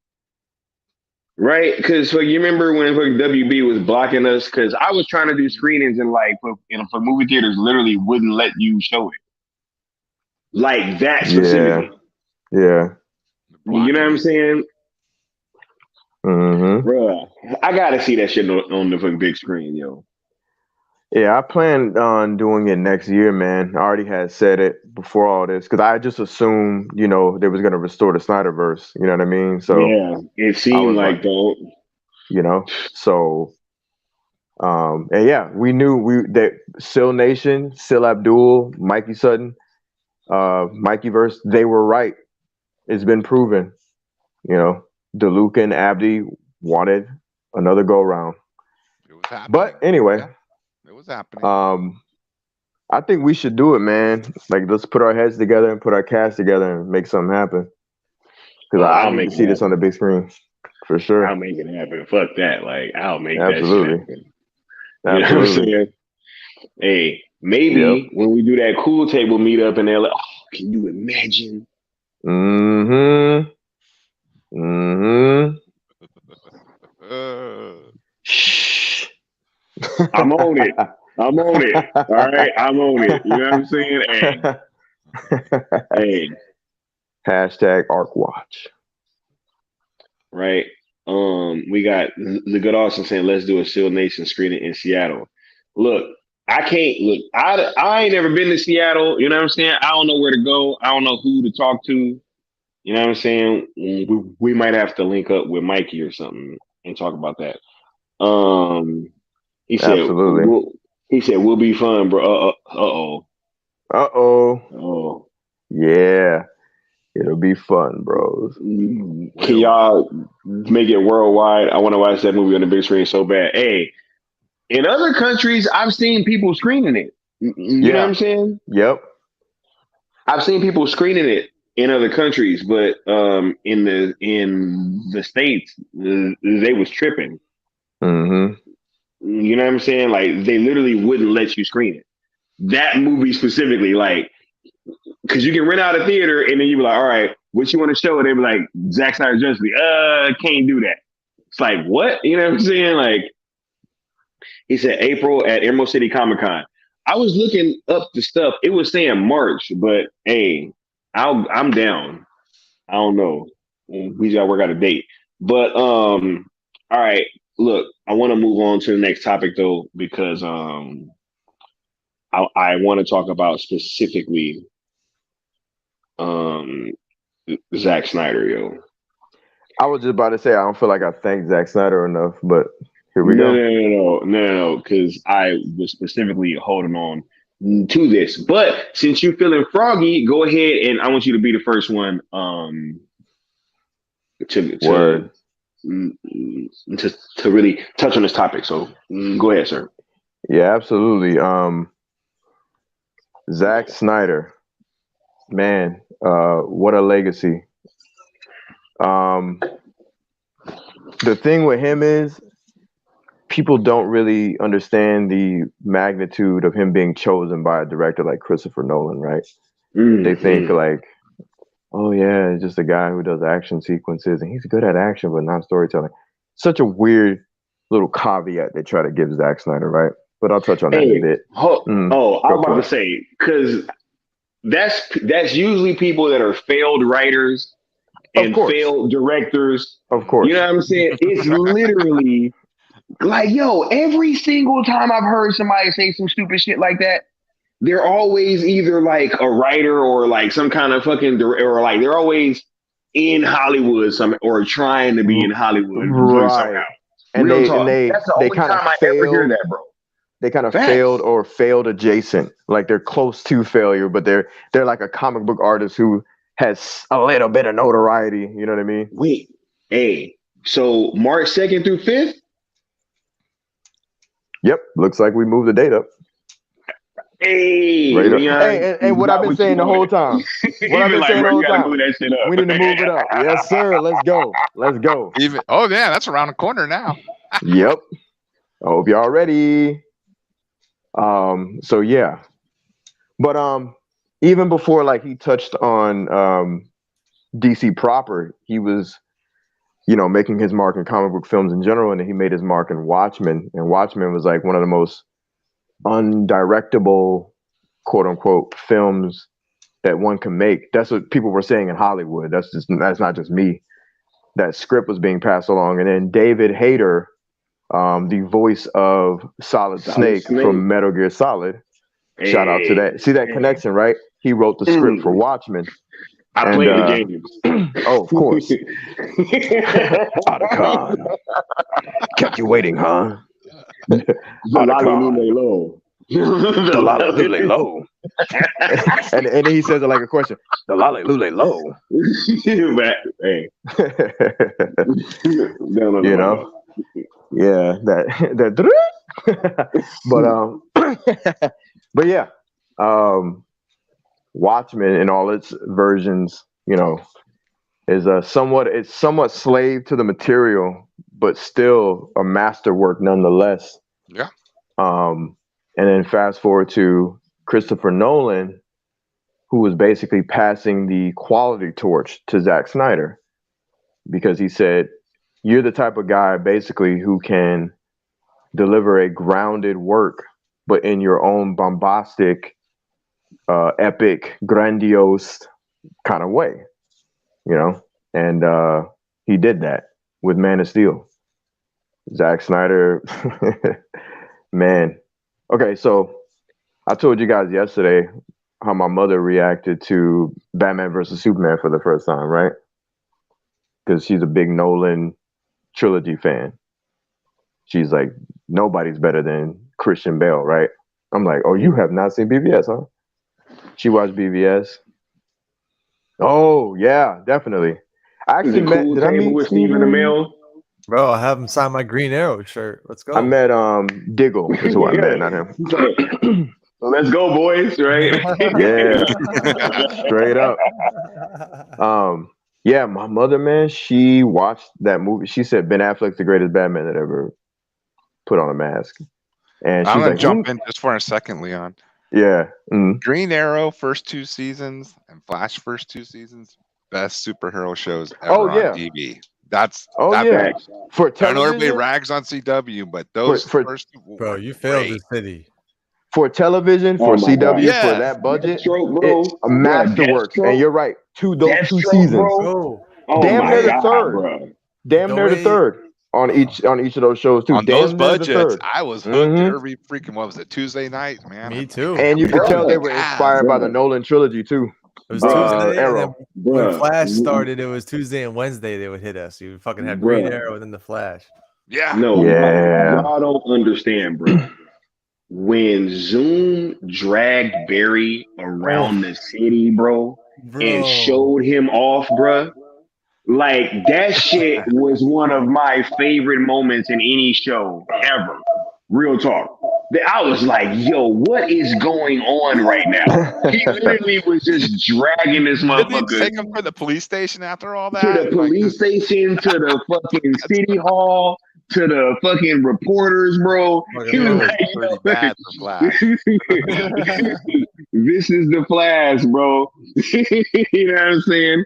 Right? Because you remember when WB was blocking us? Because I was trying to do screenings and for movie theaters literally wouldn't let you show it. Like that specifically. Yeah. You know what I'm saying? Mm-hmm. Bruh, I gotta see that shit on the big screen, yo. Yeah, I planned on doing it next year, man. I already had said it before all this because I just assumed, they was gonna restore the Snyderverse. You know what I mean? So Yeah, it I seemed was like like, though. so and yeah, we knew that Sil Nation, Sil Abdul, Mikey Sutton, Mikey Verse, they were right. It's been proven. DeLuca and Abdi wanted another go round. It was happening. But anyway, Yeah, it was happening. I think we should do it, man. Like, let's put our heads together and put our cast together and make something happen. Because Oh, I I'll need to make it see this on the happen. big screen for I'll sure. make it happen. Fuck that. Like, I'll make that shit Absolutely, happen. You know what I'm absolutely. saying? Hey, Yep. maybe when we do that cool table meetup in LA, can you imagine? Mm-hmm. Mm-hmm. Shh. I'm on it. I'm on it. All right, I'm on it. You know what I'm saying? Hey. Hashtag Arc Watch. Right. We got the good Austin saying, let's do a Shield Nation screening in Seattle. Look, I can't look. I ain't never been to Seattle. You know what I'm saying? I don't know where to go. I don't know who to talk to. You know what I'm saying? We might have to link up with Mikey or something and talk about that. He said, Absolutely. we'll be fun, bro. Uh-oh. Uh-oh. Yeah. It'll be fun, bros. Can y'all make it worldwide? I want to watch that movie on the big screen so bad. Hey, in other countries, I've seen people screening it. You know what I'm saying? Yep. I've seen people screening it in other countries, but in the States, they was tripping. Mm-hmm. You know what I'm saying? Like, they literally wouldn't let you screen it. That movie specifically, like, because you can rent out a theater and then you be like, all right, what you want to show? And they be like, Zack Snyder Justice League. Can't do that. It's like, what? You know what I'm saying? Like, he said April at Emerald City Comic Con. I was looking up the stuff. It was saying March, but hey, I'm down. I don't know. We gotta work out a date. But all right. Look, I want to move on to the next topic though, because I want to talk about specifically Zack Snyder, yo. I was just about to say I don't feel like I thanked Zack Snyder enough, but here we go. No, because I was specifically holding on to this. But since you're feeling froggy, go ahead and I want you to be the first one to really touch on this topic. So go ahead, sir. Yeah, absolutely. Zack Snyder, man, what a legacy. The thing with him is people don't really understand the magnitude of him being chosen by a director like Christopher Nolan, right? They think like, oh yeah, it's just a guy who does action sequences and he's good at action but not storytelling. Such a weird little caveat they try to give Zack Snyder, right? But I'll touch on that in a bit. I was about to say, because that's usually people that are failed writers and failed directors. Of course. You know what I'm saying? It's literally like, yo, every single time I've heard somebody say some stupid shit like that, they're always either like a writer or like some kind of fucking, or like they're always in Hollywood or trying to be in Hollywood somehow. And Real they talk. and they That's the they only kind of time I ever hear that, bro. They kind of failed or failed adjacent. Like they're close to failure, but they're like a comic book artist who has a little bit of notoriety. You know what I mean? Wait, hey, so March 2nd through 5th? Yep, looks like we moved the date up. Hey, Leon, and what I've been saying the whole time. What I've been saying the whole time. Move that shit up. We need to move it up. Yes, sir. Let's go. Let's go. Oh yeah, that's around the corner now. Yep. I hope y'all ready. So yeah. But even before like he touched on DC proper, he was, making his mark in comic book films in general, and then he made his mark in Watchmen. And Watchmen was like one of the most undirectable, quote unquote, films that one can make. That's what people were saying in Hollywood. That's not just me. That script was being passed along, and then David Hayter, the voice of Solid Snake from Metal Gear Solid. Shout out to that. See that connection, right? He wrote the script for Watchmen. I played the games. Oh, of course. Otacon. Kept you waiting, huh? Otacon. Low. and he says it like a question. The low. Hey. You know? Yeah, that but yeah. Watchmen in all its versions, you know, is somewhat slave to the material, but still a masterwork nonetheless. Yeah. And then fast forward to Christopher Nolan, who was basically passing the quality torch to Zack Snyder, because he said, you're the type of guy basically who can deliver a grounded work, but in your own bombastic, epic, grandiose kind of way, you know? And he did that with Man of Steel. Zack Snyder, man. Okay, so I told you guys yesterday how my mother reacted to Batman versus Superman for the first time, right? Because she's a big Nolan trilogy fan. She's like, nobody's better than Christian Bale, right? I'm like, oh, you have not seen BVS, huh? She watched BVS. Oh, yeah, definitely. I actually met, did I meet Stephen Amell? Bro, I have him sign my Green Arrow shirt. Let's go. I met Diggle is who I met, not him. Let's go, boys, right? Yeah. Straight up. Yeah, my mother, man, she watched that movie. She said Ben Affleck's the greatest Batman that ever put on a mask. And she's I'm gonna like, jump in just for a second, Leon. Yeah. Green Arrow first 2 seasons and Flash first 2 seasons, best superhero shows ever on TV. That's for television. I know everybody rags on CW, but those first two, bro, you failed the city. For television, for CW, for that budget, it's a masterwork. And you're right, those 2 seasons. Bro. Damn near the third. Damn near the third on each of those shows too. On those budgets, I was hooked every freaking, what was it, Tuesday night, man. Me too. And you could tell they were inspired by the Nolan trilogy too. It was Tuesday. Arrow. When Flash started, it was Tuesday and Wednesday they would hit us. You fucking had Green Arrow and then the Flash. Yeah. No, y'all don't understand, bro. When Zoom dragged Barry around the city, bro, and showed him off, bro, like that shit was one of my favorite moments in any show ever. Real talk. I was like, yo, what is going on right now? He literally was just dragging this motherfucker. Did they take him to the police station after all that? To the police station, to the fucking city hall, to the fucking reporters, bro. He was like, pretty bad for Flash. This is the Flash, bro. You know what I'm saying?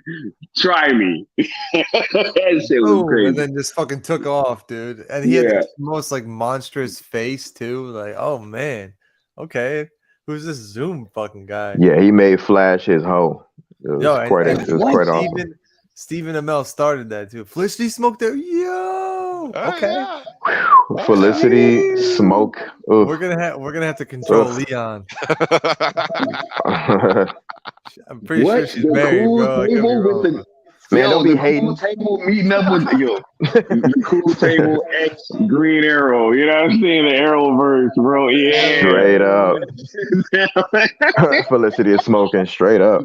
Try me. That shit was crazy. And then just fucking took off, dude. And he had the most like monstrous face too. Like, oh man, okay, who's this Zoom fucking guy? Yeah, he made Flash his hoe. It was quite awesome. Stephen Amell started that too. Felicity Smoke there, yo. Okay. Yeah. Felicity Smoke. Oof. We're gonna have to control Leon. I'm pretty sure she's married, bro. Man, don't be hating. Cool table meeting up with the cool table X Green Arrow. You know what I'm saying? The Arrowverse, bro. Yeah. Straight up. Felicity is smoking straight up.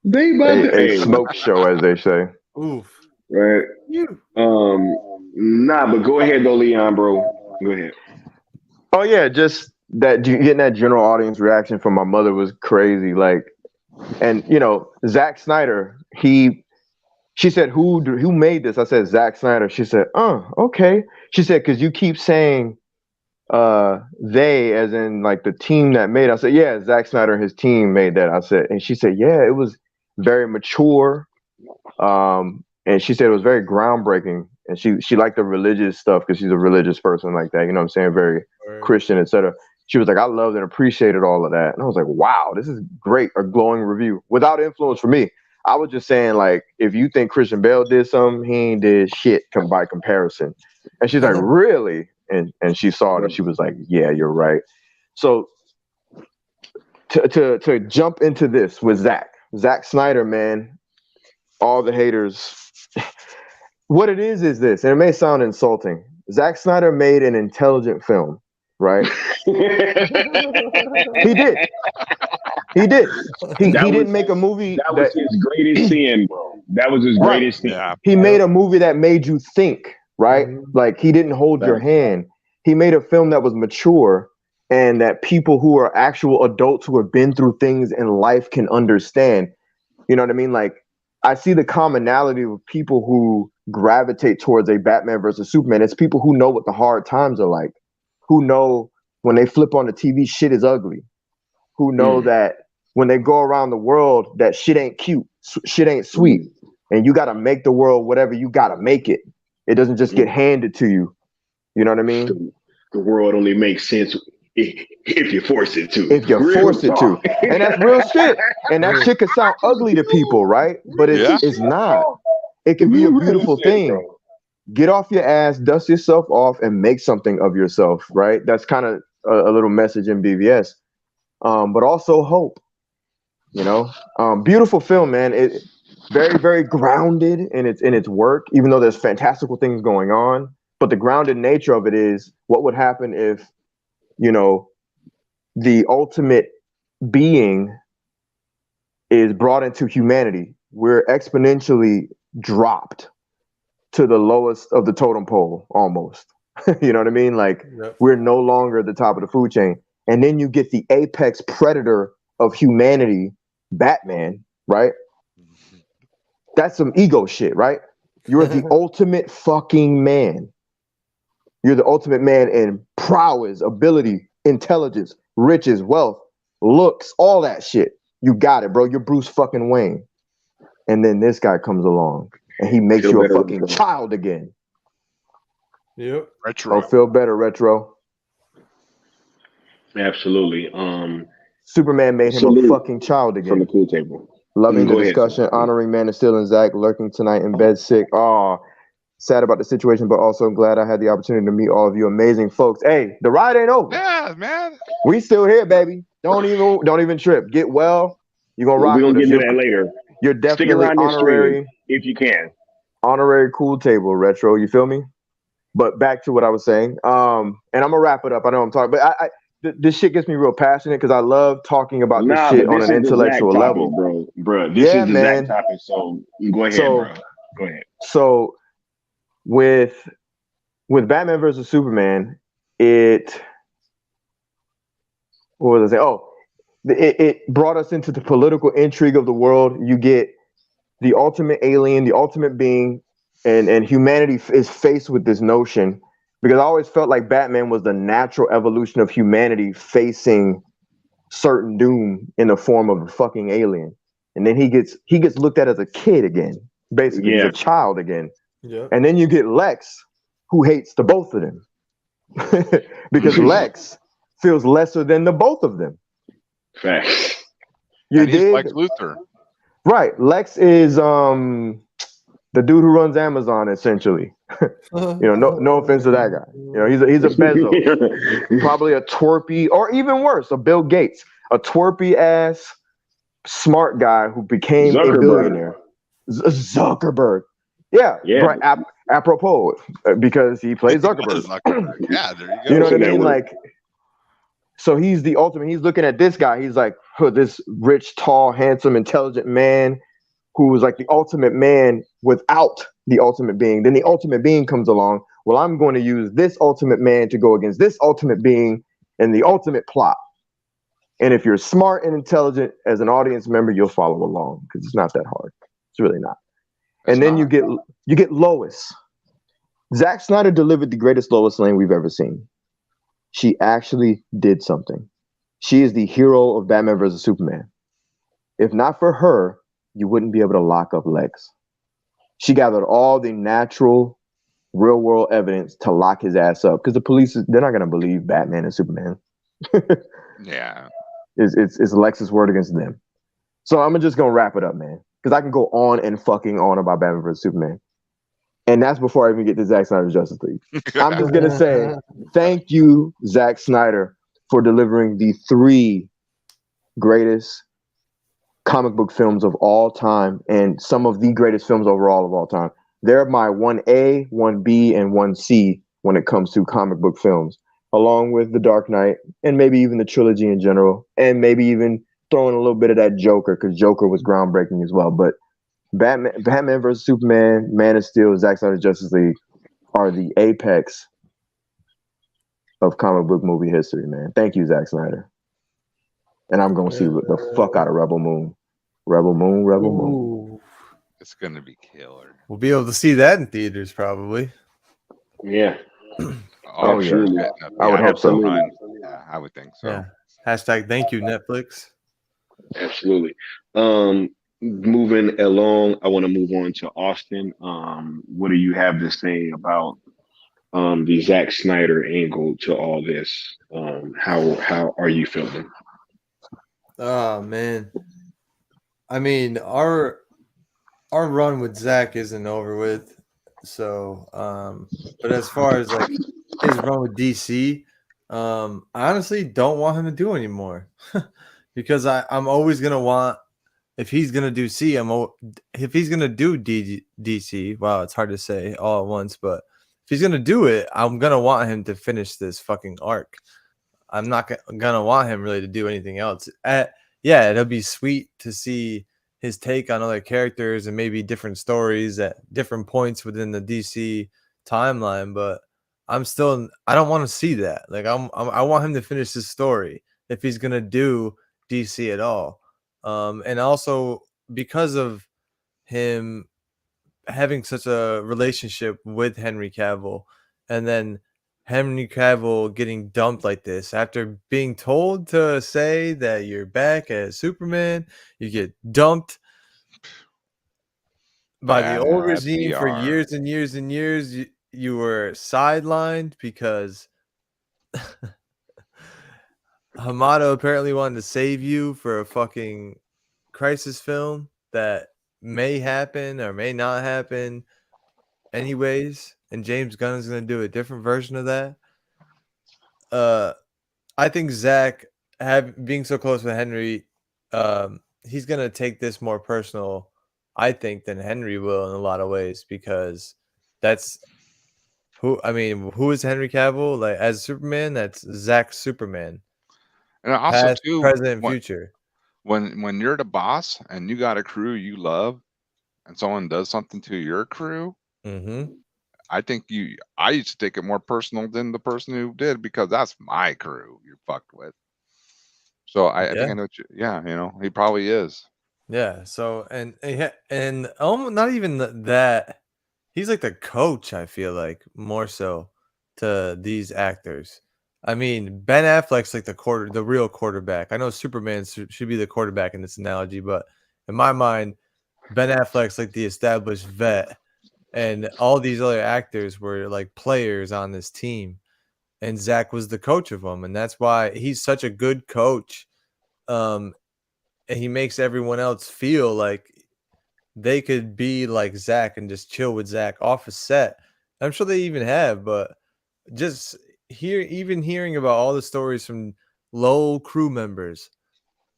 They about a smoke show, as they say. Oof. Right. Nah, but go ahead though, Leon, bro. Go ahead. Oh yeah, just that getting that general audience reaction from my mother was crazy. Like, and you know, Zack Snyder, she said, who made this? I said, Zack Snyder. She said, okay. She said, because you keep saying they, as in like the team that made it. I said, yeah, Zack Snyder and his team made that. I said, and she said, yeah, it was very mature. And she said it was very groundbreaking. And she liked the religious stuff because she's a religious person like that. You know what I'm saying? Very Christian, etc. She was like, I loved and appreciated all of that. And I was like, wow, this is great. A glowing review without influence for me. I was just saying, like, if you think Christian Bale did something, he ain't did shit by comparison. And she's like, really? and she saw it and she was like, yeah, you're right. So to jump into this with Zack Snyder, man, all the haters. What it is this, and it may sound insulting. Zack Snyder made an intelligent film, right? He did. He didn't make a movie that was his greatest sin, bro. That was his Right. greatest sin. Yeah. He made a movie that made you think, right? Like he didn't hold your hand. He made a film that was mature and that people who are actual adults who have been through things in life can understand. You know what I mean? Like I see the commonality with people who gravitate towards a Batman versus Superman. It's people who know what the hard times are like, who know when they flip on the TV, shit is ugly, who know that when they go around the world, that shit ain't cute, shit ain't sweet, and you got to make the world whatever you got to make it. It doesn't just get handed to you. You know what I mean? The world only makes sense if you force it to. If you force it to. And that's real shit. And that shit could sound ugly to people, right? But it's not. It can be a beautiful thing. Get off your ass, dust yourself off, and make something of yourself, right? That's kind of a little message in BVS. But also hope. You know, beautiful film, man. It very, very grounded in its work, even though there's fantastical things going on. But the grounded nature of it is what would happen if, you know, the ultimate being is brought into humanity. We're exponentially dropped to the lowest of the totem pole, almost. You know what I mean? Like we're no longer at the top of the food chain. And then you get the apex predator of humanity, Batman, right? That's some ego shit, right? You're the ultimate fucking man. You're the ultimate man in prowess, ability, intelligence, riches, wealth, looks, all that shit. You got it, bro. You're Bruce fucking Wayne. And then this guy comes along and he makes you a fucking child again. Yep. Retro. Oh, feel better, Retro. Absolutely. Superman made him a fucking child again. From the cool table. Loving the discussion, honoring Man of Steel and Zach, lurking tonight in bed sick. Oh, sad about the situation, but also glad I had the opportunity to meet all of you amazing folks. Hey, the ride ain't over. Yeah, man. We still here, baby. Don't even trip. Get well. You're gonna rock. We're gonna get to that later. You're definitely honorary if you can. Honorary cool table, Retro. You feel me? But back to what I was saying. And I'm gonna wrap it up. I know I'm talking, but this shit gets me real passionate because I love talking about this shit on an intellectual level, bro. This is the exact topic. So go ahead, bro. Go ahead. So with Batman versus Superman, what was I saying? Oh, it brought us into the political intrigue of the world. You get the ultimate alien, the ultimate being, and humanity is faced with this notion. Because I always felt like Batman was the natural evolution of humanity facing certain doom in the form of a fucking alien. And then he gets looked at as a kid again. Basically, he's a child again. Yeah. And then you get Lex, who hates the both of them. Because Lex feels lesser than the both of them. Facts. You did? Like Luthor. Right. Lex is the dude who runs Amazon, essentially. You know, no offense to that guy. You know, he's a Bezos, probably a twerpy, or even worse, a Bill Gates, a twerpy ass smart guy who became a billionaire. Zuckerberg. Yeah. Right. Apropos, because he plays Zuckerberg. Yeah, there you go. You know what I mean? Like, so he's the ultimate. He's looking at this guy. He's like, this rich, tall, handsome, intelligent man who was like the ultimate man without the ultimate being. Then the ultimate being comes along. Well, I'm going to use this ultimate man to go against this ultimate being and the ultimate plot. And if you're smart and intelligent as an audience member, you'll follow along because it's not that hard. It's really not. And then you get Lois. Zack Snyder delivered the greatest Lois Lane we've ever seen. She actually did something. She is the hero of Batman versus Superman. If not for her, you wouldn't be able to lock up Lex. She gathered all the natural, real-world evidence to lock his ass up because the police, they're not going to believe Batman and Superman. Yeah. It's Lex's word against them. So I'm just going to wrap it up, man, because I can go on and fucking on about Batman vs. Superman. And that's before I even get to Zack Snyder's Justice League. I'm just gonna say thank you, Zack Snyder, for delivering the 3 greatest comic book films of all time and some of the greatest films overall of all time. They're my 1A, 1B, and 1C when it comes to comic book films, along with The Dark Knight and maybe even the trilogy in general, and maybe even throwing a little bit of that Joker, because Joker was groundbreaking as well. But Batman vs. Superman, Man of Steel, Zack Snyder's Justice League are the apex of comic book movie history, man. Thank you, Zack Snyder. And I'm going to see the fuck out of Rebel Moon. Rebel Moon, Rebel Moon. Ooh. It's going to be killer. We'll be able to see that in theaters probably. Yeah. Oh, yeah. yeah. I would hope so. Yeah, I would think so. Yeah. Hashtag thank you, Netflix. Absolutely. Moving along, I want to move on to Austin. What do you have to say about the Zack Snyder angle to all this? How are you feeling? Oh man. I mean, our run with Zack isn't over with. So but as far as like his run with DC, I honestly don't want him to do anymore. Because I'm always gonna want, if he's gonna do if he's gonna do DC, wow, it's hard to say all at once, but if he's gonna do it, I'm gonna want him to finish this fucking arc. I'm not gonna want him really to do anything else. Yeah, it'll be sweet to see his take on other characters and maybe different stories at different points within the DC timeline, but I don't want to see that. Like I want him to finish his story if he's gonna do DC at all. And also because of him having such a relationship with Henry Cavill, and then Henry Cavill getting dumped like this after being told to say that you're back as Superman, you get dumped by the old regime for years and years and years. You were sidelined because Hamada apparently wanted to save you for a fucking crisis film that may happen or may not happen anyways, and James Gunn is going to do a different version of that. I think Zack being so close with Henry, he's going to take this more personal, I think, than Henry will in a lot of ways, because that's who is Henry Cavill? Like as Superman, that's Zack Superman. And also past, too, present, and future. When you're the boss and you got a crew you love, and someone does something to your crew, I think I used to take it more personal than the person who did, because that's my crew you're fucked with. So I think I know what he probably is. Yeah. So and not even that. He's like the coach, I feel like, more so to these actors. I mean, Ben Affleck's like the real quarterback. I know Superman should be the quarterback in this analogy, but in my mind, Ben Affleck's like the established vet, and all these other actors were like players on this team, and Zack was the coach of them, and that's why he's such a good coach. And he makes everyone else feel like they could be like Zack and just chill with Zack off a set. I'm sure they even have, but just hearing about all the stories from low crew members,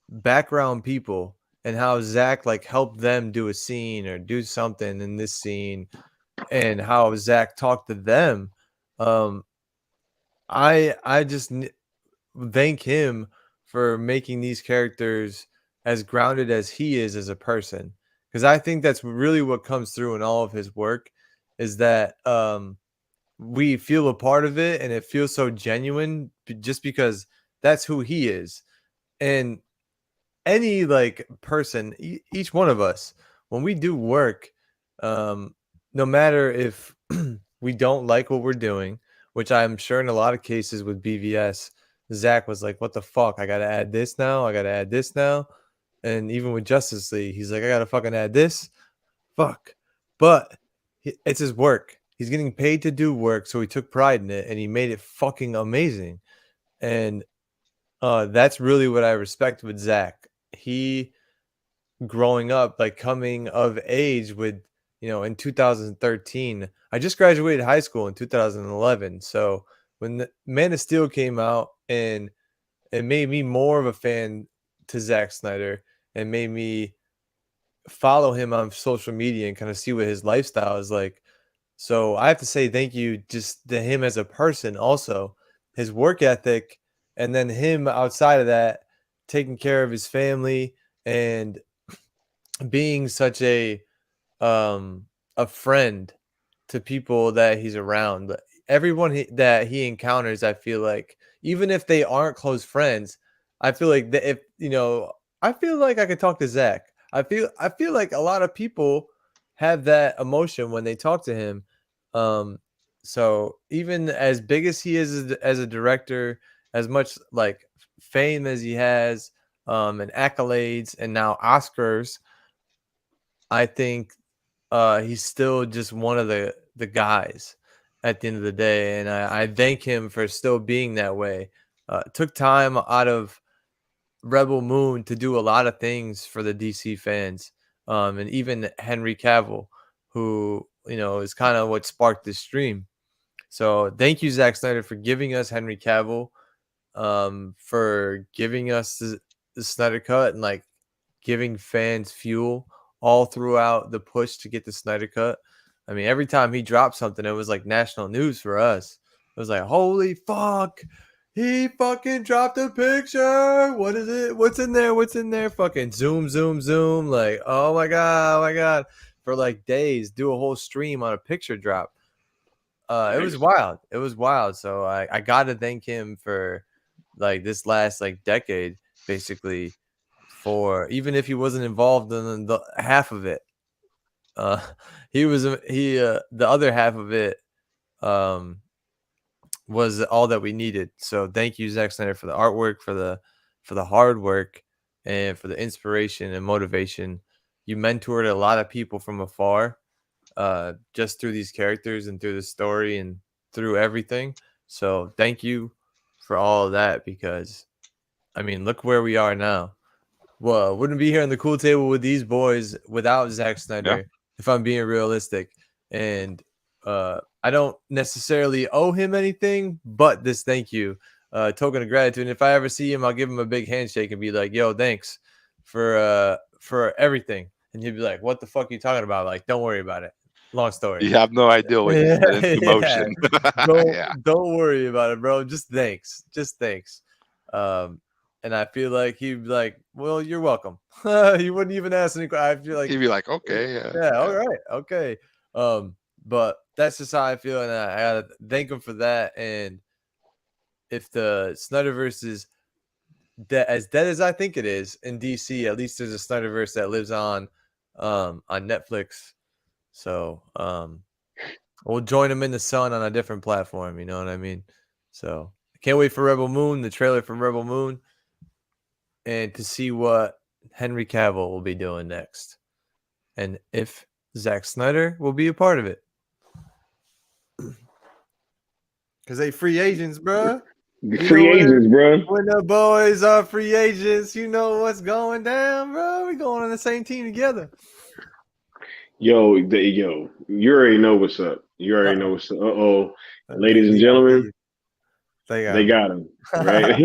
background people, and how Zack like helped them do a scene or do something in this scene, and how Zack talked to them. I just thank him for making these characters as grounded as he is as a person, because I think that's really what comes through in all of his work, is that we feel a part of it and it feels so genuine just because that's who he is. And any like person, each one of us, when we do work, no matter if we don't like what we're doing, which I'm sure in a lot of cases with BVS, Zack was like, what the fuck? I got to add this now. I got to add this now. And even with Justice League, he's like, I got to fucking add this. Fuck. But it's his work. He's getting paid to do work. So he took pride in it and he made it fucking amazing. And that's really what I respect with Zack. He, growing up, like coming of age with, in 2013, I just graduated high school in 2011. So when the Man of Steel came out, and it made me more of a fan to Zack Snyder and made me follow him on social media and kind of see what his lifestyle is like. So I have to say thank you just to him as a person, also his work ethic, and then him outside of that, taking care of his family and being such um a friend to people that he's around. But everyone that he encounters, I feel like, even if they aren't close friends, I feel like that if I feel like I could talk to Zach. I feel like a lot of people have that emotion when they talk to him. Um, so even as big as he is as a director, as much like fame as he has, and accolades, and now Oscars, I think he's still just one of the guys at the end of the day, and I thank him for still being that way. Took time out of Rebel Moon to do a lot of things for the DC fans, and even Henry Cavill, who is kind of what sparked this stream. So thank you, Zack Snyder, for giving us Henry Cavill, for giving us the Snyder Cut, and like giving fans fuel all throughout the push to get the Snyder Cut. I mean, every time he dropped something, it was like national news for us. It was like, holy fuck, he fucking dropped a picture. What is it? What's in there? What's in there? Fucking zoom, zoom, zoom. Like, oh my God, oh my God. For like days, do a whole stream on a picture drop. It was wild. It was wild. So I got to thank him for like this last like decade, basically, for even if he wasn't involved in the half of it, uh, the other half of it was all that we needed. So thank you, Zack Snyder, for the artwork, for the hard work, and for the inspiration and motivation. You mentored a lot of people from afar, just through these characters and through the story and through everything. So thank you for all of that, because I mean, look where we are now. Well, wouldn't be here on the cool table with these boys without Zack Snyder, if I'm being realistic. And I don't necessarily owe him anything, but this thank you, token of gratitude. And if I ever see him, I'll give him a big handshake and be like, "Yo, thanks for everything." And he'd be like, "What the fuck are you talking about?" Like, don't worry about it. Long story. You have no idea what you set into motion. Don't worry about it, bro. Just thanks. Just thanks. And I feel like he'd be like, "Well, you're welcome." He wouldn't even ask any questions. I feel like He'd be like, "Okay, yeah, all right, okay." But that's just how I feel, and I gotta thank him for that. And if the Snyderverse is as dead as I think it is in DC, at least there's a Snyderverse that lives on Netflix. So we'll join him in the sun on a different platform. You know what I mean? So I can't wait for Rebel Moon, the trailer for Rebel Moon, and to see what Henry Cavill will be doing next, and if Zack Snyder will be a part of it. Because they free agents, bro. Free agents, bro. When the boys are free agents, you know what's going down, bro. We going on the same team together. Yo, you already know what's up. You already know what's up. Ladies and gentlemen, they got him, right?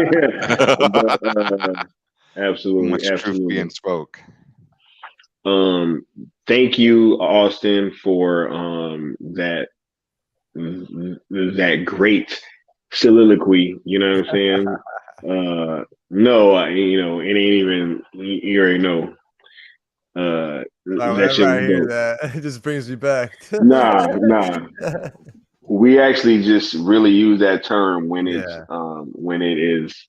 But, absolutely, much absolutely. truth being spoke. Thank you, Austin, for that great soliloquy. You know what I'm saying? No, it ain't even. You already know. Whenever I hear that, it just brings me back. Nah. We actually just really use that term when it's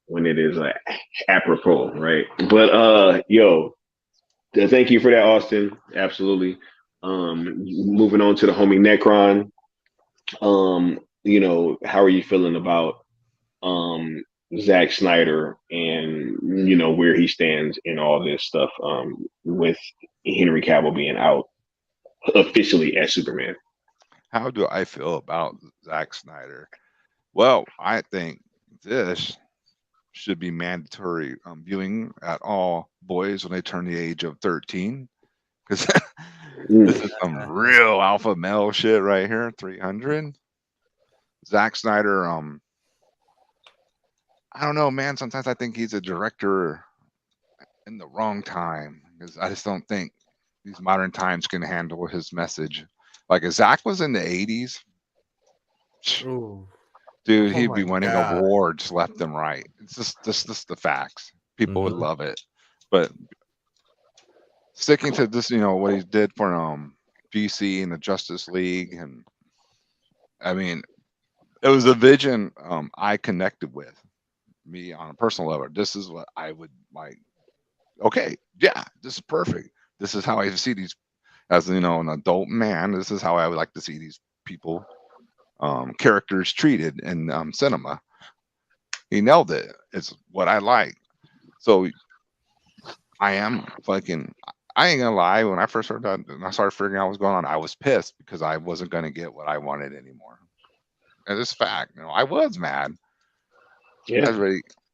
when it is apropos, right? But thank you for that, Austin. Absolutely. Moving on to the homie Necron. How are you feeling about Zack Snyder and where he stands in all this stuff, with Henry Cavill being out officially as Superman? How do I feel about Zack Snyder? Well, I think this should be mandatory viewing at all boys when they turn the age of 13, because This is some real alpha male shit right here. 300. Zack Snyder. I don't know, man. Sometimes I think he's a director in the wrong time because I just don't think these modern times can handle his message. Like if Zack was in the 80s, Ooh. dude, Oh he'd my be winning God. awards left and right. It's just the facts. People would love it. But sticking to this, what he did for DC and the Justice League, and I mean, it was a vision I connected with, me on a personal level. This is what I would like. Okay, yeah, this is perfect. This is how I see these as an adult man. This is how I would like to see these people, characters treated in cinema. He nailed it. It's what I like. So I am fucking. I ain't gonna lie. When I first heard that, and I started figuring out what was going on, I was pissed because I wasn't gonna get what I wanted anymore. And it's fact. I was mad. Yeah.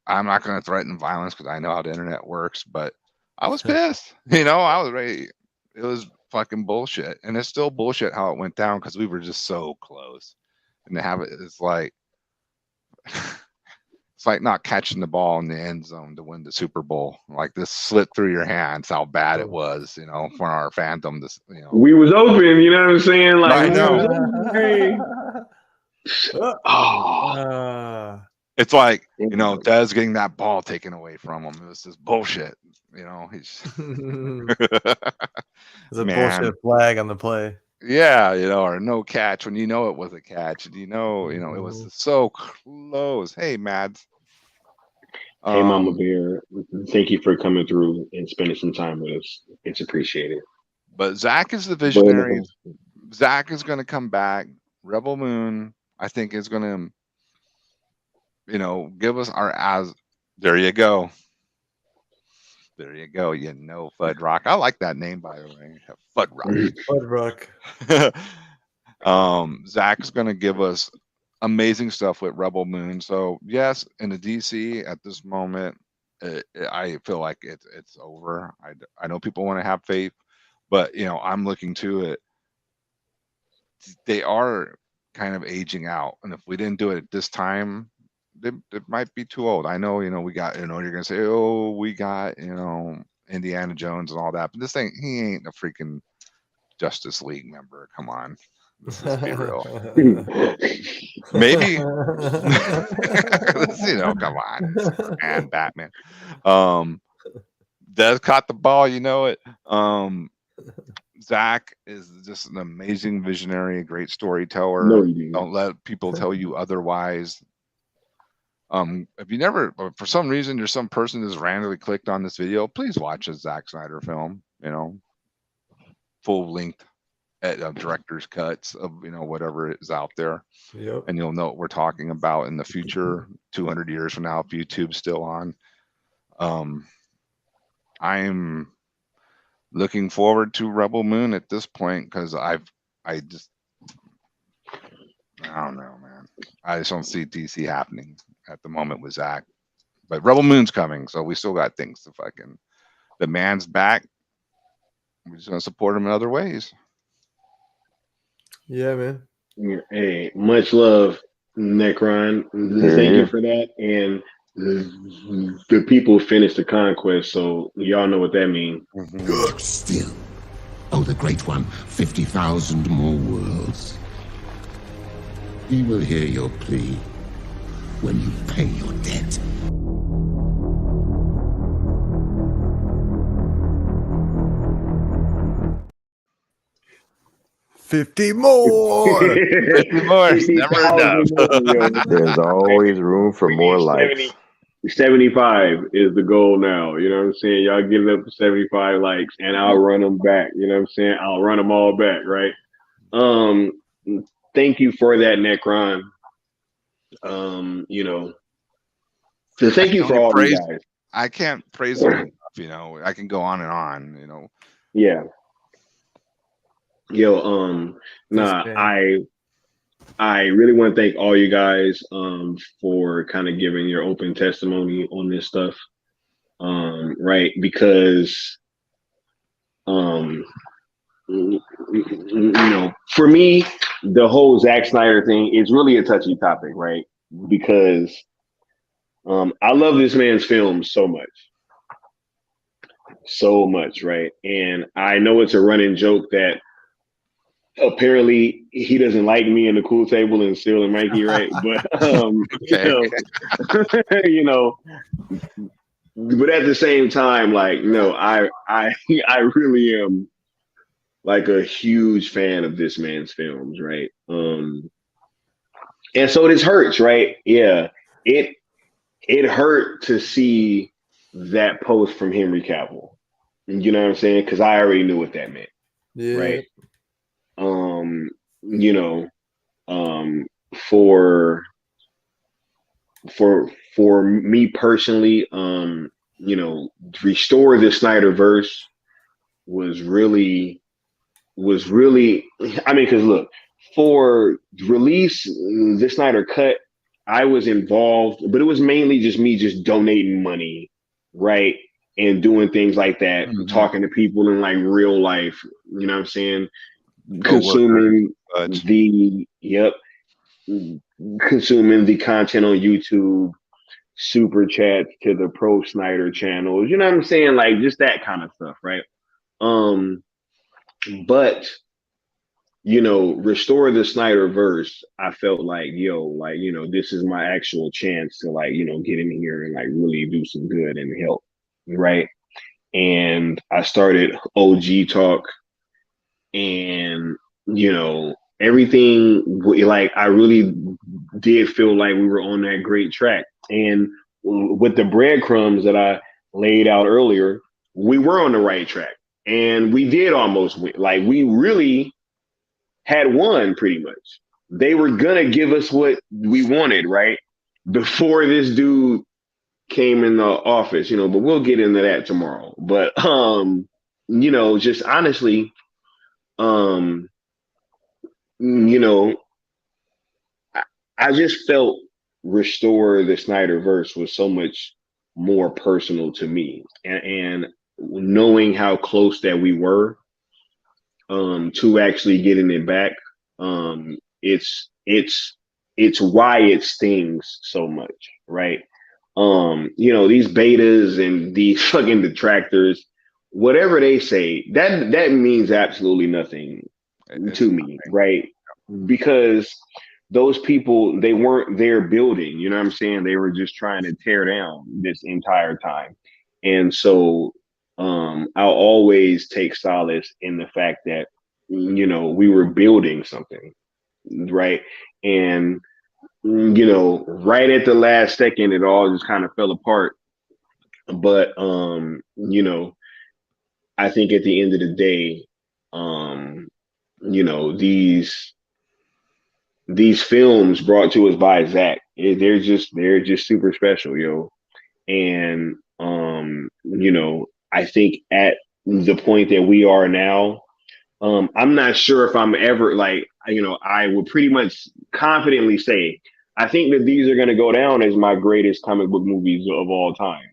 I'm not gonna threaten violence because I know how the internet works, but I was pissed. I was ready. It was fucking bullshit, and it's still bullshit how it went down because we were just so close. And to have it's like it's like not catching the ball in the end zone to win the Super Bowl. Like this slipped through your hands. How bad it was, for our fandom. This, We was open. You know what I'm saying? Like I know. Oh. It's like Dez getting that ball taken away from him. It was just bullshit. He's There's a bullshit flag on the play. Yeah, or no catch when it was a catch. And it was so close. Hey, Mads. Hey, Mama Bear. Thank you for coming through and spending some time with us. It's appreciated. But Zack is the visionary. Zack is going to come back. Rebel Moon, I think, is going to, give us our There you go. There you go. Fud Rock. I like that name, by the way. Fud Rock. Fud Rock. Zack's going to give us amazing stuff with Rebel Moon. So yes, in the DC at this moment, I feel like it's over. I know people want to have faith, but I'm looking to it. They are kind of aging out, and if we didn't do it at this time, it might be too old. I know, we got, you're gonna say, oh, we got, Indiana Jones and all that, but this thing, he ain't a freaking Justice League member. Come on, let's be real. Maybe, come on, Superman, Batman. Des caught the ball, it. Zack is just an amazing visionary, a great storyteller. No, don't let people tell you otherwise. If you never, for some reason, you're some person that's randomly clicked on this video, please watch a Zack Snyder film, full length director's cuts of, whatever is out there. Yep. And you'll know what we're talking about in the future, 200 years from now, if YouTube's still on. I'm looking forward to Rebel Moon at this point because I don't know, man. I just don't see DC happening at the moment with Zack. But Rebel Moon's coming, so we still got things to fucking. The man's back. We're just gonna support him in other ways. Yeah, man. Hey, much love, Necron. Thank you for that. And the people finished the conquest, so y'all know what that means. Good. Still. Oh, the Great One. 50,000 more worlds. He will hear your plea when you pay your debt. $50 more. $50 more. Never enough. There's always room for more likes. 75 is the goal now. You know what I'm saying? Y'all give it up to 75 likes, and I'll run them back. You know what I'm saying? I'll run them all back, right? Thank you for that, Necron. So thank you for all these guys. I can't praise them enough, I can go on and on, Yeah. Yo, I really want to thank all you guys for kind of giving your open testimony on this stuff. Right, because for me, the whole Zack Snyder thing is really a touchy topic, right? Because I love this man's films so much, right? And I know it's a running joke that apparently he doesn't like me in the cool table and Cyril and Mikey, right? But you know, but at the same time, like, no, I I really am like a huge fan of this man's films, right? And so this hurts, right? Yeah, it it hurt to see that post from Henry Cavill. You know what I'm saying? Because I already knew what that meant, Yeah. right? Um, you know, um, for for me personally, restore the Snyderverse was really I mean, because look, for release the Snyder cut, I was involved, but it was mainly just me just donating money, right? And doing things like that, talking to people in like real life, you know what I'm saying? Consuming consuming the content on YouTube, super chats to the pro Snyder channels, you know what I'm saying? Like just that kind of stuff, right? Um, but restore the Snyderverse, I felt like, this is my actual chance to like, get in here and like really do some good and help. Right. And I started OG Talk and, everything like I really did feel like we were on that great track. And with the breadcrumbs that I laid out earlier, we were on the right track and we did almost win. Like we really had won pretty much. They were gonna give us what we wanted, right? Before this dude came in the office, but we'll get into that tomorrow. But just honestly, um, you know, I just felt restore the Snyderverse was so much more personal to me. And knowing how close that we were to actually getting it back, it's why it stings so much, right? These betas and these fucking detractors, whatever they say, that means absolutely nothing to me, right? Because those people, they weren't there building, you know what I'm saying? They were just trying to tear down this entire time. And so I'll always take solace in the fact that, we were building something, right? And, right at the last second, it all just kind of fell apart. But, I think at the end of the day, these films brought to us by Zach, they're just super special, yo. And I think at the point that we are now, I'm not sure if I'm ever like, I would pretty much confidently say I think that these are going to go down as my greatest comic book movies of all time,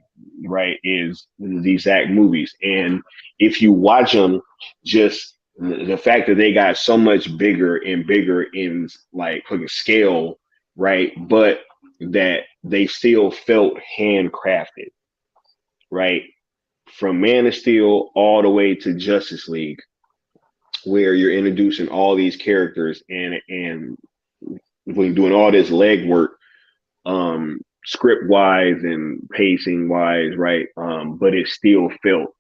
right? Is these Zach movies. And if you watch them, just the fact that they got so much bigger and bigger in like scale, right? But that they still felt handcrafted, right? From Man of Steel all the way to Justice League, where you're introducing all these characters and when doing all this legwork, script wise and pacing wise, right? But it still felt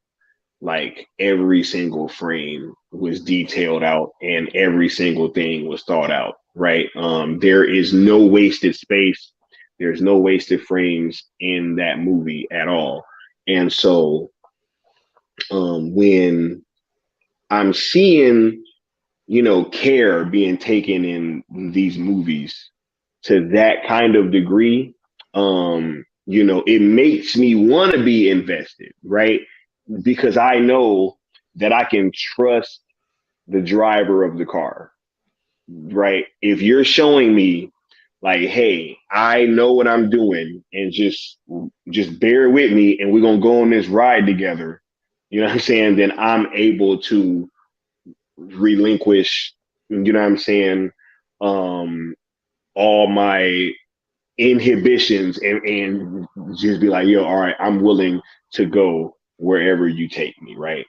like every single frame was detailed out and every single thing was thought out, right? There is no wasted space. There's no wasted frames in that movie at all. And so when I'm seeing, care being taken in these movies to that kind of degree, it makes me want to be invested, right? Because I know that I can trust the driver of the car, right? If you're showing me like, hey, I know what I'm doing and just bear with me and we're going to go on this ride together, you know what I'm saying? Then I'm able to relinquish, you know what I'm saying, all my inhibitions and just be like, yo, all right, I'm willing to go wherever you take me, right?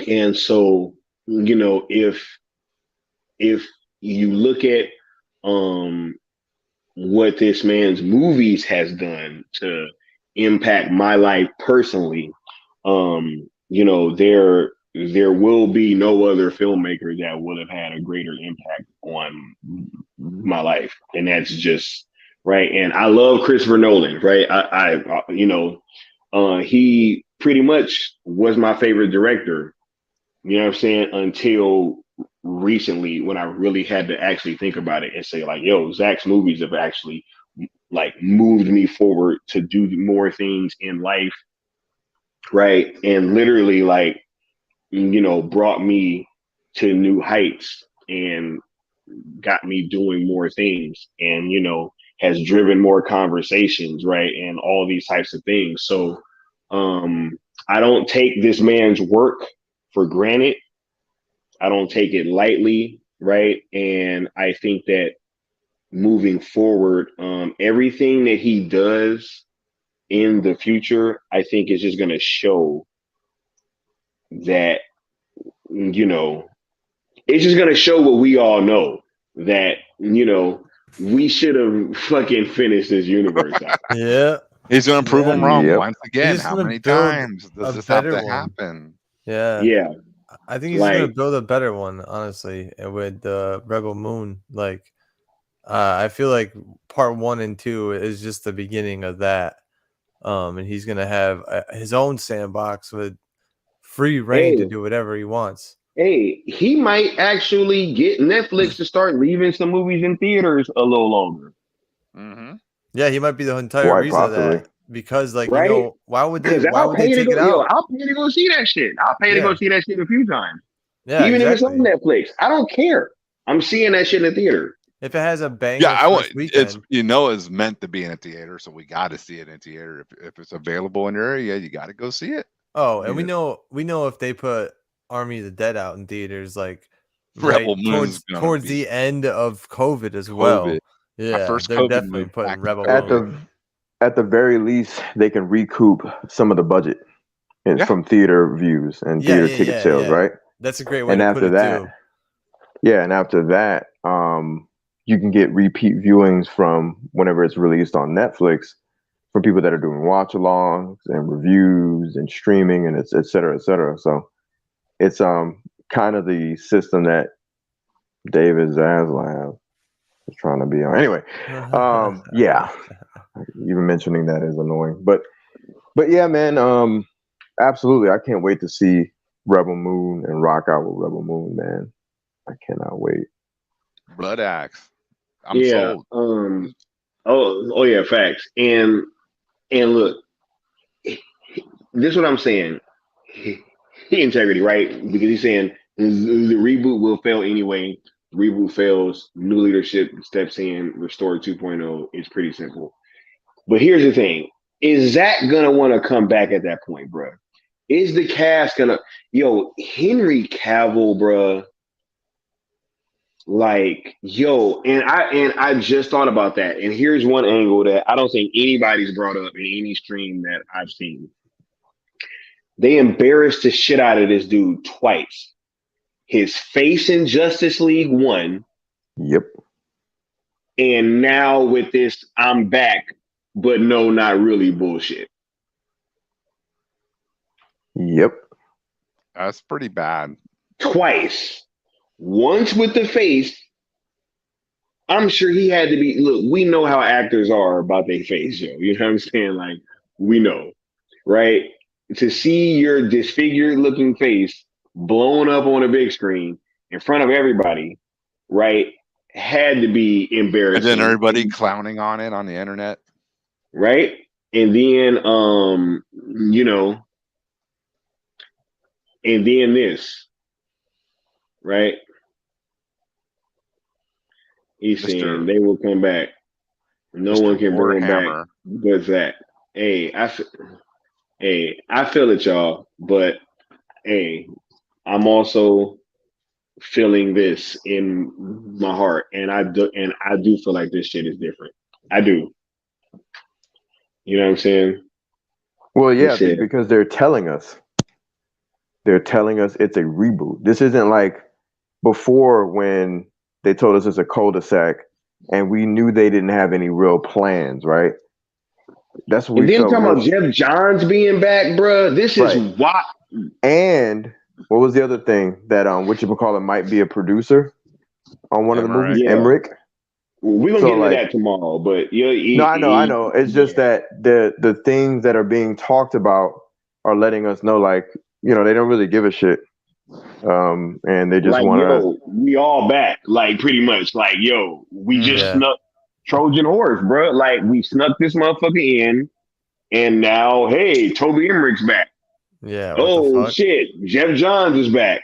And so, you know, if you look at what this man's movies has done to impact my life personally, you know, there will be no other filmmaker that would have had a greater impact on my life, and that's just right. And I love Christopher Nolan, right? I you know, he pretty much was my favorite director. You know what I'm saying? Until recently, when I really had to actually think about it and say, like, yo, Zach's movies have actually like moved me forward to do more things in life, right? And literally, like, you know, brought me to new heights and got me doing more things, and you know, has driven more conversations, right? And all these types of things. So I don't take this man's work for granted. I don't take it lightly, right? And I think that moving forward, everything that he does in the future, I think is just going to show that, you know, it's just going to show what we all know, that, you know, we should have fucking finished this universe out. Yeah. He's going to prove them wrong Yep. once again. He's How gonna many build times does a this have better to one. happen? Yeah. Yeah. I think he's gonna Like, build a better one, honestly, with Rebel Moon. Like, I feel like part 1 and 2 is just the beginning of that. And he's gonna have his own sandbox with free reign to hey, do whatever he wants. hey, he might actually get Netflix to start leaving some movies in theaters a little longer. Mm-hmm. Yeah, he might be the entire Quite reason of possibly. that. Because, like, Right? you know, why would they To take it go, yo, out? I'll pay to go see that shit. I'll pay to go Yeah. see that shit a few times. Yeah, Even if it's on exactly. Netflix. I don't care. I'm seeing that shit in the theater. If it has a banger Yeah, I want first weekend. it's, you know, it's meant to be in a theater, so we got to see it in theater. If it's available in your area, you got to go see it. Oh, and Yeah. we know if they put Army of the Dead out in theaters, like Rebel Moon is gonna towards be the end of COVID as well. COVID. My Yeah, first they're COVID definitely movie putting back to Rebel At Moon. the very least, they can recoup some of the budget Yeah. from theater views and theater ticket sales, right? That's a great way And to put after it that, too. yeah, and after that, you can get repeat viewings from whenever it's released on Netflix from people that are doing watch-alongs and reviews and streaming and et cetera, et cetera. So it's kind of the system that David Zaslav is trying to be on. Anyway, yeah, even mentioning that is annoying, but yeah, man, absolutely, I can't wait to see Rebel Moon and rock out with Rebel Moon, man. I cannot wait. Blood Axe. I'm Yeah. sold. Oh yeah, facts. And look, this is what I'm saying. Integrity, right? Because he's saying the reboot will fail anyway. Reboot fails, new leadership steps in, restore 2.0. It's pretty simple. But here's the thing: is Zach gonna want to come back at that point, bro? Is the cast gonna, yo, Henry Cavill, bro? Like, yo, and I just thought about that. And here's one angle that I don't think anybody's brought up in any stream that I've seen. They embarrassed the shit out of this dude twice. His face in Justice League 1, Yep. and now with this I'm back, but no, not really bullshit. Yep. That's pretty bad. Twice. Once with the face, I'm sure he had to be. Look, we know how actors are about their face, yo. You know what I'm saying? Like, we know, right? To see your disfigured looking face blown up on a big screen in front of everybody, right? Had to be And embarrassing. then everybody clowning on it on the internet. Right? And then you know, and then this, right? He's saying they will come back. No Mr. one can bring him back Warhammer. but that. Hey, I feel it, y'all. But hey, I'm also feeling this in my heart, and I do feel like this shit is different. I do. You know what I'm saying? Well, yeah, This shit. because they're telling us. They're telling us it's a reboot. This isn't like before when they told us it's a cul-de-sac and we knew they didn't have any real plans, right? That's what we And then felt talking real. about Jeff Johns being back, bruh. This is Right. why. And what was the other thing that whatchamacallit might be a producer on one of the movies? Yeah. Emmerich. We're gonna So, get into like, that tomorrow, but yeah, no, I know. It's just that the things that are being talked about are letting us know, like, you know, they don't really give a shit. And they just like, want yo, we all back, like, pretty much, like, yo, we just Yeah. snuck Trojan horse, bro. Like, we snuck this motherfucker in, and now, hey, Toby Emmerich's back. Yeah. What the Oh fuck? shit, Jeff Johns is back.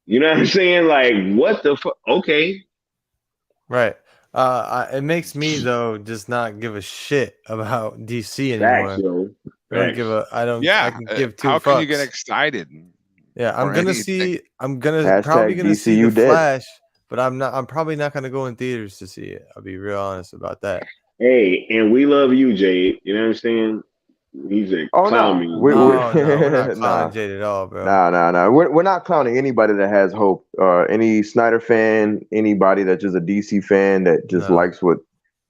You know what I'm saying? Like, what the fuck? Okay, Right. It makes me though just not give a shit about DC facts, anymore. yo. I don't Facts. give a. I don't. I Yeah. can give two How fucks. can you get excited? Yeah, I'm for gonna anything? see. I'm gonna Hashtag probably gonna see DCU the dead. Flash, but I'm not. I'm probably not gonna go in theaters to see it. I'll be real honest about that. Hey, and we love you, Jade. You know what I'm saying? He's a clown me. No, we're not clowning nah. Jade at all, bro. Nah. We're not clowning anybody that has hope. Any Snyder fan, anybody that's just a DC fan that just No. likes what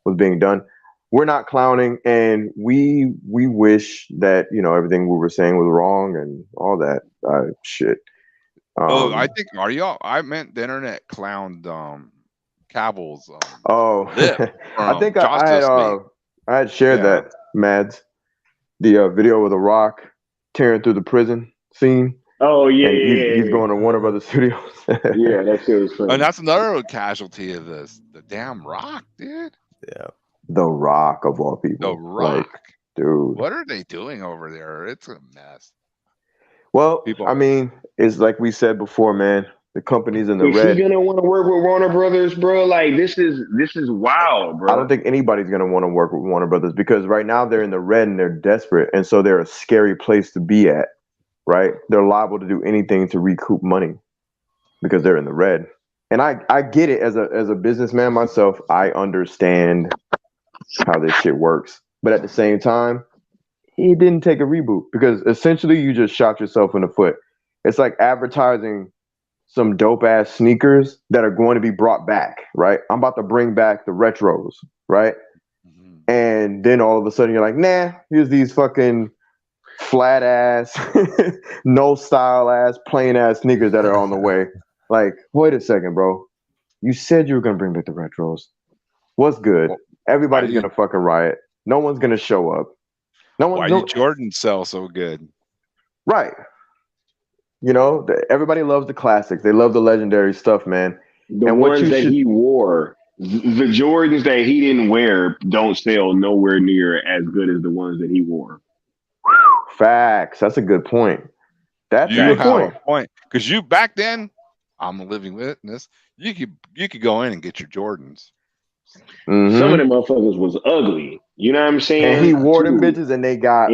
was being done. We're not clowning, and we wish that, you know, everything we were saying was wrong and all that shit. I think I meant the internet clowned Cavill's lip I think Justice League. I had shared that, Mads, the video of The Rock tearing through the prison scene. Oh yeah, and he's going to Warner Brothers Studios. Yeah, that shit was funny. And that's another casualty of this. The damn Rock, dude. Yeah. The Rock of all people. The Rock. Like, dude. What are they doing over there? It's a mess. Well, I mean, it's like we said before, man. The company's in the Is red. he gonna want to work with Warner Brothers, bro? Like, this is wild, bro. I don't think anybody's gonna want to work with Warner Brothers because right now they're in the red and they're desperate, and so they're a scary place to be at. Right? They're liable to do anything to recoup money because they're in the red. And I get it as a businessman myself. I understand how this shit works, but at the same time, he didn't take a reboot because essentially you just shot yourself in the foot. It's like advertising some dope ass sneakers that are going to be brought back, right? I'm about to bring back the retros, right? Mm-hmm. And then all of a sudden you're like, nah, here's these fucking flat ass, no style ass, plain ass sneakers that are on the way. Like, wait a second, bro. You said you were gonna bring back the retros. What's good? Everybody's gonna fucking riot. No one's gonna show up. Why do Jordan sell so good? Right. You know, everybody loves the classics. They love the legendary stuff, man. The ones that he wore, the Jordans that he didn't wear, don't sell nowhere near as good as the ones that he wore. Facts. That's a good point. That's a good point. Because you back then, I'm a living witness. You could go in and get your Jordans. Mm-hmm. Some of them motherfuckers was ugly. You know what I'm saying? And he wore them bitches, and they got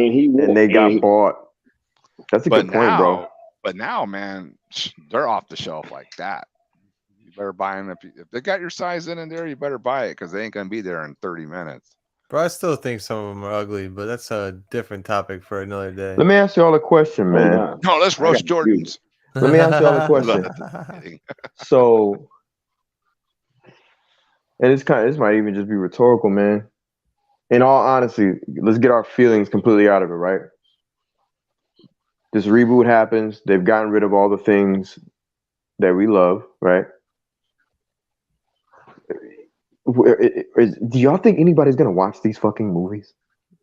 bought. That's a good point, bro. But now, man, they're off the shelf like that. You better buy them if they got your size in there. You better buy it because they ain't gonna be there in 30 minutes. Bro, I still think some of them are ugly, but that's a different topic for another day. Let me ask you all a question, man. No, let's roast Jordans. Let me ask you all a question. So, and this might even just be rhetorical, man. In all honesty, let's get our feelings completely out of it, right? This reboot happens. They've gotten rid of all the things that we love, right? Do y'all think anybody's gonna watch these fucking movies?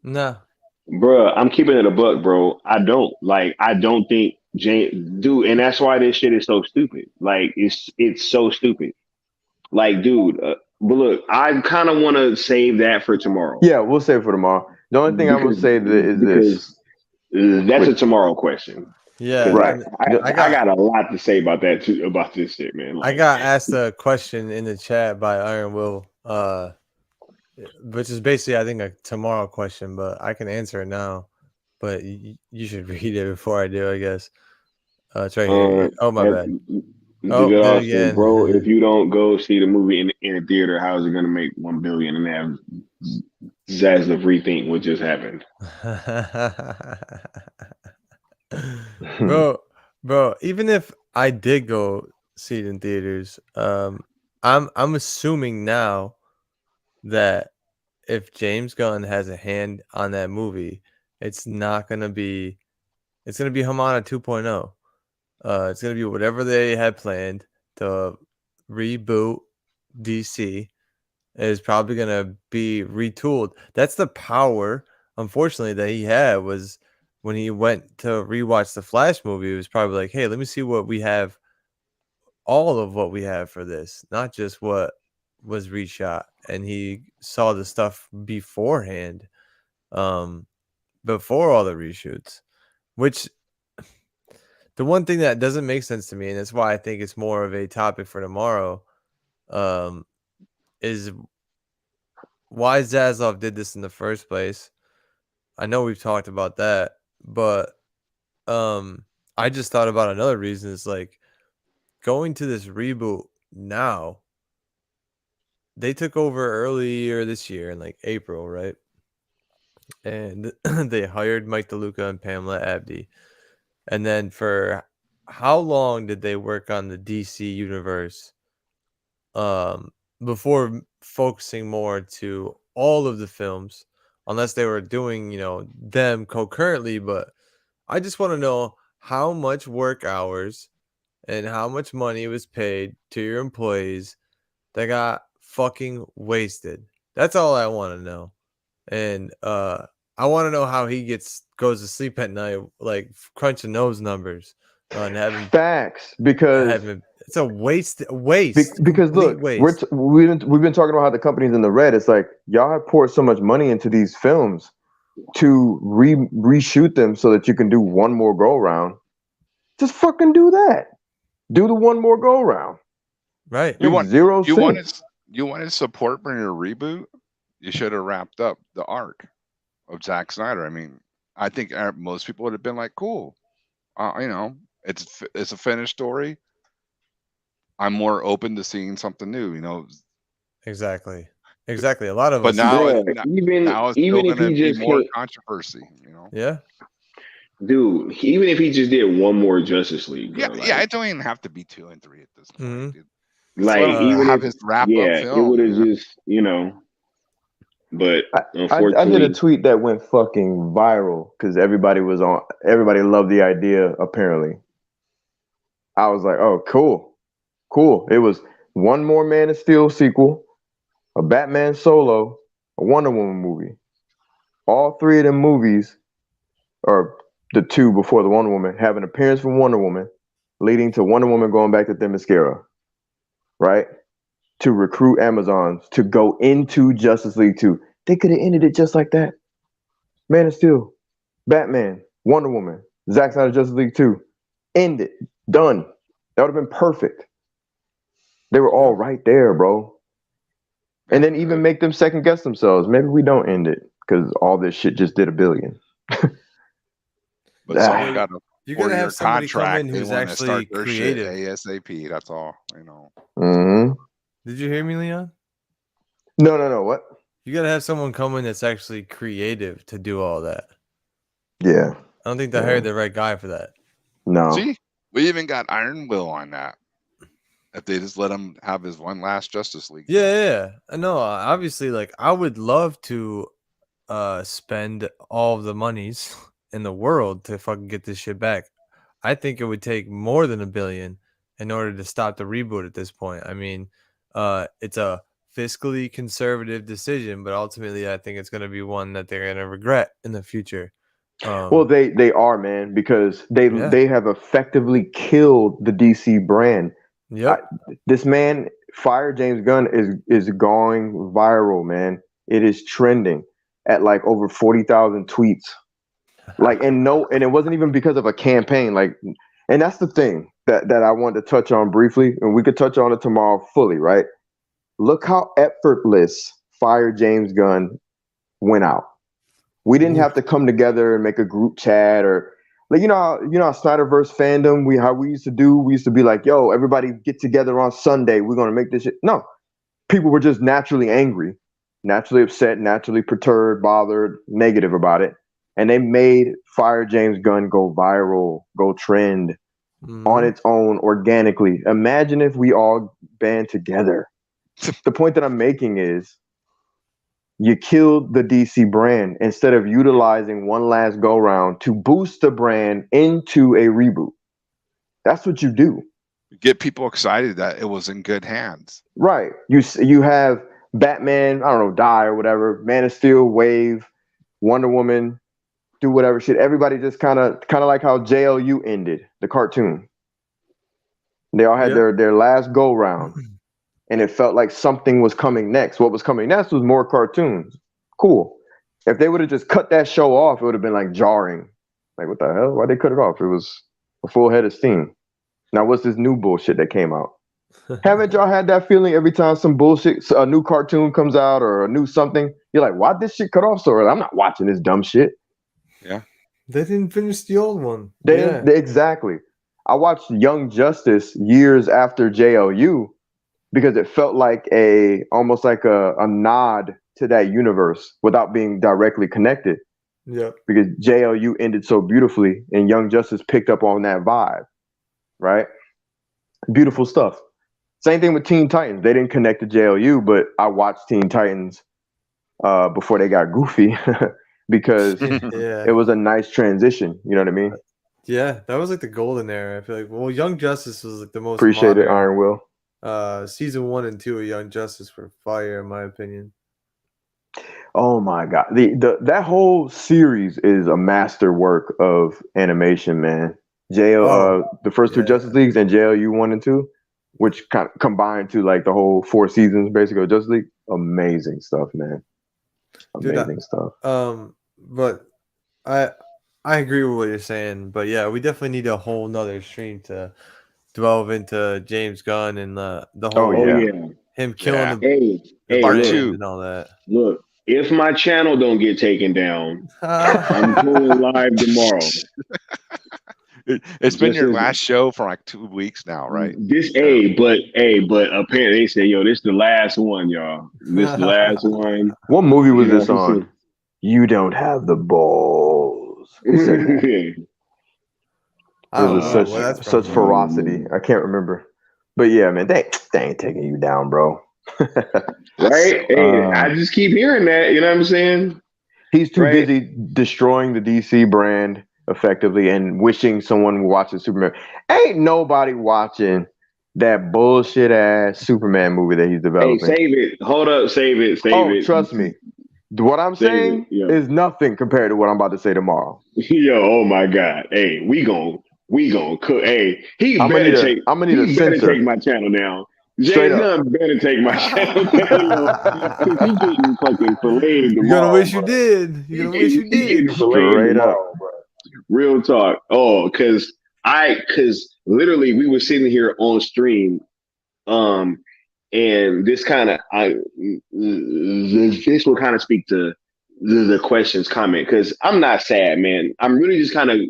No. Bruh, I'm keeping it a buck, bro. I don't think dude, and that's why this shit is so stupid. Like, it's so stupid. Like, dude, but look, I kind of want to save that for tomorrow. Yeah, we'll save it for tomorrow. The only thing I'm gonna say is this. That's a tomorrow question. Yeah, right. I got a lot to say about that too, about this shit, man. Like, I got asked a question in the chat by Iron Will, which is basically, I think, a tomorrow question, but I can answer it now. But you should read it before I do, I guess. It's right here. Oh, my bad. Oh, Good then Austin, bro. again. If you don't go see the movie in a theater, how is it gonna make 1 billion and have Zaz of rethink what just happened? bro, even if I did go see it in theaters, I'm assuming now that if James Gunn has a hand on that movie, it's not gonna be it's gonna be Hamana 2.0. It's gonna be whatever they had planned to reboot DC is probably gonna be retooled. That's the power, unfortunately, that he had was when he went to rewatch the Flash movie. It was probably like, hey, let me see what we have, all of what we have for this, not just what was reshot. And he saw the stuff beforehand, um, before all the reshoots, which the one thing that doesn't make sense to me, and that's why I think it's more of a topic for tomorrow, is why Zaslav did this in the first place. I know we've talked about that, but I just thought about another reason. It's like going to this reboot now. They took over earlier this year in like April, right? And they hired Mike DeLuca and Pamela Abdi. And then for how long did they work on the DC universe before focusing more to all of the films, unless they were doing, them concurrently? But I just want to know how much work hours and how much money was paid to your employees that got fucking wasted. That's all I want to know. And I want to know how he goes to sleep at night, like crunching those numbers and having Facts, because it's a waste, because complete look, waste. we've been talking about how the company's in the red. It's like y'all have poured so much money into these films to reshoot them so that you can do one more go round. Just fucking do that. Do the one more go round. Right. Makes zero sense. You wanted support for your reboot. You should have wrapped up the arc of Zack Snyder. I mean, I think most people would have been like, "Cool, it's a finished story. I'm more open to seeing something new." Exactly. A lot of But us. now, Even it's still if going to he be just more can't, controversy. Yeah. dude. Even if he just did one more Justice League, bro, Yeah. It don't even have to be 2 and 3 at this point, dude. Just let him even have if, his wrap up yeah, it film. would have just, But I did a unfortunately, tweet that went fucking viral because everybody loved the idea. Apparently, I was like, "Oh, cool." It was one more Man of Steel sequel, a Batman solo, a Wonder Woman movie. All three of them movies, or the two before the Wonder Woman, have an appearance from Wonder Woman, leading to Wonder Woman going back to Themyscira, right? To recruit Amazons to go into Justice League 2. They could have ended it just like that. Man of Steel, Batman, Wonder Woman, Zack Snyder Justice League 2. End it. Done. That would have been perfect. They were all right there, bro. And then even make them second guess themselves. Maybe we don't end it because all this shit just did $1 billion. But someone got a You're gonna have somebody come in contract. They who's want to actually start their creative. shit ASAP. That's all. Mm-hmm. Did you hear me, Leon? No. What? You gotta have someone come in that's actually creative to do all that. Yeah. I don't think they hired the right guy for that. No. See, we even got Iron Will on that. If they just let him have his one last Justice League. Yeah. I know. Obviously, like I would love to spend all of the monies in the world to fucking get this shit back. I think it would take more than $1 billion in order to stop the reboot at this point. I mean, it's a fiscally conservative decision, but ultimately I think it's going to be one that they're going to regret in the future. Well, they are, man, because they have effectively killed the DC brand. Yep. This man, Fire James Gunn, is going viral, man. It is trending at like over 40,000 tweets. And it wasn't even because of a campaign. And that's the thing that I wanted to touch on briefly, and we could touch on it tomorrow fully, right? Look how effortless Fire James Gunn went out. We didn't have to come together and make a group chat or like how Snyderverse fandom we used to be like, yo, everybody get together on Sunday, we're gonna make this shit. No, people were just naturally angry, naturally upset, naturally perturbed, bothered, negative about it, and they made Fire James Gunn go viral, go trend on its own organically. Imagine if we all band together. The point that I'm making is, you killed the DC brand instead of utilizing one last go round to boost the brand into a reboot. That's what you do. Get people excited that it was in good hands. Right. You have Batman, I don't know, die or whatever, Man of Steel, wave, Wonder Woman, do whatever shit. Everybody just kind of like how JLU ended, the cartoon. They all had their last go round. And it felt like something was coming next. What was coming next was more cartoons. Cool. If they would have just cut that show off, it would have been like jarring. Like, what the hell? Why'd they cut it off? It was a full head of steam. Now, what's this new bullshit that came out? Haven't y'all had that feeling every time some bullshit, a new cartoon comes out or a new something? You're like, why'd this shit cut off so early? I'm not watching this dumb shit. Yeah. They didn't finish the old one. Exactly. I watched Young Justice years after JLU, because it felt like almost like a nod to that universe without being directly connected. Yeah. Because JLU ended so beautifully and Young Justice picked up on that vibe. Right? Beautiful stuff. Same thing with Teen Titans. They didn't connect to JLU, but I watched Teen Titans before they got goofy because it was a nice transition. You know what I mean? Yeah, that was like the golden era. I feel like, well, Young Justice was like the most Appreciate it, Iron Will. Season 1 and 2 of Young Justice were fire, in my opinion. Oh my god, that whole series is a masterwork of animation, man. The first two Justice Leagues and JLU 1 and 2, which kind of combined to like the whole 4 seasons basically of Justice League. Amazing stuff, man. Amazing stuff. But I agree with what you're saying, but yeah, we definitely need a whole nother stream to delve into James Gunn and the whole him killing the part 2 and all that. Look, if my channel don't get taken down, I'm going live tomorrow. It's been your last show for like 2 weeks now, right? But apparently they said, yo, this is the last one, y'all. This is the last one. What movie was this on? You don't have the balls. It was such ferocity. I can't remember. But yeah, man, they ain't taking you down, bro. Right? Hey, I just keep hearing that. You know what I'm saying? He's too busy destroying the DC brand effectively and wishing someone watches Superman. Ain't nobody watching that bullshit ass Superman movie that he's developing. Hey, save it. Hold up, save it. Trust me. What I'm saying is nothing compared to what I'm about to say tomorrow. Yo, oh my God. Hey, we gon' cook. Hey, I'm gonna need a censor. Take my channel down. James Gunn better take my channel down. He getting fucking filleted tomorrow. You're gonna wish you did. You're gonna wish you did. Straight up, bro. Real talk. Oh, cause literally we were sitting here on stream, and this kind of this will kind of speak to the questions comment, because I'm not sad, man. I'm really just kind of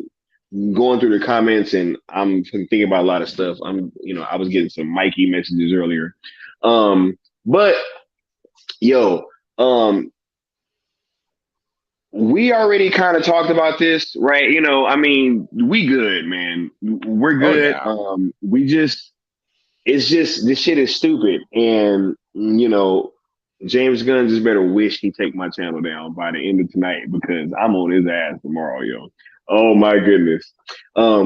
going through the comments and I'm thinking about a lot of stuff. I was getting some Mikey messages earlier. But yo, we already kind of talked about this, right? We good, man. We're good. Oh, yeah. It's just, this shit is stupid. And, James Gunn just better wish he take my channel down by the end of tonight, because I'm on his ass tomorrow, yo. Oh my goodness. We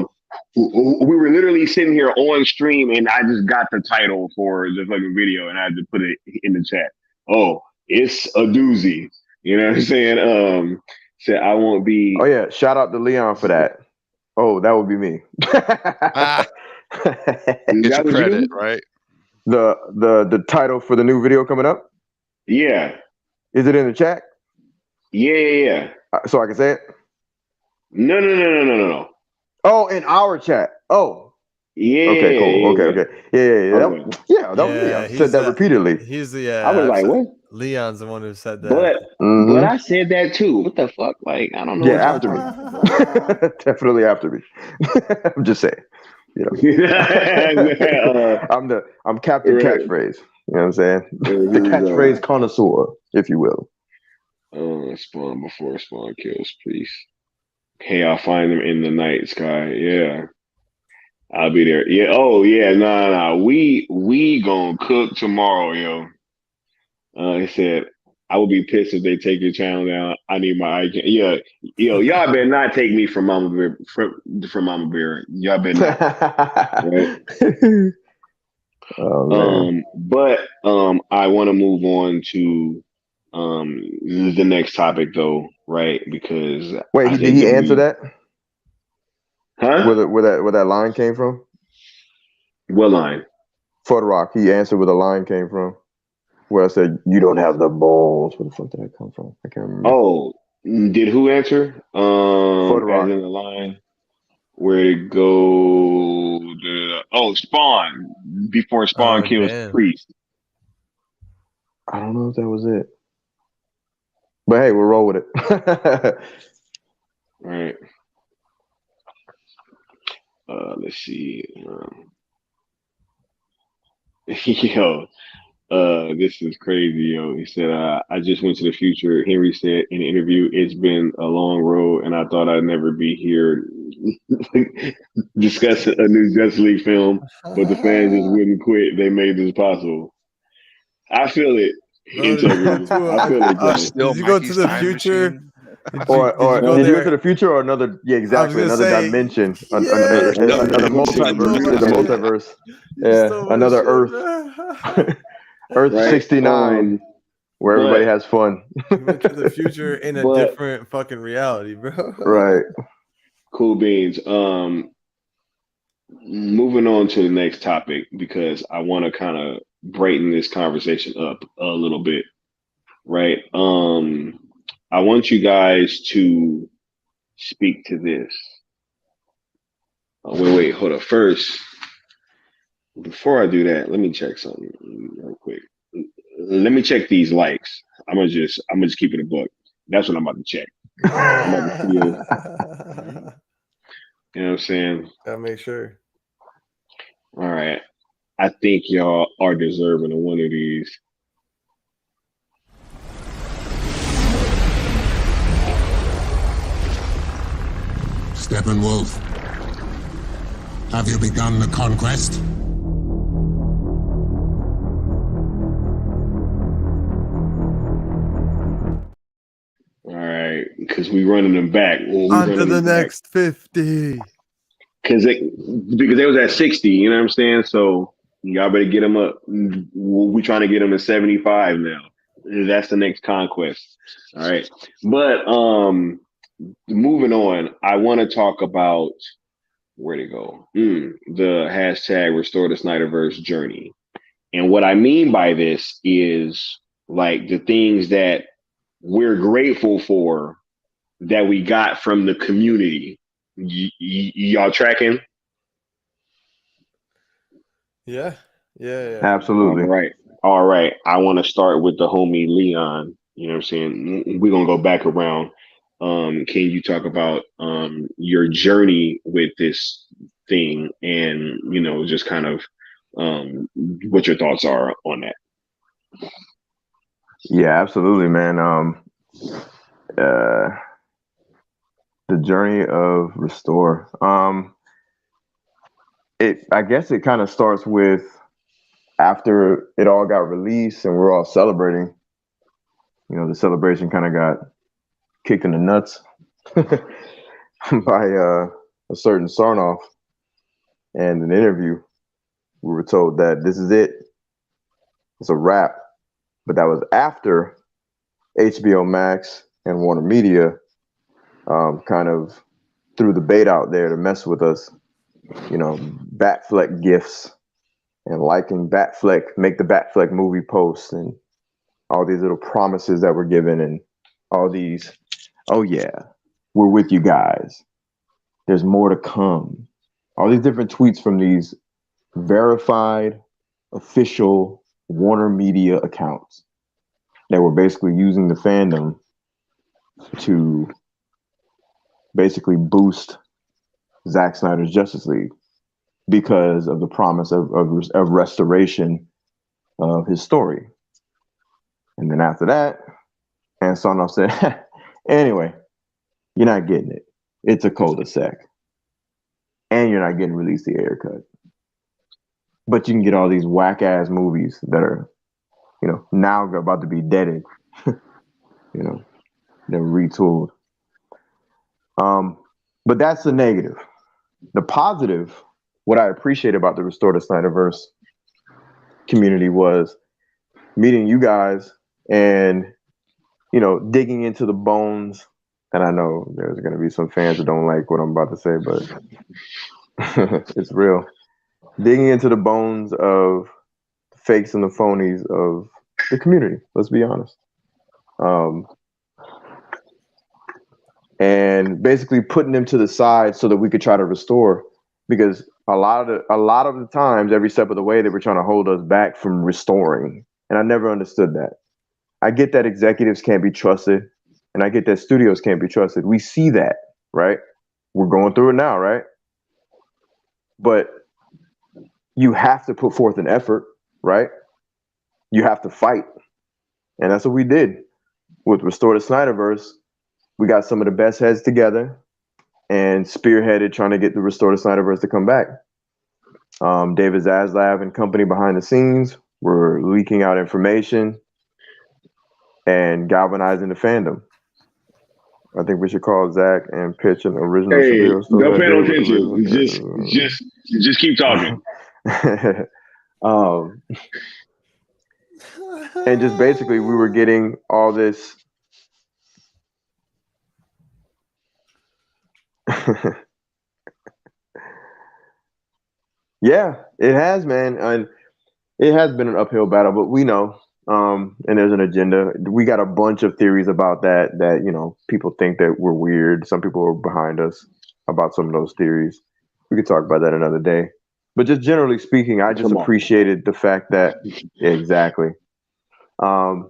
were literally sitting here on stream and I just got the title for the fucking video and I had to put it in the chat. Oh, it's a doozy. You know what I'm saying? Said I won't be. Oh yeah, shout out to Leon for that. Oh, that would be me. Get your credit, right? The title for the new video coming up? Yeah. Is it in the chat? Yeah. So I can say it? No. Oh, in our chat. Oh. Yeah. Okay, cool. Okay. Yeah. I said that repeatedly. He's the I was like, what? Leon's the one who said But that. but I said that too. What the fuck? Like, I don't know Yeah, what y'all after me. talking about. Definitely after me. I'm just saying. You know, I'm Captain Right. Catchphrase. You know what I'm saying? Here The we catchphrase go. connoisseur, if you will. Spawn before spawn kills, please. Hey, I'll find them in the night sky. Yeah. I'll be there. Yeah. Oh yeah. Nah. We gonna cook tomorrow, yo. He said, I would be pissed if they take your channel down. I need my icon. Yeah. Yo, y'all better not take me from Mama Bear from Mama Bear. Y'all better not. Right? Oh man. But I want to move on to the next topic though, right? Because Wait, I did think he answer that? Huh? Where that line came from? What line? For the Rock, he answered where the line came from. Where I said, "You don't have the balls." Where the fuck did that come from? I can't remember. Oh, did who answer? For the As Rock. in the line where it go? Spawn before Spawn Oh, kills damn. Priest. I don't know if that was it, but hey, we'll roll with it. Right. Let's see. Yo, this is crazy, yo. He said, I just went to the future. Henry said in an interview, it's been a long road, and I thought I'd never be here discussing a new Justice League film, but the fans just wouldn't quit. They made this possible. I feel it, Bro, did you go integrity. to I feel it, Joe. Still did you go to Mikey's the time future? machine. Did you go Did you go to there? the future or another? Yeah, I was exactly. gonna Another say, dimension, yeah, another you multiverse. stole The my shit. multiverse. You Yeah, stole my another shit, Earth, bro. Earth Right? 69, where But everybody has fun. You went to the future in a but different fucking reality, bro. Right. cool beans. Moving on to the next topic because I want to kind of brighten this conversation up a little bit, right? I want you guys to speak to this. Wait, hold up. First, before I do that, let me check something real quick. Let me check these likes. I'm gonna just keep it a book. That's what I'm about to check. I'm about to see it. You know what I'm saying? Gotta make sure. All right. I think y'all are deserving of one of these. Steppenwolf, have you begun the conquest? All right, because we running them back. On to the next 50. Because they was at 60. You know what I'm saying? So y'all better get them up. We trying to get them to 75 now. That's the next conquest. All right, but moving on. I want to talk about where'd it go? The hashtag Restore the Snyderverse journey. And what I mean by this is like the things that we're grateful for that we got from the community. Y'all tracking? Yeah. Absolutely. All right. I want to start with the homie Leon. You know what I'm saying? We're going to go back around. Can you talk about your journey with this thing and, you know, just kind of what your thoughts are on that? Yeah, absolutely, man. The journey of Restore. I guess it kind of starts with after it all got released and we're all celebrating. You know, the celebration kind of got kicked in the nuts by a certain Sarnoff. And in an interview, we were told that this is it. It's a wrap. But that was after HBO Max and Warner Media kind of threw the bait out there to mess with us. You know, Batfleck gifts and liking Batfleck, make the Batfleck movie posts and all these little promises that were given and all these, oh yeah, we're with you guys. There's more to come. All these different tweets from these verified, official Warner Media accounts. that were basically using the fandom to basically boost Zack Snyder's Justice League because of the promise of restoration of his story. And then after that, and Sonoff said, anyway, you're not getting it. It's a cul-de-sac. And you're not getting released the air cut. But you can get all these whack-ass movies that are, now about to be deaded. They're retooled. But that's the negative. The positive, what I appreciate about the Restore the Snyderverse community was meeting you guys and, digging into the bones. And I know there's going to be some fans that don't like what I'm about to say, but it's real. Digging into the bones of the fakes and the phonies of the community. Let's be honest. And basically putting them to the side so that we could try to restore, because a lot of the times, every step of the way, they were trying to hold us back from restoring. And I never understood that. I get that executives can't be trusted, and I get that studios can't be trusted. We see that, right? We're going through it now, right? But you have to put forth an effort, right? You have to fight. And that's what we did with Restore the Snyderverse. We got some of the best heads together and spearheaded trying to get the Restore the Snyderverse to come back. David Zaslav and company behind the scenes were leaking out information and galvanizing the fandom. I think we should call Zach and pitch an original superhero story. Don't pay no attention. Just keep talking. And just basically, we were getting all this. Yeah, it has, man, and it has been an uphill battle, but we know. And there's an agenda. We got a bunch of theories about that people think that we're weird. Some people are behind us about some of those theories. We could talk about that another day. But just generally speaking, I just appreciated the fact that exactly. I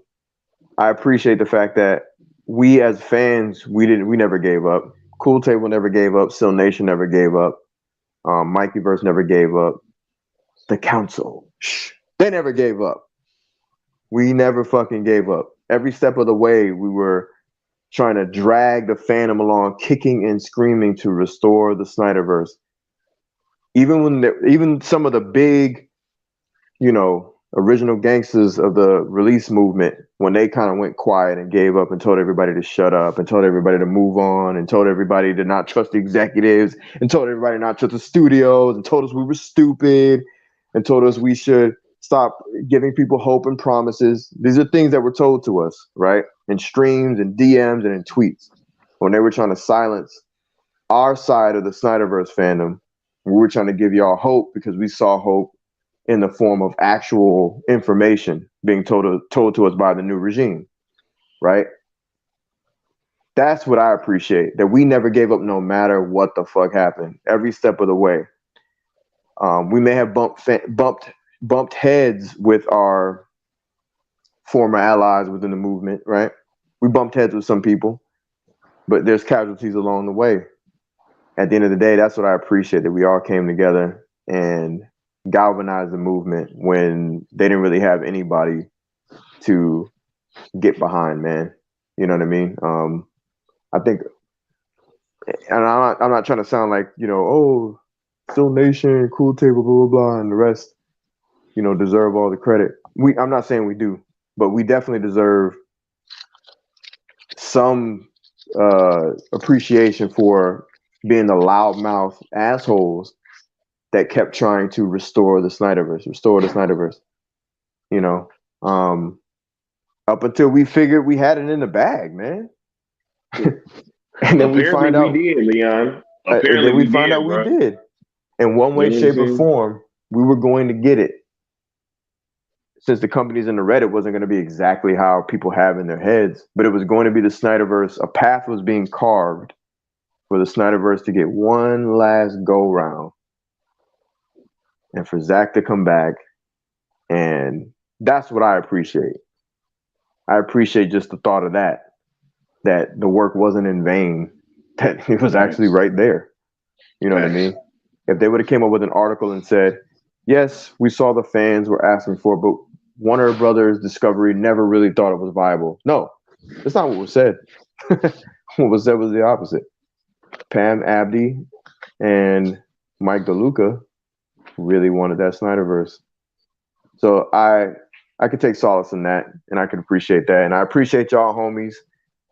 appreciate the fact that we as fans, we never gave up. Cool Table never gave up. Still Nation never gave up. Mikeyverse never gave up. The Council, they never gave up. We never fucking gave up. Every step of the way, we were trying to drag the fandom along, kicking and screaming to restore the Snyderverse. Even some of the big, original gangsters of the release movement, when they kind of went quiet and gave up and told everybody to shut up and told everybody to move on and told everybody to not trust the executives and told everybody not to trust the studios and told us we were stupid and told us we should stop giving people hope and promises. These are things that were told to us, right? In streams and DMs and in tweets. When they were trying to silence our side of the Snyderverse fandom, we were trying to give y'all hope because we saw hope in the form of actual information being told to us by the new regime, right? That's what I appreciate, that we never gave up no matter what the fuck happened, every step of the way. We may have bumped heads with our former allies within the movement, right? We bumped heads with some people, but there's casualties along the way. At the end of the day, that's what I appreciate, that we all came together and galvanized the movement when they didn't really have anybody to get behind, man. You know what I mean? I think, and I'm not trying to sound like, Still Nation, Cool Table, blah, blah, blah, and the rest, deserve all the credit. I'm not saying we do, but we definitely deserve some appreciation for being the loudmouth assholes that kept trying to restore the Snyderverse. Up until we figured we had it in the bag, man. And then we find out we did, Leon. Apparently we find out we did. In one way, shape, or form, we were going to get it. Since the companies in the Reddit wasn't going to be exactly how people have in their heads, but it was going to be the Snyderverse. A path was being carved for the Snyderverse to get one last go round, and for Zack to come back, and that's what I appreciate. I appreciate just the thought of that the work wasn't in vain, that it was actually right there. You know what I mean? If they would have came up with an article and said, yes, we saw the fans were asking for it, but Warner Brothers Discovery never really thought it was viable. No, that's not what was said. What was said was the opposite. Pam Abdi and Mike DeLuca really wanted that Snyderverse. So I could take solace in that, and I could appreciate that. And I appreciate y'all homies,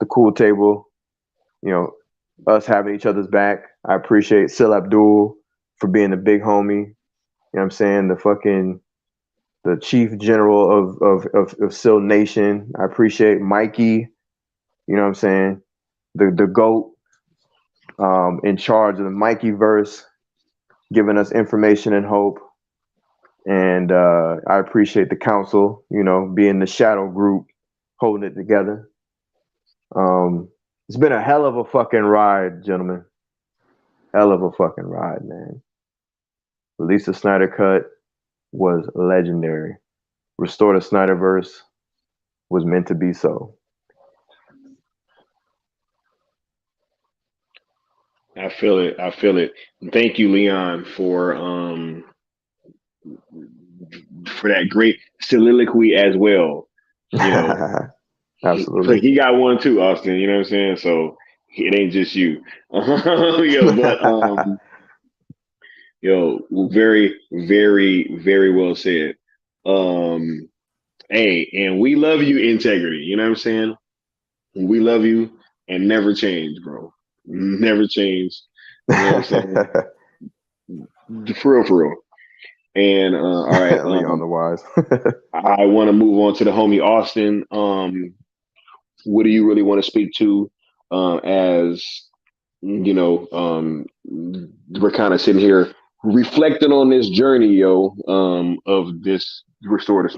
the cool table, you know, us having each other's back. I appreciate Sil Abdul for being the big homie. You know what I'm saying? The chief general of Sil Nation. I appreciate Mikey, you know what I'm saying? The GOAT, in charge of the Mikey verse, giving us information and hope. And I appreciate the council, you know, being the shadow group, holding it together. It's been a hell of a fucking ride, gentlemen. Hell of a fucking ride, man. Release the Snyder Cut was legendary. Restore the Snyderverse was meant to be so. I feel it. I feel it. Thank you, Leon, for that great soliloquy as well. You know, Absolutely. he got one too, Austin. You know what I'm saying? So it ain't just you. Very, very, very well said. Hey, and we love you, integrity. You know what I'm saying? We love you and never change, bro. Never change. You know what I'm saying? For real. And all right, Leon the Wise. I want to move on to the homie Austin. What do you really want to speak to? As you know, we're kind of sitting here reflecting on this journey, of this restore the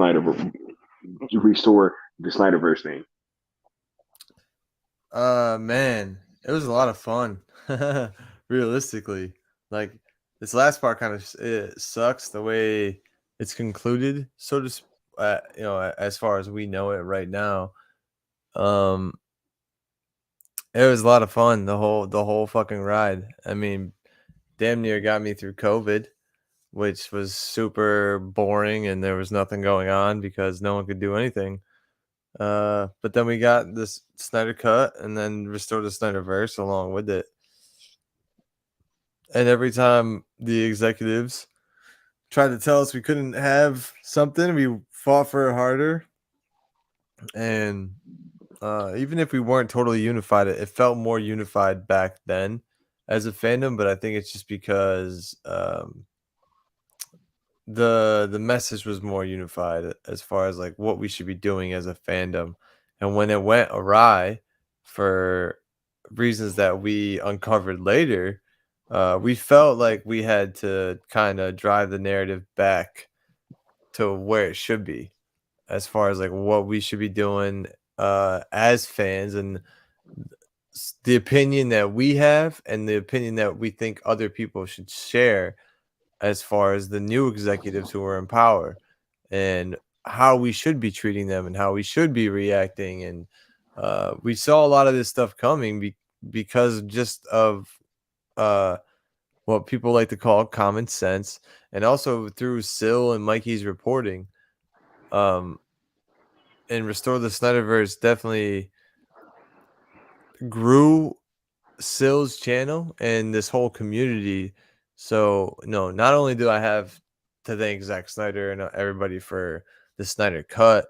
Snyderverse thing. Man, it was a lot of fun. Realistically, like this last part kind of it sucks the way it's concluded, so to you know, as far as we know it right now. It was a lot of fun, the whole fucking ride. I mean, damn near got me through COVID, which was super boring and there was nothing going on because no one could do anything. But then we got this Snyder Cut and then restored the Snyderverse along with it. And every time the executives tried to tell us we couldn't have something, we fought for it harder. And even if we weren't totally unified, it felt more unified back then as a fandom. But I think it's just because the message was more unified as far as like what we should be doing as a fandom. And when it went awry for reasons that we uncovered later, we felt like we had to kind of drive the narrative back to where it should be as far as like what we should be doing as fans, and the opinion that we have and the opinion that we think other people should share as far as the new executives who are in power and how we should be treating them and how we should be reacting. And we saw a lot of this stuff coming because just of what people like to call common sense, and also through Sil and Mikey's reporting. And Restore the Snyderverse definitely grew Sil's channel and this whole community. So no, not only do I have to thank Zack Snyder and everybody for the Snyder Cut,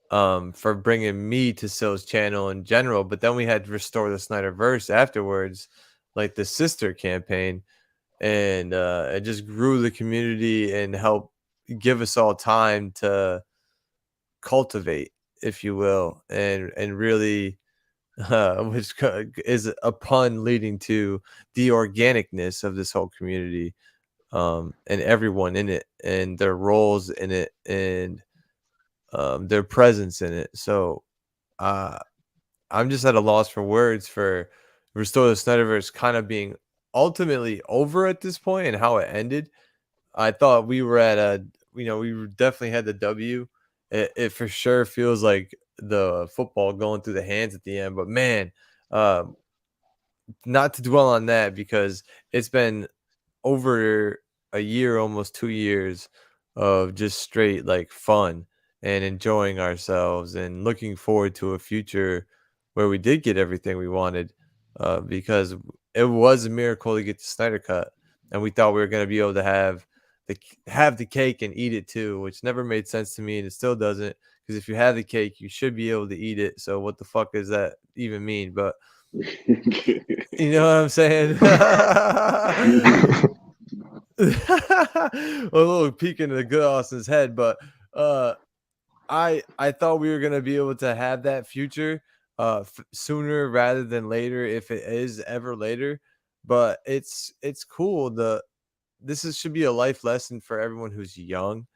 for bringing me to Sil's channel in general, but then we had to Restore the Snyderverse afterwards, like the sister campaign, and it just grew the community and helped give us all time to cultivate, if you will, and really which is a pun leading to the organicness of this whole community, and everyone in it and their roles in it, and their presence in it. So I'm just at a loss for words for Restore the Snyderverse kind of being ultimately over at this point and how it ended. I thought we were at we definitely had the W it for sure feels like the football going through the hands at the end. But man, not to dwell on that because it's been over a year, almost 2 years of just straight like fun and enjoying ourselves and looking forward to a future where we did get everything we wanted, because it was a miracle to get the Snyder cut, and we thought we were going to be able to have the cake and eat it too, which never made sense to me, and it still doesn't, because if you have the cake you should be able to eat it, so what the fuck does that even mean? But you know what I'm saying? A little peek into the good Austin's head, but I thought we were gonna be able to have that future sooner rather than later, if it is ever later. But it's cool. Should be a life lesson for everyone who's young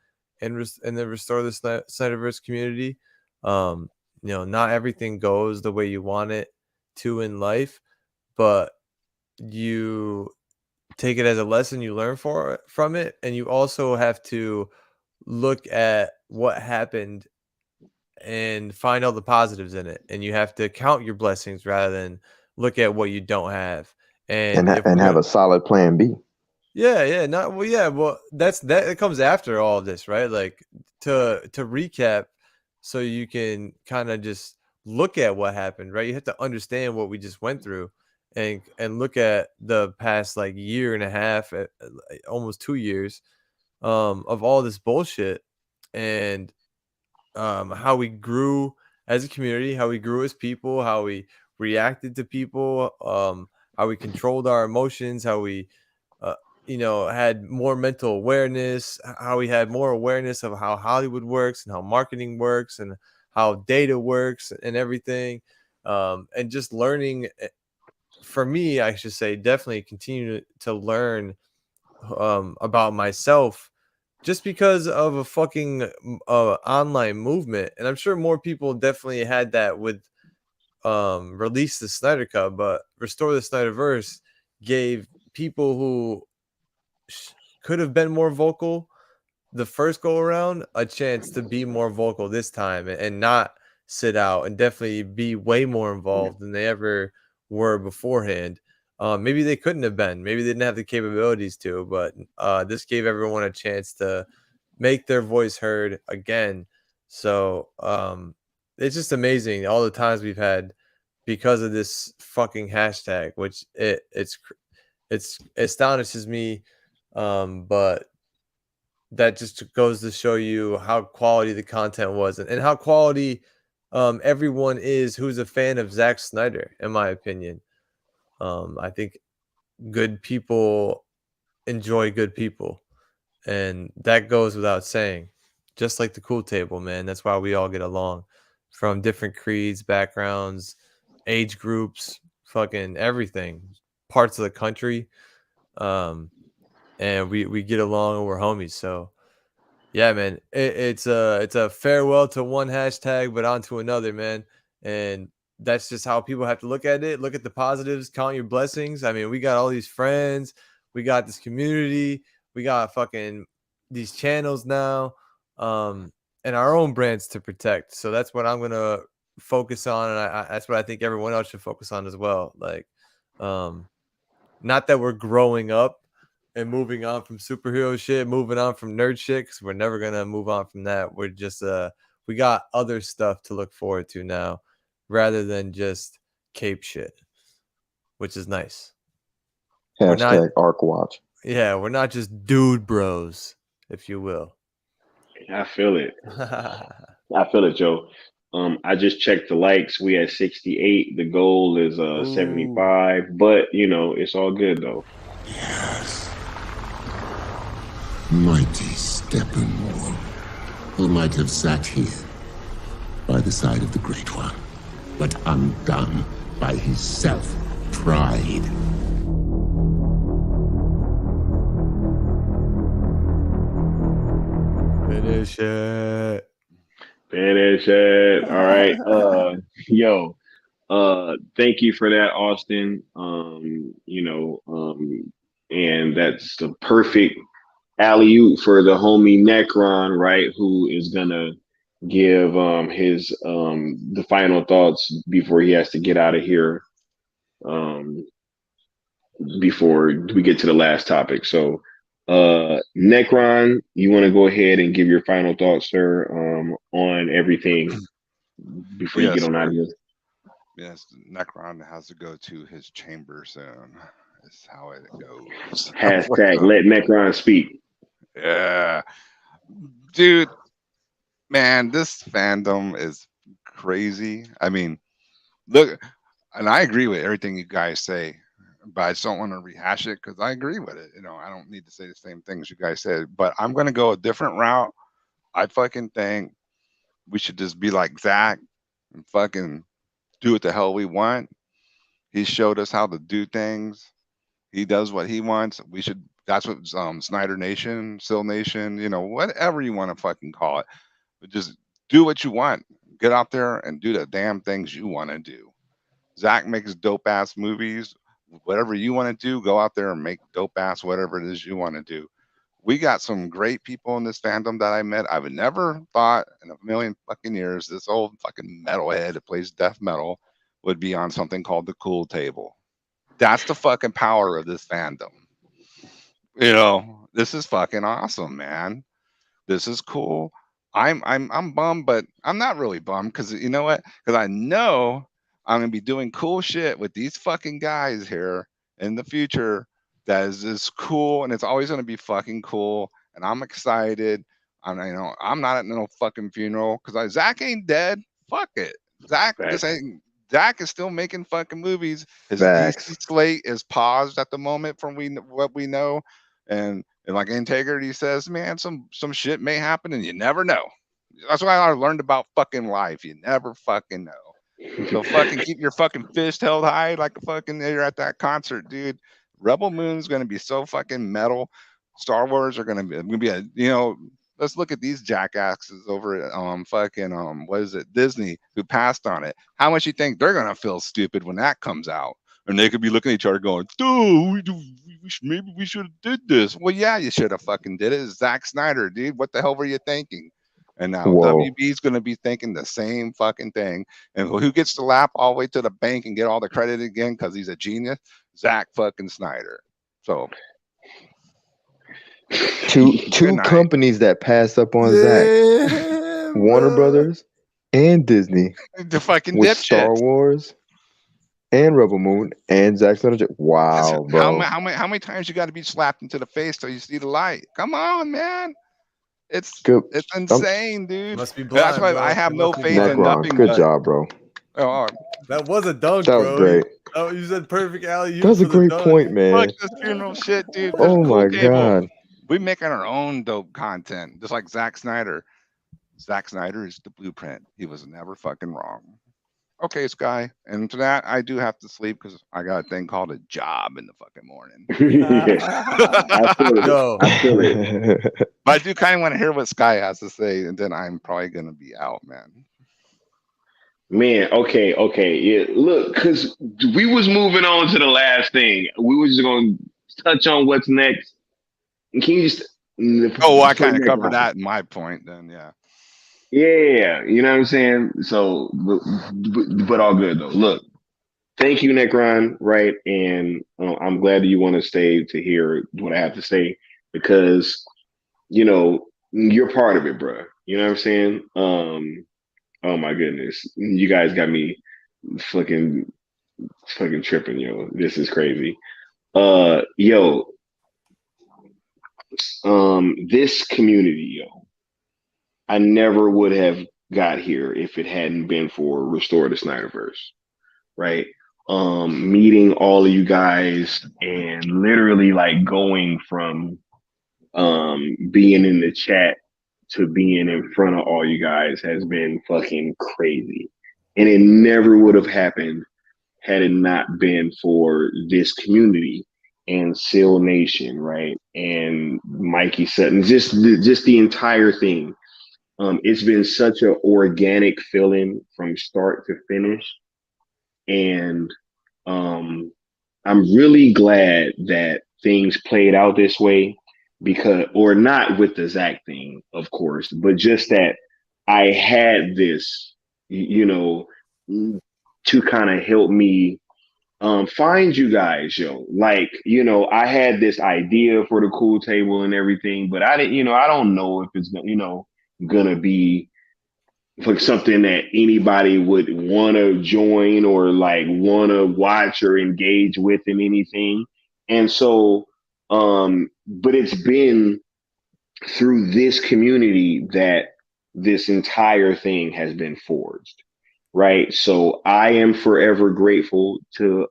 and in the Restore the Snyderverse community. Not everything goes the way you want it to in life, but you take it as a lesson, you learn from it, and you also have to look at what happened and find all the positives in it, and you have to count your blessings rather than look at what you don't have. And have a solid plan B. Well, that it comes after all of this, right? Like to recap, so you can kind of just look at what happened, right? You have to understand what we just went through, and look at the past like year and a half, almost 2 years, of all this bullshit, and how we grew as a community, how we grew as people, how we reacted to people, how we controlled our emotions, how we had more mental awareness, how we had more awareness of how Hollywood works and how marketing works and how data works and everything. And just learning, for me, I should say, definitely continue to learn about myself, just because of a fucking online movement. And I'm sure more people definitely had that with Release the Snyder Cut, but Restore the Snyderverse gave people who could have been more vocal the first go around a chance to be more vocal this time, and not sit out, and definitely be way more involved than they ever were beforehand. Maybe they couldn't have been, maybe they didn't have the capabilities to, but this gave everyone a chance to make their voice heard again. So it's just amazing all the times we've had because of this fucking hashtag, which it astonishes me. But that just goes to show you how quality the content was, and how quality everyone is who's a fan of Zack Snyder, in my opinion. I think good people enjoy good people, and that goes without saying. Just like the Cool Table, man. That's why we all get along, from different creeds, backgrounds, age groups, fucking everything, parts of the country. And we get along, and we're homies. So yeah, man, it's a farewell to one hashtag, but on to another, man. And that's just how people have to look at it. Look at the positives, count your blessings. I mean, we got all these friends, we got this community, we got fucking these channels now, and our own brands to protect. So that's what I'm gonna focus on, and that's what I think everyone else should focus on as well. Like, not that we're growing up and moving on from superhero shit, moving on from nerd shit, because we're never gonna move on from that. We're just we got other stuff to look forward to now, rather than just cape shit, which is nice. Hashtag Arc Watch. Yeah, we're not just dude bros, if you will. I feel it. I feel it, Joe. I just checked the likes. We at 68. The goal is 75, but it's all good though. Yes. Mighty Steppenwolf, who might have sat here by the side of the Great One, but undone by his self-pride. Finish it. Finish it. All right. Thank you for that, Austin. And that's the perfect alley-oop for the homie Necron, right? Who is gonna give his the final thoughts before he has to get out of here. Before we get to the last topic. So, Necron, you want to go ahead and give your final thoughts, sir, on everything before you get Yes, on out sir. of here? Yes, Necron has to go to his chamber soon. That's how it goes. Hashtag let Necron speak. Yeah, dude, man, this fandom is crazy. I mean, look, and I agree with everything you guys say, but I just don't want to rehash it because I agree with it. I don't need to say the same things you guys said, but I'm going to go a different route. I fucking think we should just be like Zach and fucking do what the hell we want. He showed us how to do things. He does what he wants. We should. That's what Snyder Nation, Sill Nation, whatever you want to fucking call it. But just do what you want. Get out there and do the damn things you want to do. Zach makes dope ass movies. Whatever you want to do, go out there and make dope ass whatever it is you want to do. We got some great people in this fandom that I met. I would never thought in a million fucking years this old fucking metalhead that plays death metal would be on something called the Cool Table. That's the fucking power of this fandom. This is fucking awesome, man. This is cool. I'm bummed, but I'm not really bummed because you know what? Because I know I'm gonna be doing cool shit with these fucking guys here in the future. That is cool, and it's always gonna be fucking cool. And I'm excited. I'm not at no fucking funeral because Zach ain't dead. Fuck it. Zach, this Facts. ain't. Zach is still making fucking movies. His DC Facts. slate is paused at the moment from what we know, and like integrity says, man, some shit may happen and you never know. That's why I learned about fucking life. You never fucking know. So fucking keep your fucking fist held high like a fucking you're at that concert, dude. Rebel Moon's gonna be so fucking metal. Star Wars are gonna be let's look at these jackasses over at fucking what is it, Disney, who passed on it. How much you think they're gonna feel stupid when that comes out? And they could be looking at each other going, dude, maybe we should have did this. Well, yeah, you should have fucking did it. It's Zack Snyder, dude. What the hell were you thinking? And now Whoa. WB's going to be thinking the same fucking thing. And who gets to lap all the way to the bank and get all the credit again because he's a genius? Zack fucking Snyder. So Two companies that passed up on Zach. Damn, Warner bro. Brothers and Disney the fucking with dipshit. Star Wars and Rebel Moon and Zack Snyder. Wow, bro. How many times you got to be slapped into the face till you see the light? Come on, man. It's Good. insane, dude. Must be That's blind, why bro. I have You no must be faith in blind. Necron. nothing. Good But job, bro. That was a dunk, That was bro. great. You said perfect alley. That was a for the great dunk. point, man. fuck this funeral shit, dude. This Oh Cool my Table. god. We making our own dope content, just like Zack Snyder. Zack Snyder is the blueprint. He was never fucking wrong. Okay, Sky. And to that, I do have to sleep because I got a thing called a job in the fucking morning. Yeah, I feel it. Yo, I feel it. But I do kind of want to hear what Sky has to say, and then I'm probably gonna be out, man. Man, okay. Yeah, look, because we was moving on to the last thing. We was just going to touch on what's next. Can you just Oh, well, I for kind of next covered round? that in my point. Then, yeah. Yeah, you know what I'm saying? So, but all good though. Look, thank you, Necron, right? And I'm glad that you want to stay to hear what I have to say because, you're part of it, bro. You know what I'm saying? Oh my goodness. You guys got me fucking tripping, yo. This is crazy. Yo, this community, yo, I never would have got here if it hadn't been for Restore the Snyderverse, right? Meeting all of you guys and literally like going from being in the chat to being in front of all you guys has been fucking crazy. And it never would have happened had it not been for this community and Seal Nation, right? And Mikey Sutton, just the entire thing. It's been such an organic feeling from start to finish. And I'm really glad that things played out this way because, or not with the Zach thing, of course, but just that I had this, to kind of help me find you guys, yo. Like, I had this idea for the cool table and everything, but I didn't, I don't know if it's, gonna be like something that anybody would want to join or like want to watch or engage with in anything. And so, but it's been through this community that this entire thing has been forged, right? So I am forever grateful to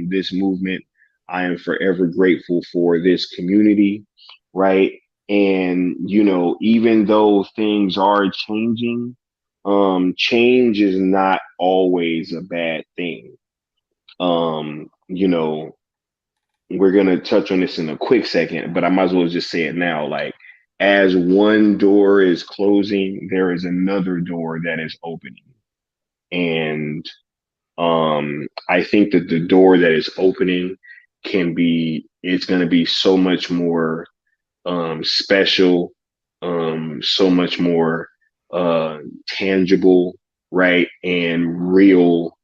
this movement. I am forever grateful for this community, right? And even though things are changing, change is not always a bad thing. We're gonna touch on this in a quick second, but I might as well just say it now. Like, as one door is closing, there is another door that is opening. And I think that the door that is opening it's gonna be so much more special, so much more tangible, right? And real.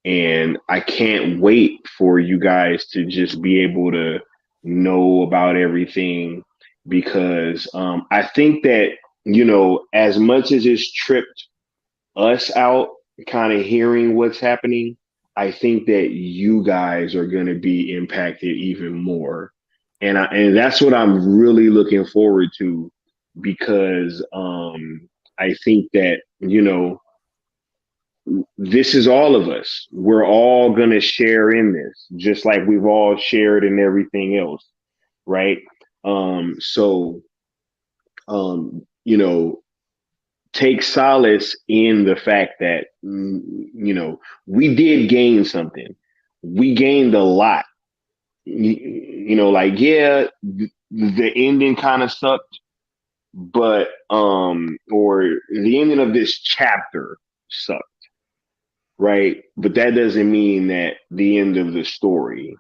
And I can't wait for you guys to just be able to know about everything, because I think that, as much as it's tripped us out, kind of hearing what's happening, I think that you guys are going to be impacted even more. And that's what I'm really looking forward to, because I think that, this is all of us. We're all going to share in this, just like we've all shared in everything else, right? So, take solace in the fact that, we did gain something. We gained a lot. Like, yeah, the ending kind of sucked, but, or the ending of this chapter sucked. Right. But that doesn't mean that the end of the story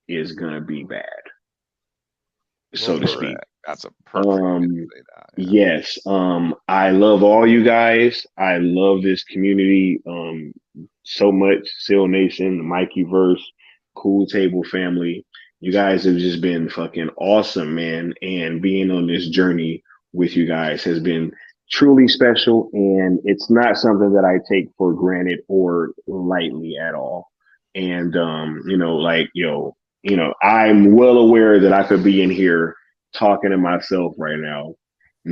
is going to be bad, so to speak. That's a perfect way to say that. Yes. I love all you guys. I love this community so much. Seal Nation, the Mikey Verse, Cool Table family. You guys have just been fucking awesome, man. And being on this journey with you guys has been truly special, and it's not something that I take for granted or lightly at all. And I'm well aware that I could be in here talking to myself right now,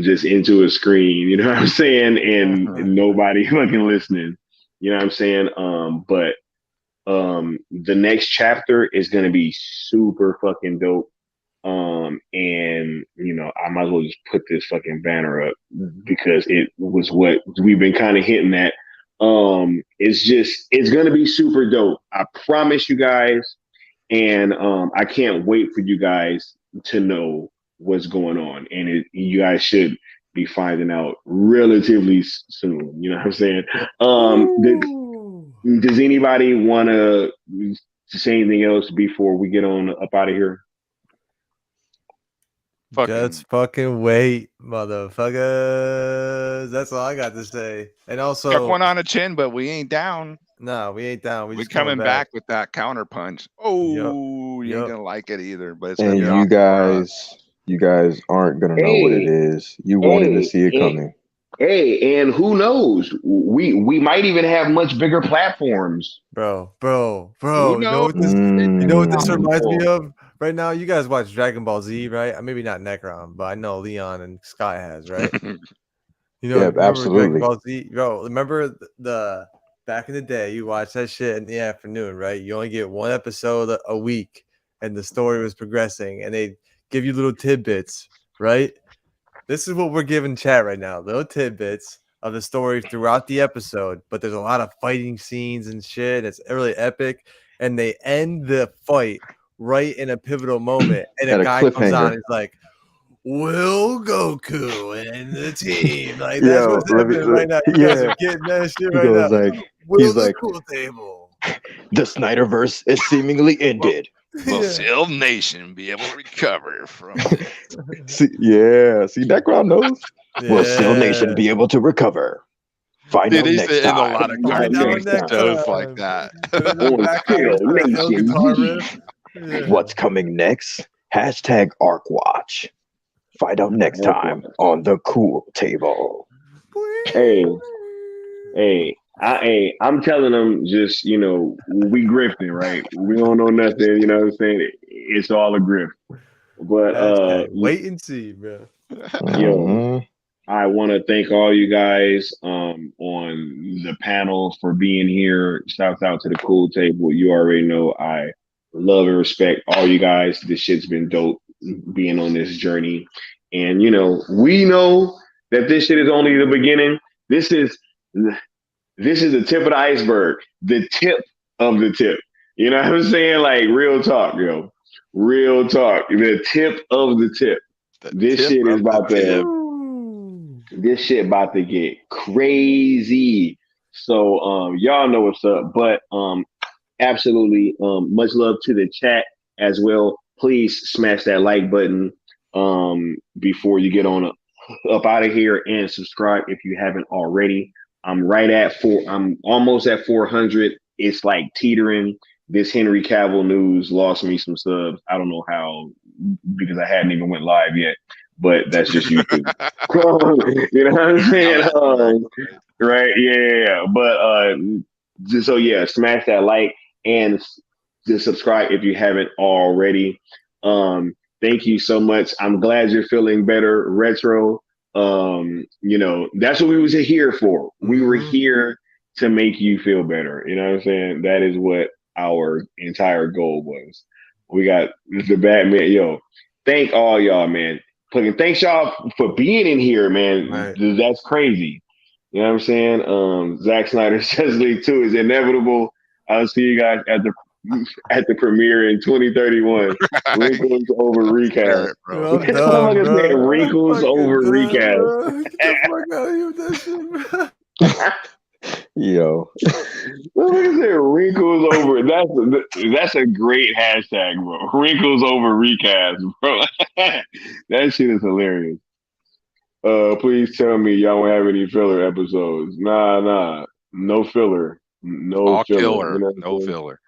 just into a screen, you know what I'm saying, and nobody fucking listening, you know what I'm saying. But the next chapter is gonna be super fucking dope. And I might as well just put this fucking banner up, because it was what we've been kind of hitting at. It's gonna be super dope. I promise you guys. And I can't wait for you guys to know what's going on. And you guys should be finding out relatively soon. You know what I'm saying? Does anybody want to say anything else before we get on up out of here? Just fucking wait, motherfuckers. That's all I got to say. And also, took one on the chin, but we ain't down. No, we ain't down. We're coming back with that counter punch. Oh, you ain't gonna like it either. But it's and you guys aren't gonna know what it is. You wanted to see it coming. Hey, and who knows? We might even have much bigger platforms, bro. You know what this reminds me of? Right now, you guys watch Dragon Ball Z, right? Maybe not Necron, but I know Leon and Scott has, right? Yeah, absolutely. Dragon Ball Z, bro. Remember the back in the day, you watch that shit in the afternoon, right? You only get one episode a week, and the story was progressing, and they give you little tidbits, right? This is what we're giving chat right now, little tidbits of the story throughout the episode, but there's a lot of fighting scenes and shit. It's really epic, and they end the fight right in a pivotal moment, and a guy comes on and is like, "Will Goku and the team?" Like, that's what's happening right now. You guys are getting that shit right now. Will the cool table? The Snyderverse is seemingly ended. Will Seal Nation be able to recover from? See, Necron knows. Will Still Nation be able to recover? Find out He's next in a time. lot of Find out cartoons and next shows time. like that. In the On background, Still that little Nation. guitar riff. Yeah. What's coming next? Hashtag ArcWatch. Find out next time on the Cool Table. Hey, I'm telling them just, we grifting, right? We don't know nothing, you know what I'm saying? It's all a grift. But Hashtag wait and see, bro. Yo, I want to thank all you guys on the panel for being here. Shouts out to the Cool Table. You already know I love and respect all you guys. This shit's been dope being on this journey. And, we know that this shit is only the beginning. This is the tip of the iceberg, the tip of the tip. You know what I'm saying? Like, real talk, yo. Real talk. The tip of the tip. This shit about to get crazy. So y'all know what's up. But absolutely much love to the chat as well. Please smash that like button before you get on up out of here, and subscribe if you haven't already. I'm almost at 400. It's like teetering. This Henry Cavill news lost me some subs. I don't know how, because I hadn't even went live yet, but that's just YouTube. You know what I'm saying? Right? Yeah. But so yeah, smash that like and just subscribe if you haven't already. Thank you so much. I'm glad you're feeling better, Retro. That's what we was here for. We were here to make you feel better. You know what I'm saying? That is what our entire goal was. We got the Batman. Yo, thank all y'all, man. Thanks y'all for being in here, man. Right. That's crazy. You know what I'm saying? Zack Snyder Justice League 2 is inevitable. I'll see you guys at the premiere in 2031. Wrinkles over recast. Bro, I'm done, bro. Wrinkles over recast. Get the fuck out of here with that shit, bro. Yo, look at that, wrinkles over. That's a great hashtag, bro. Wrinkles over recast, bro. That shit is hilarious. Please tell me y'all won't have any filler episodes. Nah, no filler, no all filler. Killer, no filler.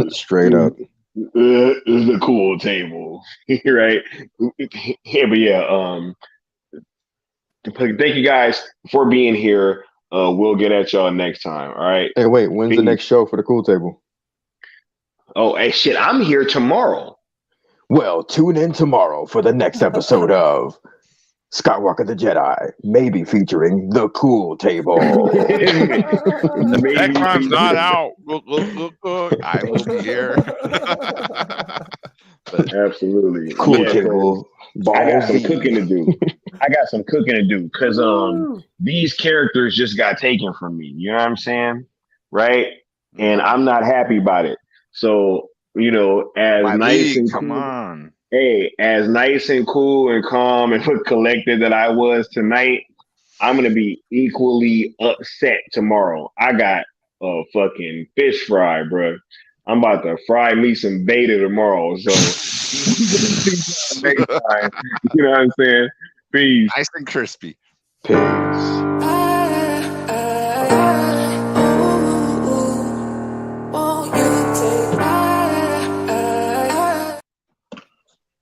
Straight up. This is the Cool Table, right? Yeah, but yeah. Thank you guys for being here. We'll get at y'all next time. All right. Hey, wait, when's the next show for the Cool Table? Oh, hey, shit, I'm here tomorrow. Well, tune in tomorrow for the next episode of Skywalker the Jedi, maybe featuring the Cool Table. Breadcrumbs not out. I will be here. Absolutely. Cool Table. I got some cooking to do because these characters just got taken from me. You know what I'm saying? Right? And I'm not happy about it. So, as nice and cool and calm and collected that I was tonight, I'm gonna be equally upset tomorrow. I got a fucking fish fry, bro. I'm about to fry me some beta tomorrow. So next time, you know what I'm saying? Peace. Nice and crispy. Peace.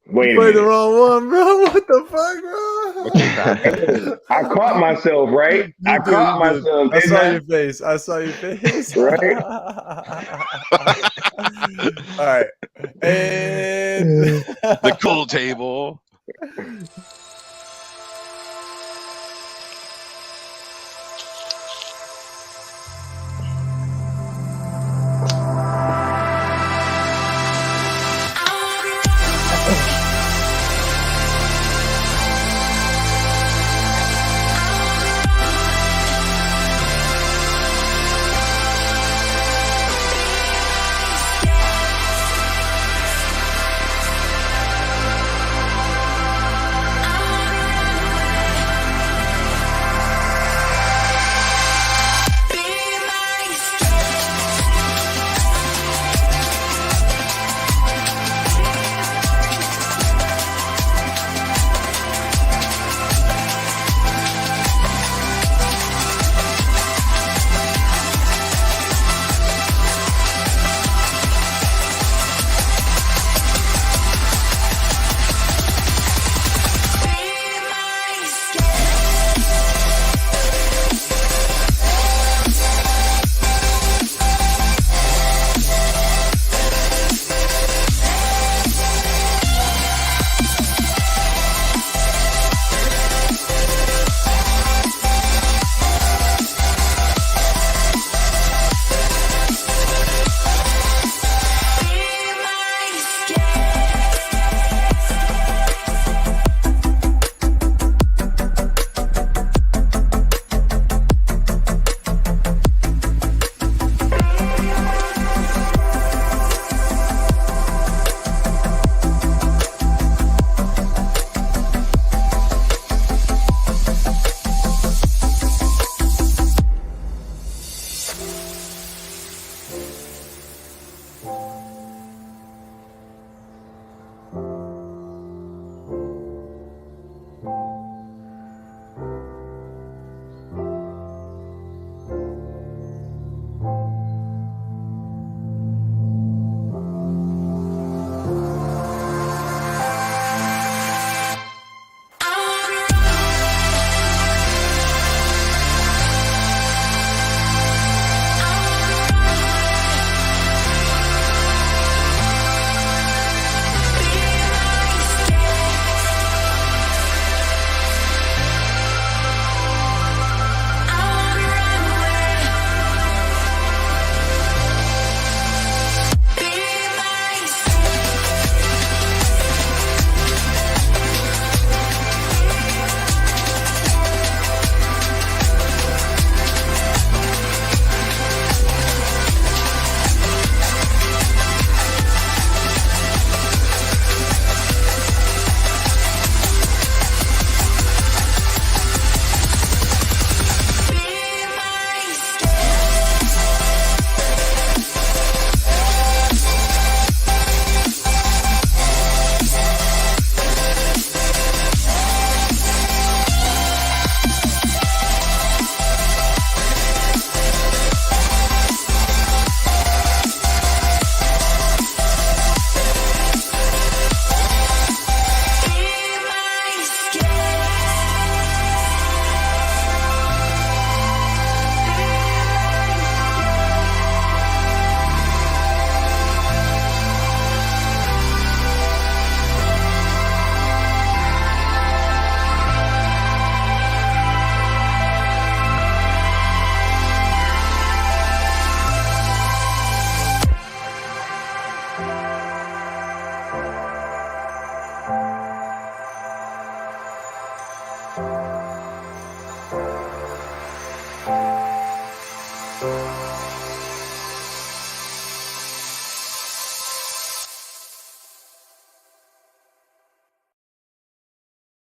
Wait a minute. Played the wrong one, bro. What the fuck, bro? I caught myself, right? I caught myself. I saw your face. Right? All right. And the Cool Table.